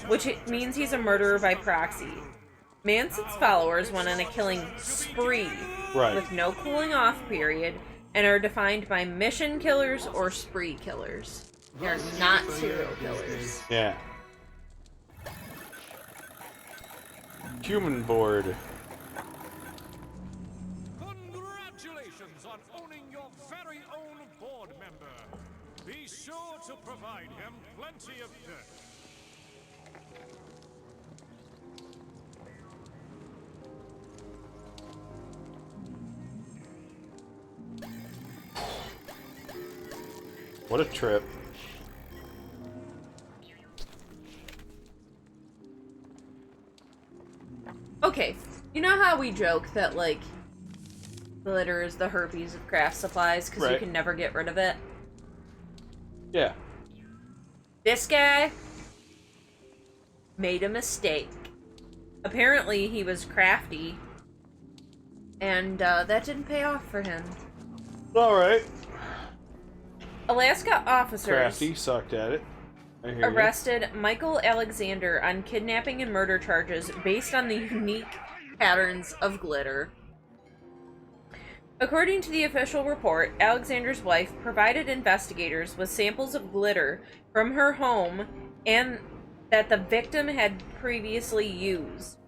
Which means he's a murderer by proxy. Manson's followers went on a killing spree with no cooling off period and are defined by mission killers or spree killers. They're not serial killers. Yeah. Human board. Congratulations on owning your very own board member. Be sure to provide him plenty of dirt. What a trip. Okay, you know how we joke that, like, glitter is the herpes of craft supplies because you can never get rid of it? Yeah. This guy made a mistake. Apparently he was crafty, and that didn't pay off for him. Alright. Alaska officers Crafty sucked at it. I hear arrested Michael Alexander on kidnapping and murder charges based on the unique patterns of glitter. According to the official report, Alexander's wife provided investigators with samples of glitter from her home and that the victim had previously used.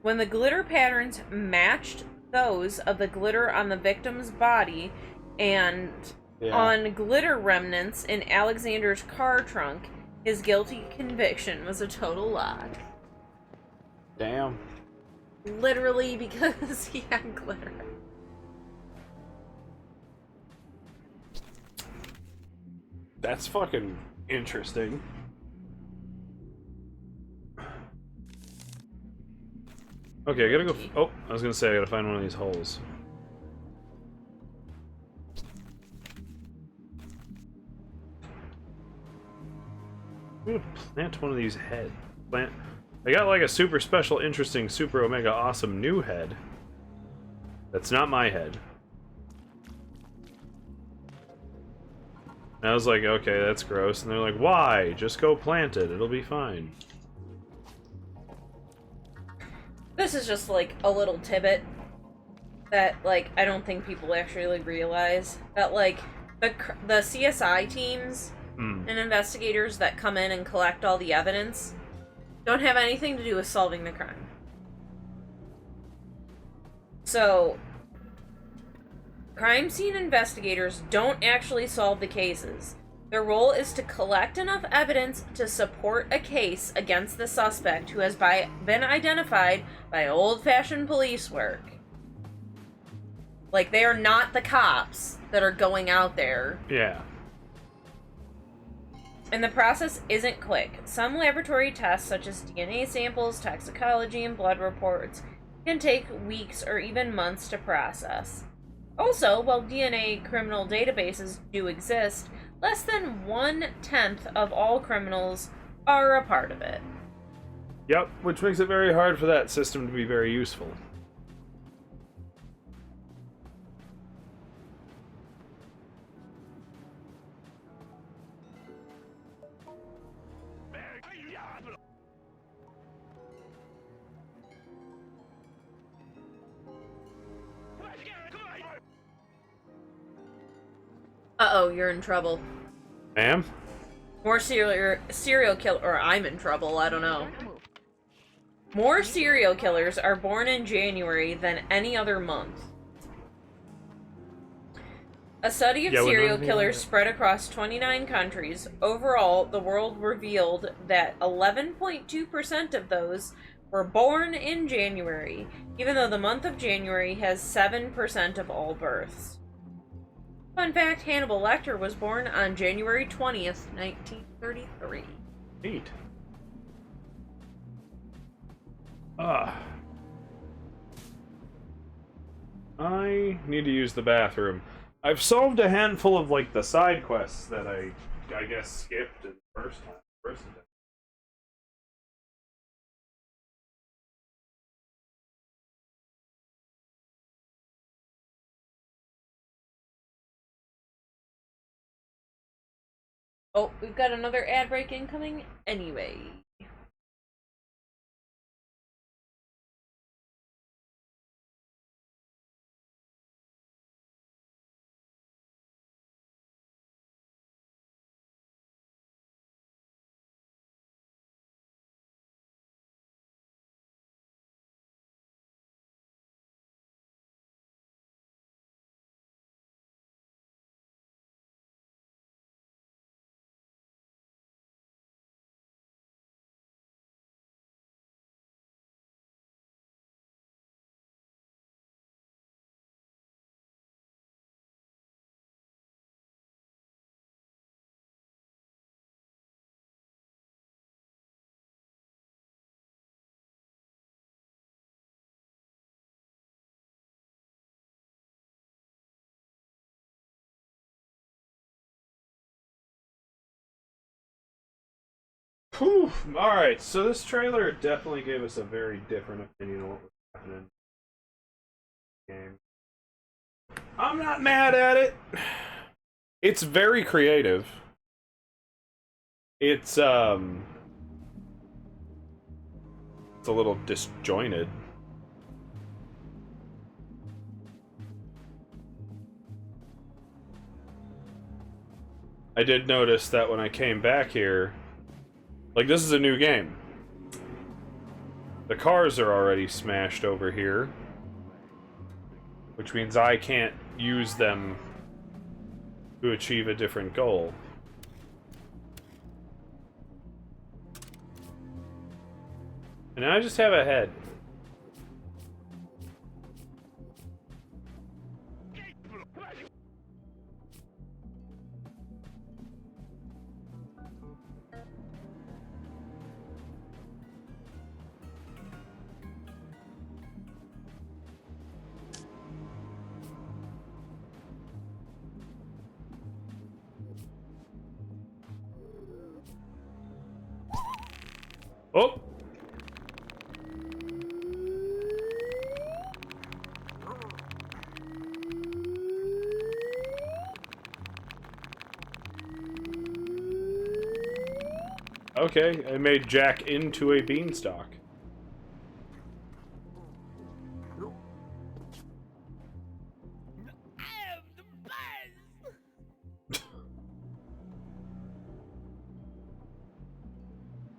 When the glitter patterns matched those of the glitter on the victim's body and on glitter remnants in Alexander's car trunk, his guilty conviction was a total lie. Damn. Literally because he had glitter. That's fucking interesting. Okay, I gotta go. Oh, I was gonna say I gotta find one of these holes. I'm gonna plant one of these heads. Plant. I got like a super special, interesting, super omega awesome new head. That's not my head. And I was like, okay, that's gross. And they're like, why? Just go plant it. It'll be fine. This is just like a little tidbit that, like, I don't think people actually like, realize that, like, the CSI teams and investigators that come in and collect all the evidence don't have anything to do with solving the crime. So, crime scene investigators don't actually solve the cases. Their role is to collect enough evidence to support a case against the suspect who has been identified by old-fashioned police work. Like, they are not the cops that are going out there. Yeah. And the process isn't quick. Some laboratory tests, such as DNA samples, toxicology, and blood reports, can take weeks or even months to process. Also, while DNA criminal databases do exist, less than 1/10 of all criminals are a part of it. Yep, which makes it very hard for that system to be very useful. Uh-oh, you're in trouble. Ma'am? More serial killer, or I'm in trouble, I don't know. More serial killers are born in January than any other month. A study of serial killers spread across 29 countries. Overall, the world revealed that 11.2% of those were born in January, even though the month of January has 7% of all births. Fun fact, Hannibal Lecter was born on January 20th, 1933. Neat. Ah. I need to use the bathroom. I've solved a handful of, like, the side quests that I guess skipped in the first time. Oh, we've got another ad break incoming anyway. Whew. Alright, so this trailer definitely gave us a very different opinion of what was happening in the game. I'm not mad at it. It's very creative. It's a little disjointed. I did notice that when I came back here, like, this is a new game. The cars are already smashed over here, which means I can't use them to achieve a different goal. And I just have a head. Oh! Okay, I made Jack into a beanstalk.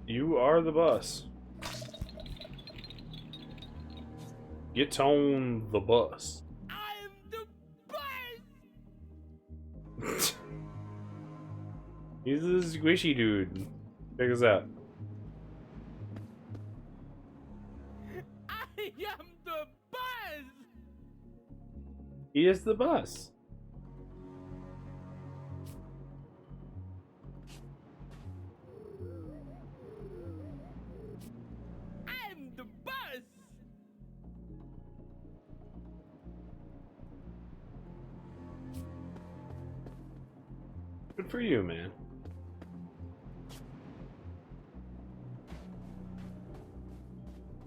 You are the bus. Get on the bus. I'm the best! He's a squishy dude. Check us out. I am the best! He is the bus. I'm the best! Good for you, man.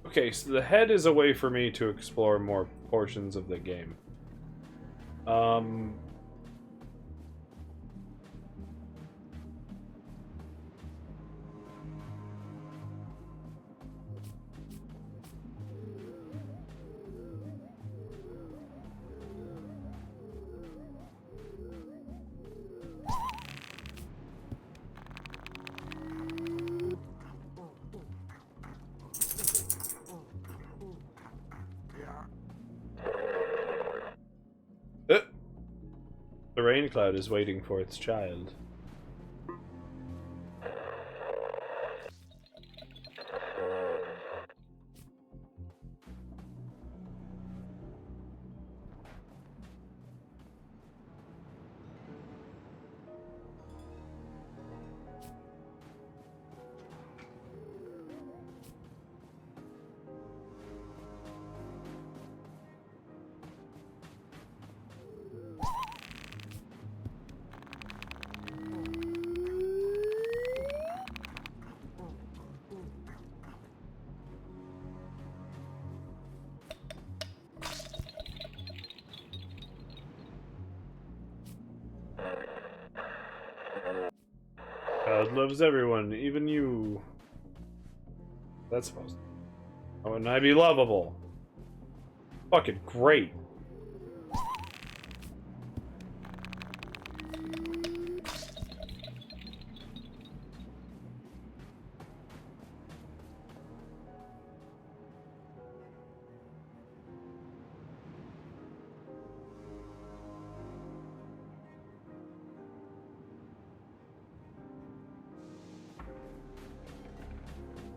Okay, so the head is a way for me to explore more portions of the game. The rain cloud is waiting for its child. God loves everyone, even you. That's supposed to. How wouldn't I be lovable? Fucking great.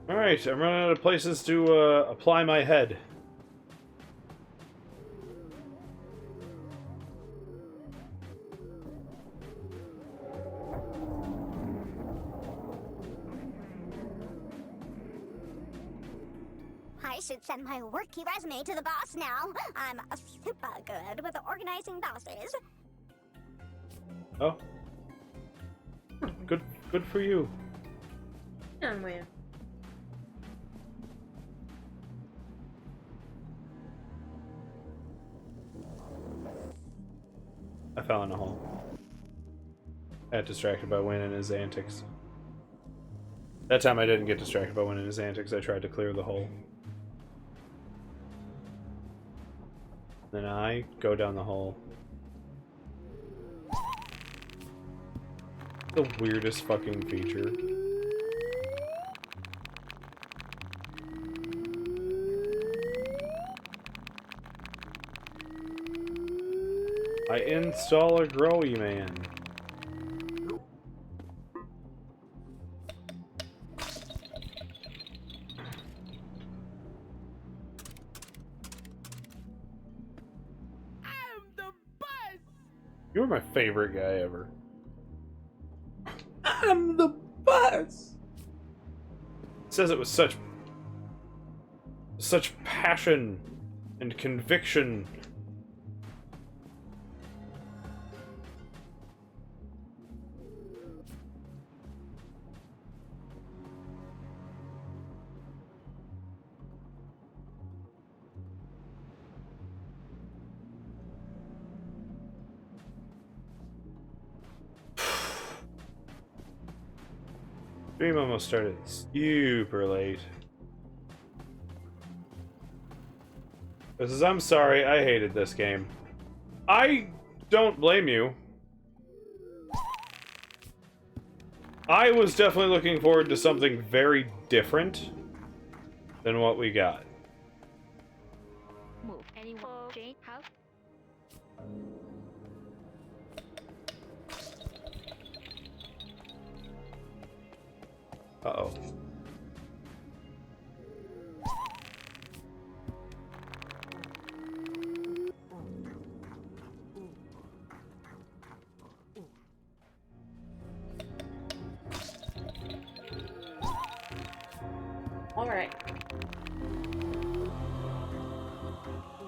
Alright, I'm running out of places to apply my head. I should send my worky resume to the boss now. I'm super good with organizing bosses. Oh. Good for you. Done with. I fell in a hole. I got distracted by Wynn and his antics. That time I didn't get distracted by Wynn and his antics. I tried to clear the hole. Then I go down the hole. The weirdest fucking feature. I install a Growy Man. You're my favorite guy ever. I'm the best. It says it with such passion and conviction. Stream almost started super late. This is, I'm sorry, I hated this game. I don't blame you. I was definitely looking forward to something very different than what we got. Move. Anyone? Jane, house. Uh-oh. Alright.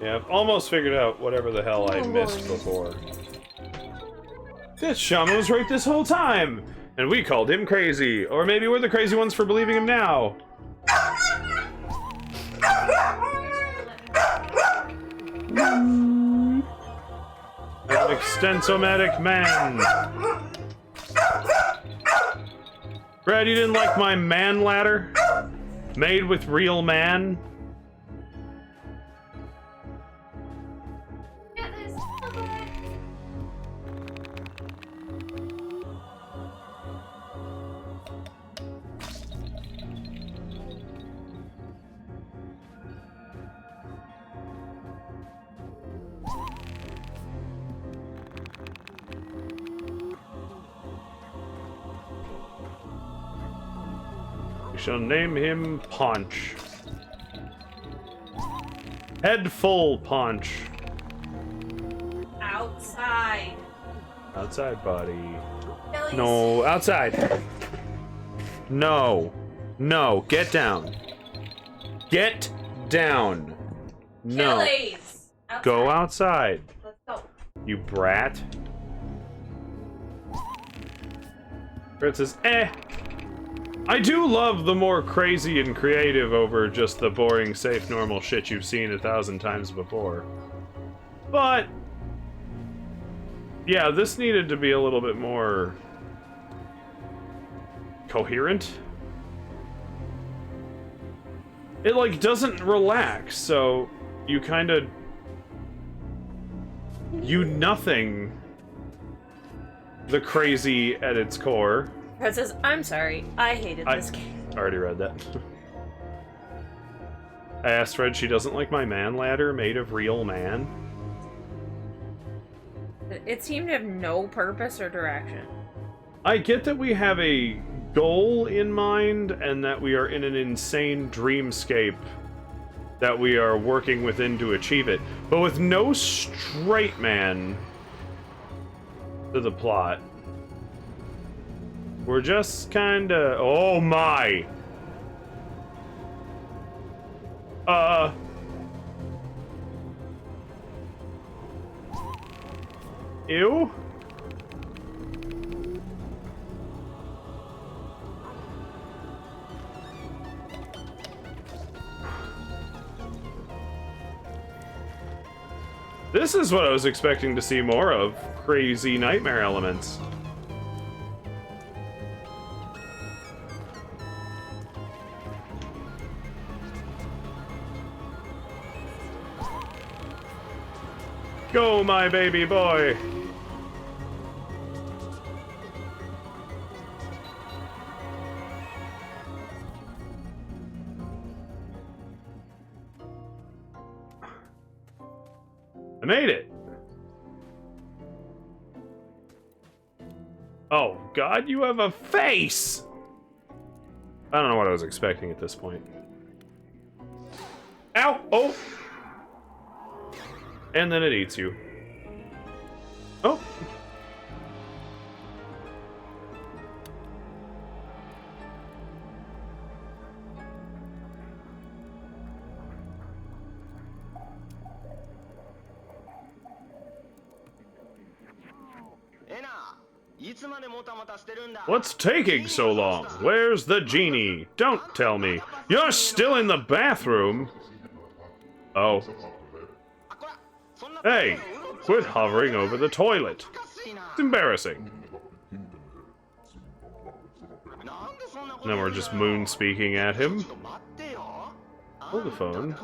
Yeah, I've almost figured out whatever the hell I missed before. This shaman was right this whole time! And we called him crazy. Or maybe we're the crazy ones for believing him now. An extensomatic man. Brad, you didn't like my man ladder? Made with real man? We shall name him Paunch. Head full Paunch. Outside. Outside, buddy. Kelly's. No, outside. No. No, get down. Get down. No. Kelly's. Outside. Go outside. Let's go. You brat. Fred says, eh. I do love the more crazy and creative over just the boring, safe, normal shit you've seen 1,000 times before. But yeah, this needed to be a little bit more coherent. It, like, doesn't relax, so you kind of... You nothing the crazy at its core. Fred says, I'm sorry, I hated this game. I already read that. I asked Fred, she doesn't like my man ladder made of real man. It seemed to have no purpose or direction. I get that we have a goal in mind and that we are in an insane dreamscape that we are working within to achieve it, but with no straight man to the plot. We're just kinda... Oh my! Ew? This is what I was expecting to see more of. Crazy nightmare elements. Go, my baby boy! I made it! Oh god, you have a face! I don't know what I was expecting at this point. Ow! Oh! And then it eats you. Oh! What's taking so long? Where's the genie? Don't tell me. You're still in the bathroom? Oh. Hey, quit hovering over the toilet. It's embarrassing. Now we're just moon speaking at him. Hold the phone.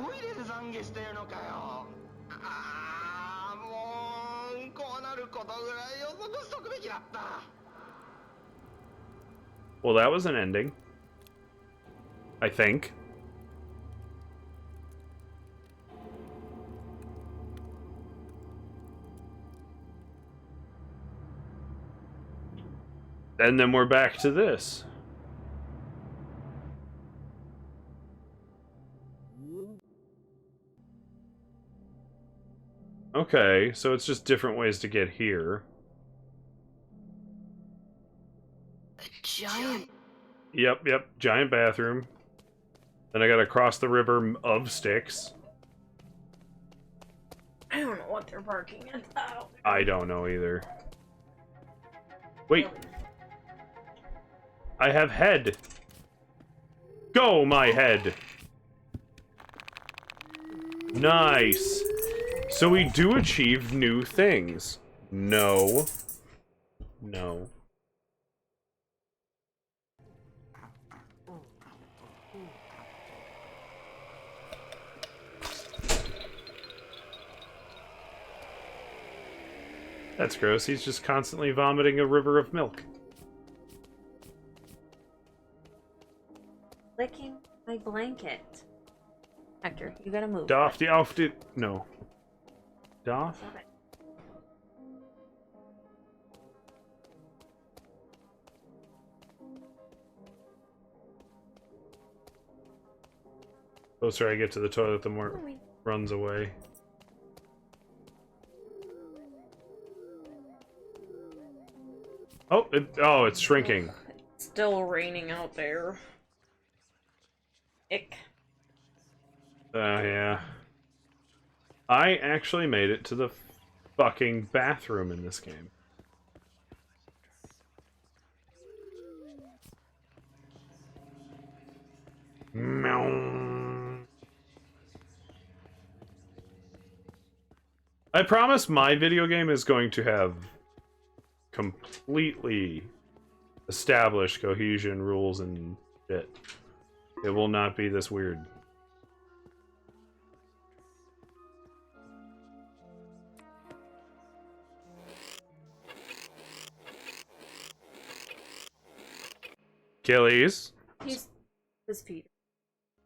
Well, that was an ending. I think. And then we're back to this. Okay, so it's just different ways to get here. Giant. Yep, giant bathroom. Then I gotta cross the river of Styx. I don't know what they're barking at. I don't know either. Wait. I have head. Go, my head. Nice. So we do achieve new things. No. No. That's gross. He's just constantly vomiting a river of milk. Licking my blanket. Hector, you gotta move. Doff the off it. No. Doff? Okay. Closer I get to the toilet, the more it runs away. Oh, it's shrinking. It's still raining out there. Ick. Yeah. I actually made it to the fucking bathroom in this game. Meow. I promise my video game is going to have completely establish cohesion, rules, and shit. It will not be this weird. Achilles. He's his feet.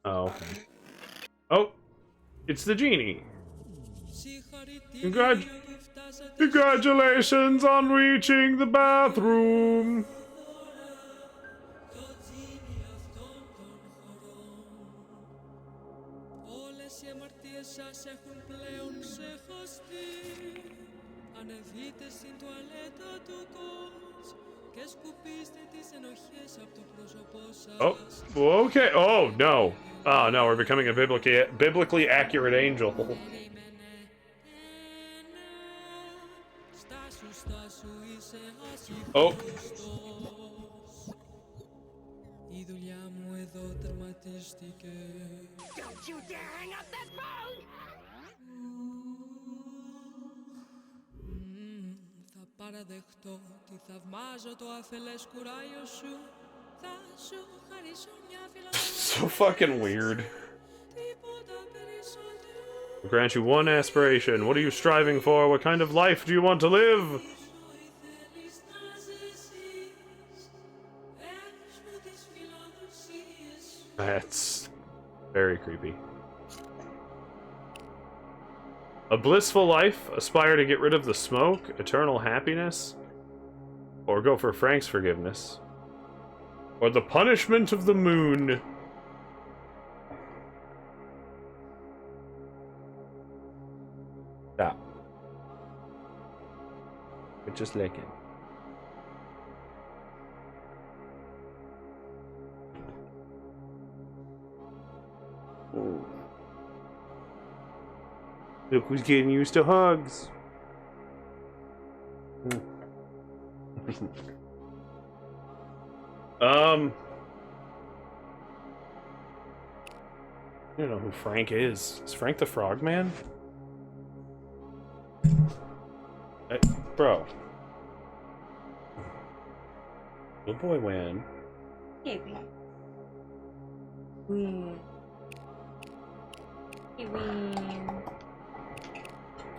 Oh, okay. Oh, it's the genie. Congratulations on reaching the bathroom. Oh, okay. Oh, no. Oh, no, we're becoming a biblically accurate angel. Oh. Don't you dare hang up that phone! Θα παραδεχτώ ότι θαυμάζω το αφελές κουράγιο σου. Θα σου χαρίσω μια So fucking weird. I'll grant you one aspiration. What are you striving for? What kind of life do you want to live? That's very creepy. A blissful life, aspire to get rid of the smoke, eternal happiness, or go for Frank's forgiveness, or the punishment of the moon. Stop. But just licking. Ooh. Look who's getting used to hugs. I don't know who Frank is. Is Frank the Frogman? Hey, bro. Good boy win. Maybe. Win.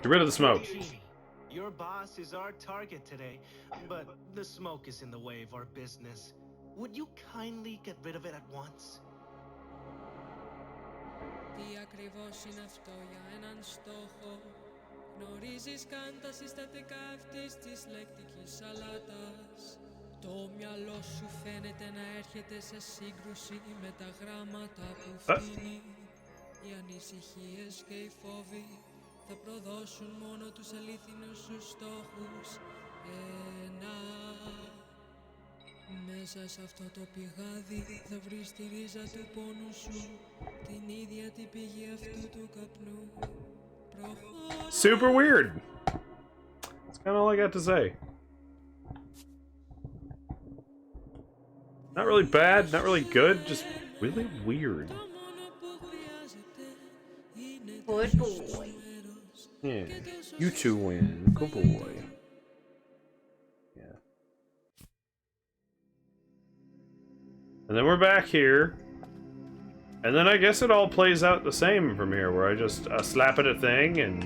Get rid of the smoke. Your boss is our target today, but the smoke is in the way of our business. Would you kindly get rid of it at once? Τι ακριβώς είναι αυτό για έναν στόχο? Γνωρίζεις καν τα συστατικά αυτής της λεκτικής σαλάτας. Το μυαλό σου φαίνεται να έρχεται σε σύγκρουση με τα γράμματα που φτύνει. Οι ανησυχίες και οι φόβοι θα προδώσουν μόνο τους αλήθινους σου στόχους. Μέσα σε αυτό το πηγάδι θα βρεις τη ρίζα του πόνου σου, την ίδια την πηγή αυτού του καπνού. Super weird. That's kind of all I got to say. Not really bad, not really good, just really weird. Good boy. Yeah, you two win. Good boy. Yeah. And then we're back here. And then I guess it all plays out the same from here, where I just slap at a thing and...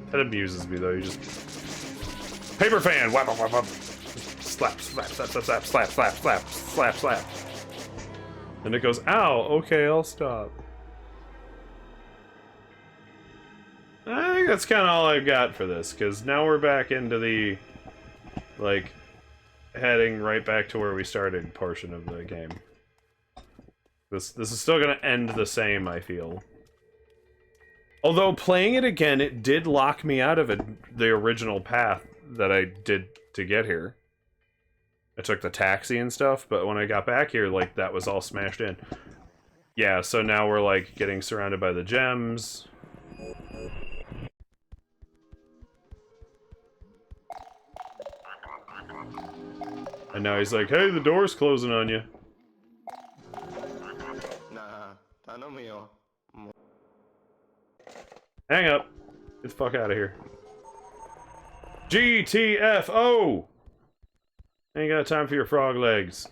That amuses me though, you just... Paper fan! Whap, whap, whap. Slap, slap, slap, slap, slap, slap, slap, slap, slap, slap. And it goes, ow, okay, I'll stop. I think that's kind of all I've got for this, because now we're back into the, like, heading right back to where we started portion of the game. This is still going to end the same, I feel. Although, playing it again, it did lock me out of the original path that I did to get here. I took the taxi and stuff, but when I got back here, like, that was all smashed in. Yeah, so now we're, like, getting surrounded by the gems. And now he's like, hey, the door's closing on you. Hang up. Get the fuck out of here. GTFO! Ain't got time for your frog legs.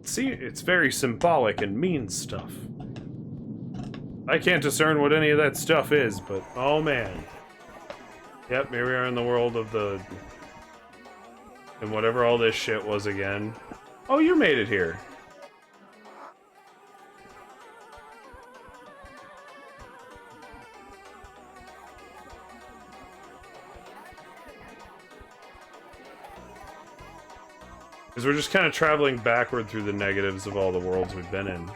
See, it's very symbolic and means stuff. I can't discern what any of that stuff is, but oh man. Yep, here we are in the world of the... and whatever all this shit was again. Oh, you made it here. Because we're just kind of traveling backward through the negatives of all the worlds we've been in.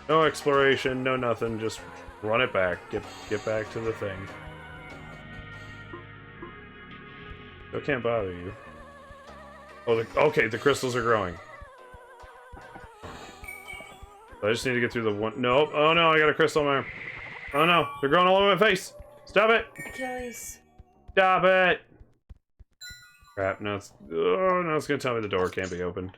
No exploration, no nothing, just run it back. Get back to the thing. I can't bother you. Oh, okay, the crystals are growing. I just need to get through the one. Nope. Oh no, I got a crystal in my arm. Oh no, they're growing all over my face. Stop it. Achilles. Stop it. Crap. Now it's. Oh, now it's gonna tell me the door can't be opened.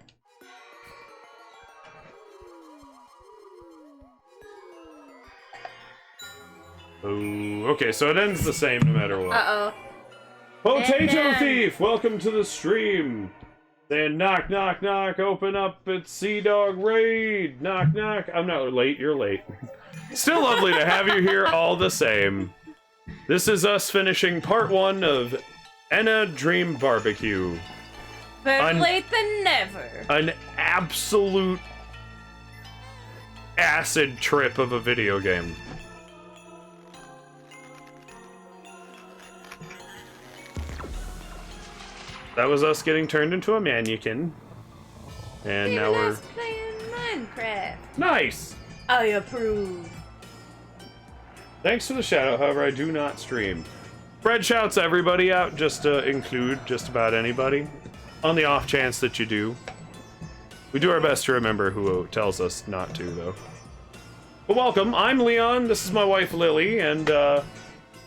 Oh, okay, so it ends the same no matter what. Uh-oh. Potato Thief, welcome to the stream. Saying knock, knock, knock, open up, it's Sea Dog Raid. Knock, knock. I'm not late, you're late. Still lovely to have you here all the same. This is us finishing part 1 of Enna Dream Barbecue. Better late than never. An absolute acid trip of a video game. That was us getting turned into a mannequin. And now we're playing Minecraft. Nice! I approve. Thanks for the shout out, however, I do not stream. Fred shouts everybody out just to include just about anybody. On the off chance that you do. We do our best to remember who tells us not to, though. But welcome, I'm Leon, this is my wife Lily, and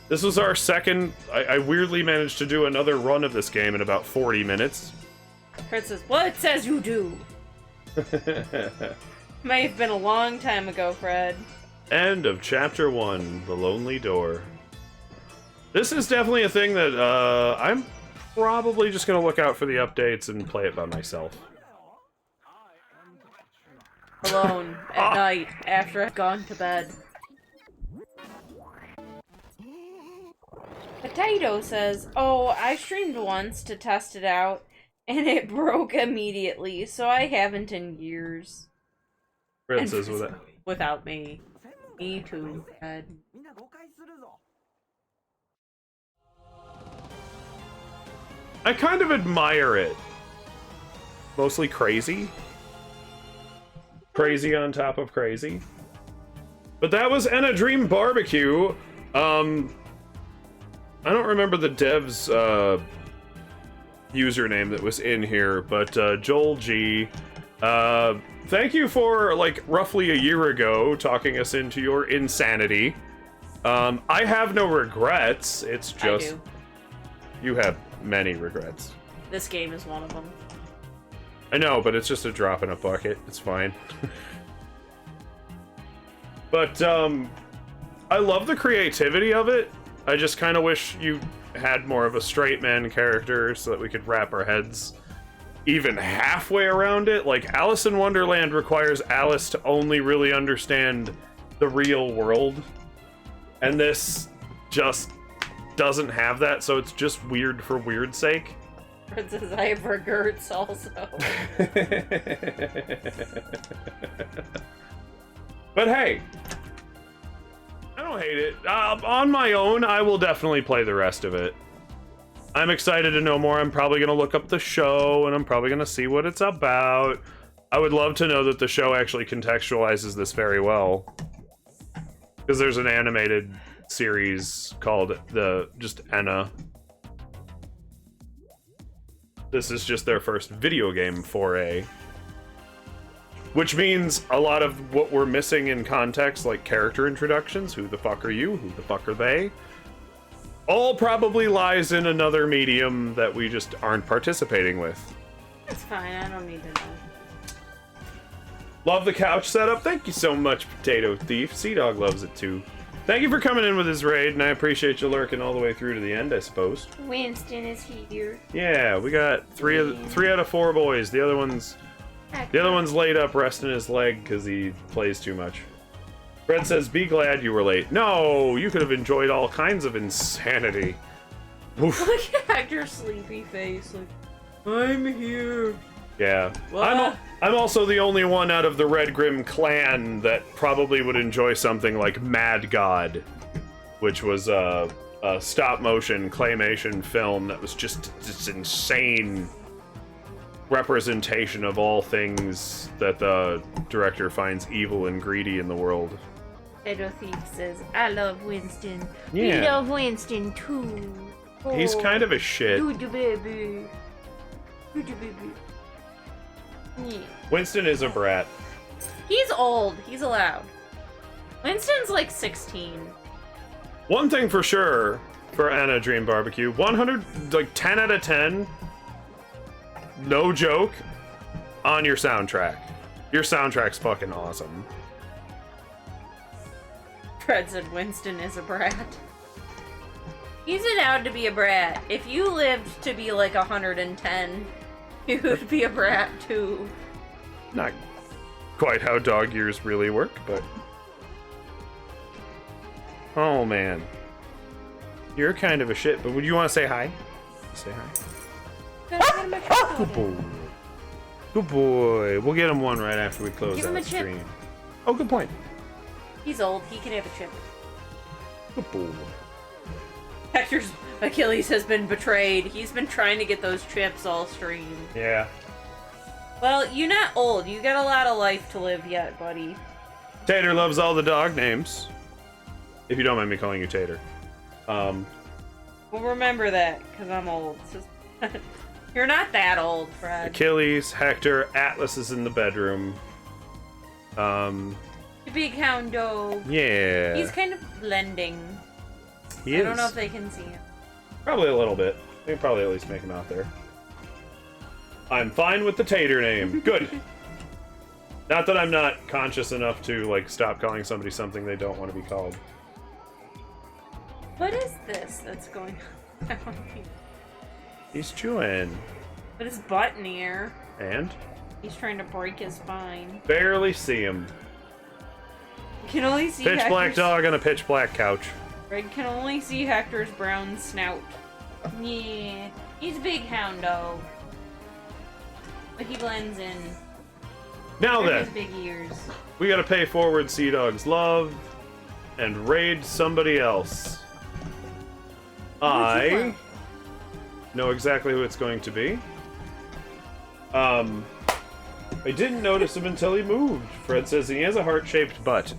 this was our second. I weirdly managed to do another run of this game in about 40 minutes. Fred says, well, it says you do. May have been a long time ago, Fred. End of chapter 1, The Lonely Door. This is definitely a thing that I'm probably just going to look out for the updates and play it by myself. Alone, at night, after I've gone to bed. Potato says, oh, I streamed once to test it out, and it broke immediately, so I haven't in years. Fred says with it. Without me. Me too, Fred. I kind of admire it. Mostly crazy. Crazy on top of crazy. But that was Enna Dream Barbecue. I don't remember the dev's username that was in here, but Joel G. Thank you for, like, roughly a year ago talking us into your insanity. I have no regrets. It's just... I do. You have many regrets. This game is one of them. I know, but it's just a drop in a bucket. It's fine. But, I love the creativity of it. I just kind of wish you had more of a straight man character so that we could wrap our heads even halfway around it. Like, Alice in Wonderland requires Alice to only really understand the real world. And this just doesn't have that, so it's just weird for weird's sake. Princess I have regrets also. But hey, I don't hate it. On my own, I will definitely play the rest of it. I'm excited to know more. I'm probably going to look up the show, and I'm probably going to see what it's about. I would love to know that the show actually contextualizes this very well. Because there's an animated series called just Enna. This is just their first video game foray. Which means a lot of what we're missing in context, like character introductions, who the fuck are you, who the fuck are they, all probably lies in another medium that we just aren't participating with. That's fine, I don't need to know. Love the couch setup. Thank you so much, Potato Thief. Sea-Dog loves it too. Thank you for coming in with his raid, and I appreciate you lurking all the way through to the end, I suppose. Winston is here. Yeah, we got three out of 4 boys. The other one's laid up resting his leg because he plays too much. Fred says, "Be glad you were late." No, you could have enjoyed all kinds of insanity. Oof. Look at Hector's sleepy face. Like, I'm here. Yeah. What? I'm also the only one out of the Red Grim clan that probably would enjoy something like Mad God, which was a stop-motion claymation film that was just this insane representation of all things that the director finds evil and greedy in the world. Potato Thief says, I love Winston. Yeah. We love Winston too. He's kind of a shit. Good baby. Good baby. Yeah. Winston is a brat. He's old. He's allowed. Winston's like 16. One thing for sure for Anna Dream Barbecue, 100, like 10 out of 10, no joke, on your soundtrack. Your soundtrack's fucking awesome. Fred said Winston is a brat. He's allowed to be a brat. If you lived to be like 110, you would be a brat too. Not quite how dog years really work, but... Oh man. You're kind of a shit, but would you want to say hi? Say hi. Good boy. Good boy. We'll get him one right after we close Give out him a the chip. stream. Oh, good point. He's old. He can have a chip. Good boy. Hector's Achilles has been betrayed. He's been trying to get those chips all stream. Yeah. Well, you're not old. You got a lot of life to live yet, buddy. Tater loves all the dog names. If you don't mind me calling you Tater. Well, remember that, because I'm old. So you're not that old, Fred. Achilles, Hector, Atlas is in the bedroom. The big hound dog. Yeah. He's kind of blending. He I is. don't know if they can see him. Probably a little bit. We can probably at least make him out there. I'm fine with the Tater name. Good. Not that I'm not conscious enough to, like, stop calling somebody something they don't want to be called. What is this that's going on? He's chewing. Put his butt in the air. And? He's trying to break his spine. Barely see him. You can only see Pitch black Hector's... dog on a pitch black couch. Red can only see Hector's brown snout. Yeah, he's a big hound dog. But he blends in. Now They're then, his big ears. we gotta pay forward Sea Dog's love and raid somebody else. I know exactly who it's going to be. I didn't notice him until he moved. Fred says he has a heart-shaped butt.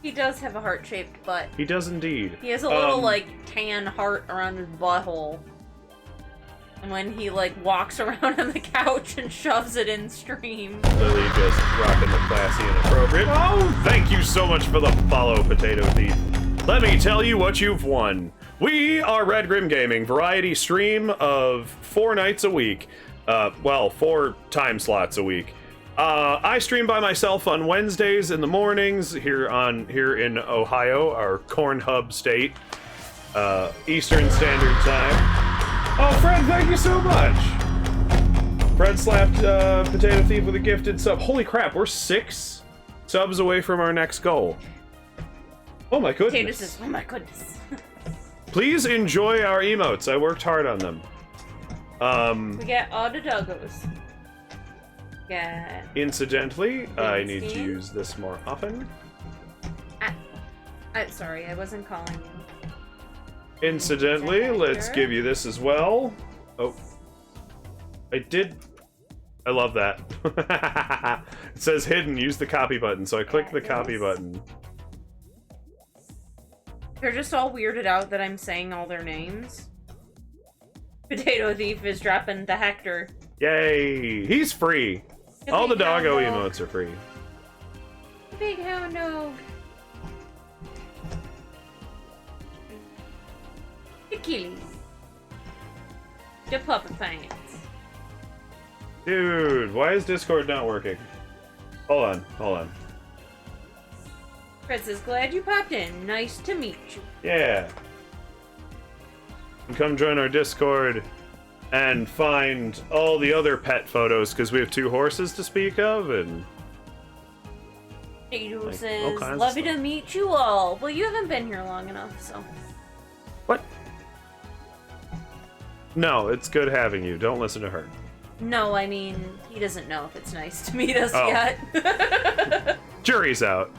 He does have a heart-shaped butt. He does indeed. He has a little, like, tan heart around his butthole. And when he, like, walks around on the couch and shoves it in stream. Lily just rocking the classy and appropriate. Oh, thank you so much for the follow, Potato Thief. Let me tell you what you've won. We are Red Grim Gaming, variety stream of 4 nights a week. 4 time slots a week. I stream by myself on Wednesdays in the mornings here in Ohio, our corn hub state, Eastern Standard Time. Oh, Fred, thank you so much. Fred slapped Potato Thief with a gifted sub. Holy crap, we're 6 subs away from our next goal. Oh my goodness. Potato says, oh my goodness. Please enjoy our emotes. I worked hard on them. We got all the doggos. Yeah. Incidentally, I need to use this more often. Sorry, I wasn't calling you. Incidentally, let's give you this as well. Oh. I love that. It says hidden, use the copy button, so I click the copy button. They're just all weirded out that I'm saying all their names. Potato Thief is dropping the Hector. Yay! He's free! All the doggo emotes are free. Big hound dog. Achilles. The puppet pants. Dude, why is Discord not working? Hold on. Fred says, glad you popped in. Nice to meet you. Yeah. And come join our Discord and find all the other pet photos, because we have 2 horses to speak of, and... Potato all says, kinds of lovely to meet you all. Well, you haven't been here long enough, so... What? No, it's good having you. Don't listen to her. No, I mean, he doesn't know if it's nice to meet us Oh. yet. Jury's out.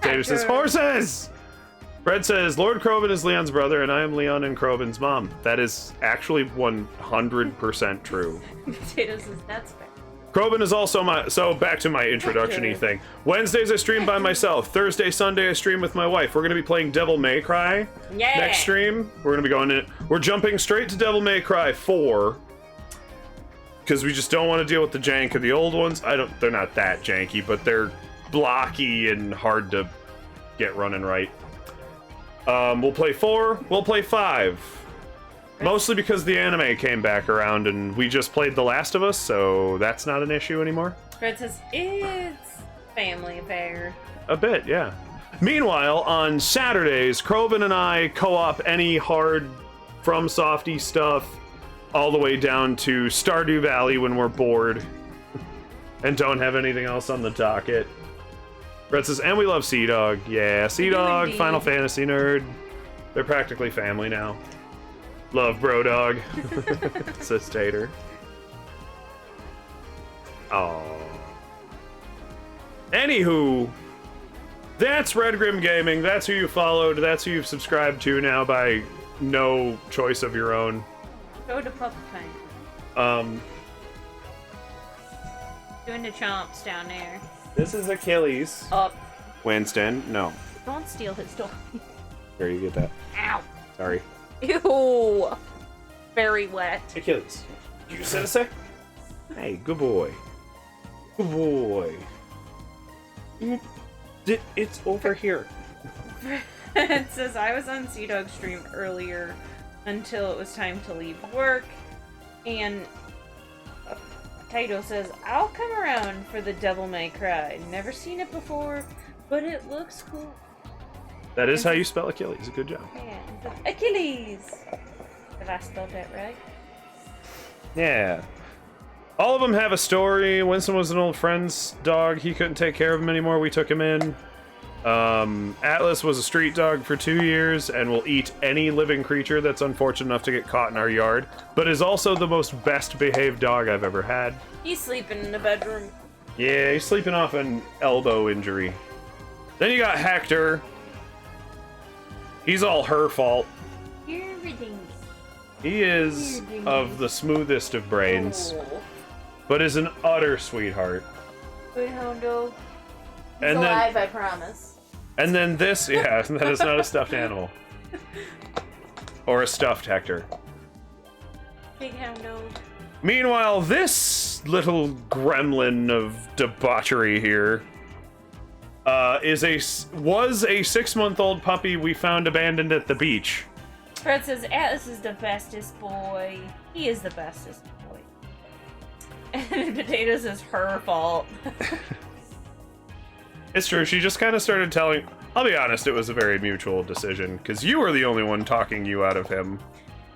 Tater says, horses! Fred says, Lord Krobin is Leon's brother, and I am Leon and Krobin's mom. That is actually 100% true. Potato says, that's fair. Krobin is also my... So, back to my introduction-y thing. Wednesdays I stream by myself. Thursday, Sunday I stream with my wife. We're going to be playing Devil May Cry Yeah. next stream. We're going to be going in... We're jumping straight to Devil May Cry 4. Because we just don't want to deal with the jank of the old ones. They're not that janky, but they're blocky and hard to get running right. We'll play 4, we'll play 5. Mostly because the anime came back around and we just played The Last of Us, so that's not an issue anymore. Fred says, it's family affair. A bit, yeah. Meanwhile, on Saturdays, Krobin and I co-op any hard From Softy stuff all the way down to Stardew Valley when we're bored and don't have anything else on the docket. Brett says, and we love Sea Dog. Yeah, Sea Dog, Final Fantasy nerd. They're practically family now. Love Bro Dog, says Tater. Oh. Anywho, that's Red Grim Gaming. That's who you followed. That's who you've subscribed to now by no choice of your own. Go to puppet paint. Doing the chomps down there. This is Achilles. Up. Winston, no. Don't steal his toy. Here, you get that. Ow. Sorry. Ew. Very wet. Achilles. You said a sec? Hey, good boy. Good boy. It's over here. It says, I was on Sea Dog's stream earlier until it was time to leave work, and Taito says, I'll come around for the Devil May Cry. Never seen it before, but it looks cool. That is how you spell Achilles. Good job. Yeah. Achilles! Did I spell that right? Yeah. All of them have a story. Winston was an old friend's dog. He couldn't take care of him anymore. We took him in. Atlas was a street dog for 2 years and will eat any living creature that's unfortunate enough to get caught in our yard, but is also the most best behaved dog I've ever had. He's sleeping in the bedroom. Yeah, he's sleeping off an elbow injury. Then you got Hector. He's all her fault. You're ridiculous. He is of the smoothest of brains, but is an utter sweetheart. Good hound dog. He's And then- alive, I promise. And then this, yeah, that is not a stuffed animal. Or a stuffed Hector. Big hound dog. Meanwhile, this little gremlin of debauchery here was a 6-month-old puppy we found abandoned at the beach. Fred says, Atlas is the bestest boy. He is the bestest boy. And Potatoes is her fault. It's true, she just kind of started telling... I'll be honest, it was a very mutual decision, because you were the only one talking you out of him.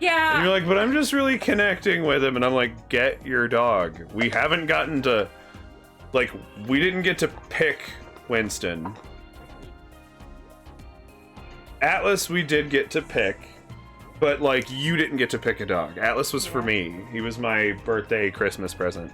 Yeah. And you're like, but I'm just really connecting with him, and I'm like, get your dog. We haven't gotten to... Like, we didn't get to pick Winston. Atlas we did get to pick, but, like, you didn't get to pick a dog. Atlas was for me. He was my birthday Christmas present.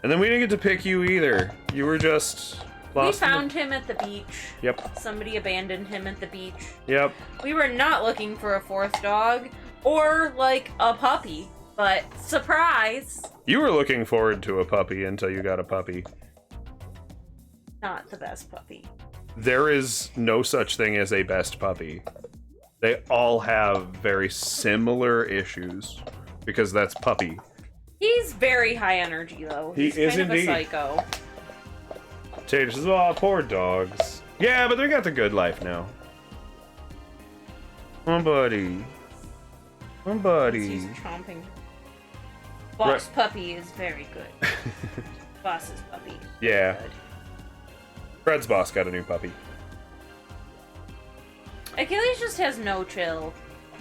And then we didn't get to pick you either. You were just We found him at the beach. Yep. Somebody abandoned him at the beach. Yep. We were not looking for a fourth dog or like a puppy, but surprise! You were looking forward to a puppy until you got a puppy. Not the best puppy. There is no such thing as a best puppy. They all have very similar issues because that's puppy. He's very high energy though. He's He is kind of indeed. a psycho. Tater says, "Oh, poor dogs." Yeah, but they got the good life now. Oh, buddy. Oh, buddy. He's chomping. Boss puppy is very good. Boss's puppy. Yeah. Good. Fred's boss got a new puppy. Achilles just has no chill.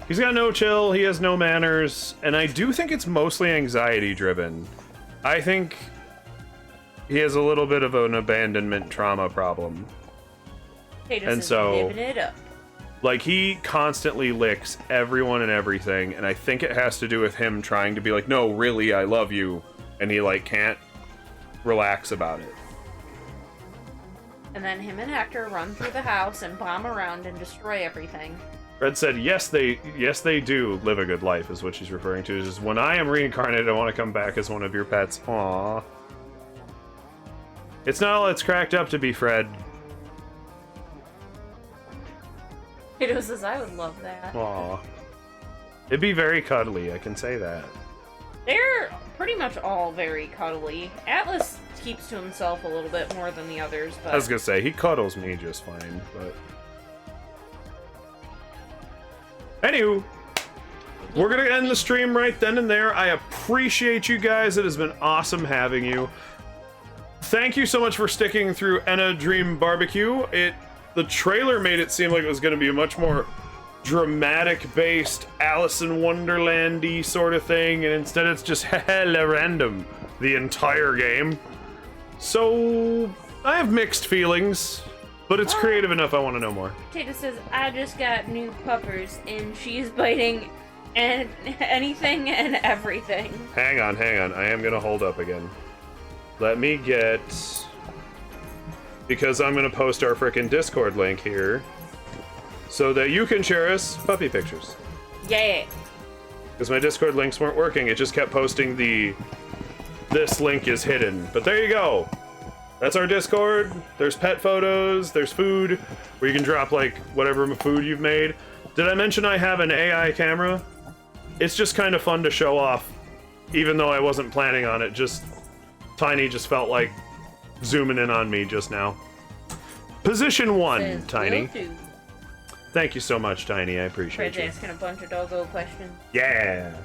He's got no chill, he has no manners, and I do think it's mostly anxiety driven. I think he has a little bit of an abandonment trauma problem. Tatus And is so, living it up. like, he constantly licks everyone and everything, and I think it has to do with him trying to be like, no, really, I love you, and he, like, can't relax about it. And then him and Hector run through the house and bomb around and destroy everything. Red said, yes, they do live a good life, is what she's referring to. Is just, when I am reincarnated, I want to come back as one of your pets. Aww. It's not all it's cracked up to be, Fred. Tato says, I would love that. Aww. It'd be very cuddly, I can say that. They're pretty much all very cuddly. Atlas keeps to himself a little bit more than the others, but... I was gonna say, he cuddles me just fine, but... Anywho, we're gonna end the stream right then and there. I appreciate you guys. It has been awesome having you. Thank you so much for sticking through Enna Dream Barbecue. The trailer made it seem like it was gonna be a much more dramatic-based Alice in Wonderland-y sort of thing, and instead it's just hella random the entire game. So, I have mixed feelings, but it's creative enough I want to know more. Tato says, I just got new puppers, and she's biting and anything and everything. Hang on. I am gonna hold up again. Let me get... Because I'm gonna post our frickin' Discord link here, so that you can share us puppy pictures. Yeah. Because my Discord links weren't working, it just kept posting this link is hidden. But there you go. That's our Discord. There's pet photos, there's food, where you can drop like whatever food you've made. Did I mention I have an AI camera? It's just kind of fun to show off, even though I wasn't planning on it. Just Tiny just felt like zooming in on me just now. Position 1, Tiny. Thank you so much, Tiny. I appreciate Fred's you. asking a bunch of doggo questions. Yeah.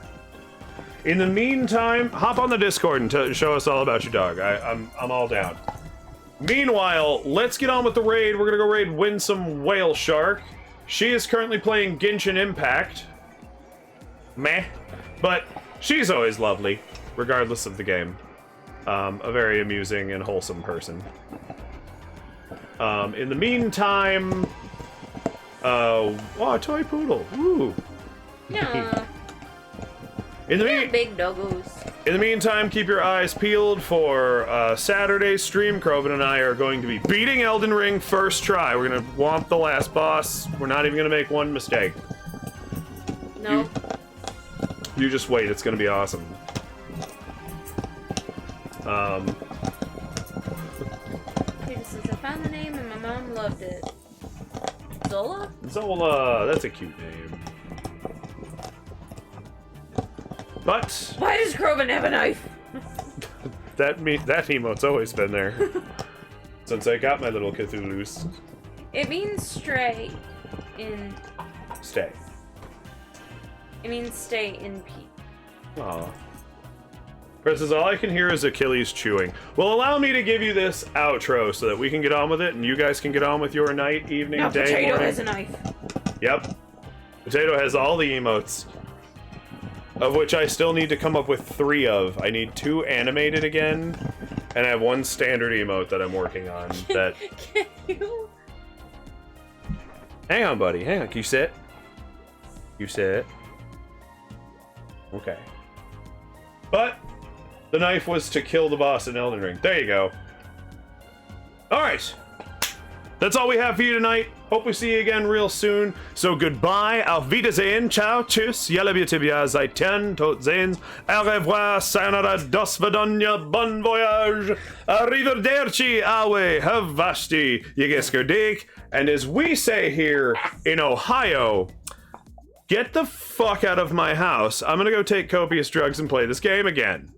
In the meantime, hop on the Discord and show us all about your dog. I'm all down. Meanwhile, let's get on with the raid. We're gonna go raid Winsome Whale Shark. She is currently playing Genshin Impact. Meh. But she's always lovely, regardless of the game. A very amusing and wholesome person. In the meantime... oh, a toy poodle. Woo. Yeah. In the big doggos. In the meantime, keep your eyes peeled for Saturday's stream. Kroven and I are going to be beating Elden Ring first try. We're gonna womp the last boss. We're not even gonna make one mistake. No. You just wait. It's gonna be awesome. Tato says, I found the name and my mom loved it. Zola? Zola. That's a cute name. But why does Kroven have a knife? that emote's always been there since I got my little Cthulhu's. It means stray in... Stay. It means stay in peace. Aw. Chris says, all I can hear is Achilles chewing. Well, allow me to give you this outro so that we can get on with it and you guys can get on with your night, evening, Now day, Potato morning. has a knife. Yep. Potato has all the emotes. Of which I still need to come up with 3 of. I need 2 animated again, and I have 1 standard emote that I'm working on. That. Can you? Hang on, buddy. Hang on. Can you sit? You sit. Okay. But the knife was to kill the boss in Elden Ring. There you go. Alright. That's all we have for you tonight. Hope we see you again real soon. So goodbye, auf Wiedersehen, ciao, tschüss, jalla tibia, seitern, tot sehens, au revoir, sayonara, dos vidania, bon voyage, arrivederci, awe, havasti, yigiskodik, and as we say here in Ohio, get the fuck out of my house. I'm gonna go take copious drugs and play this game again.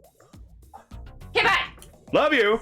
Okay, bye. Love you.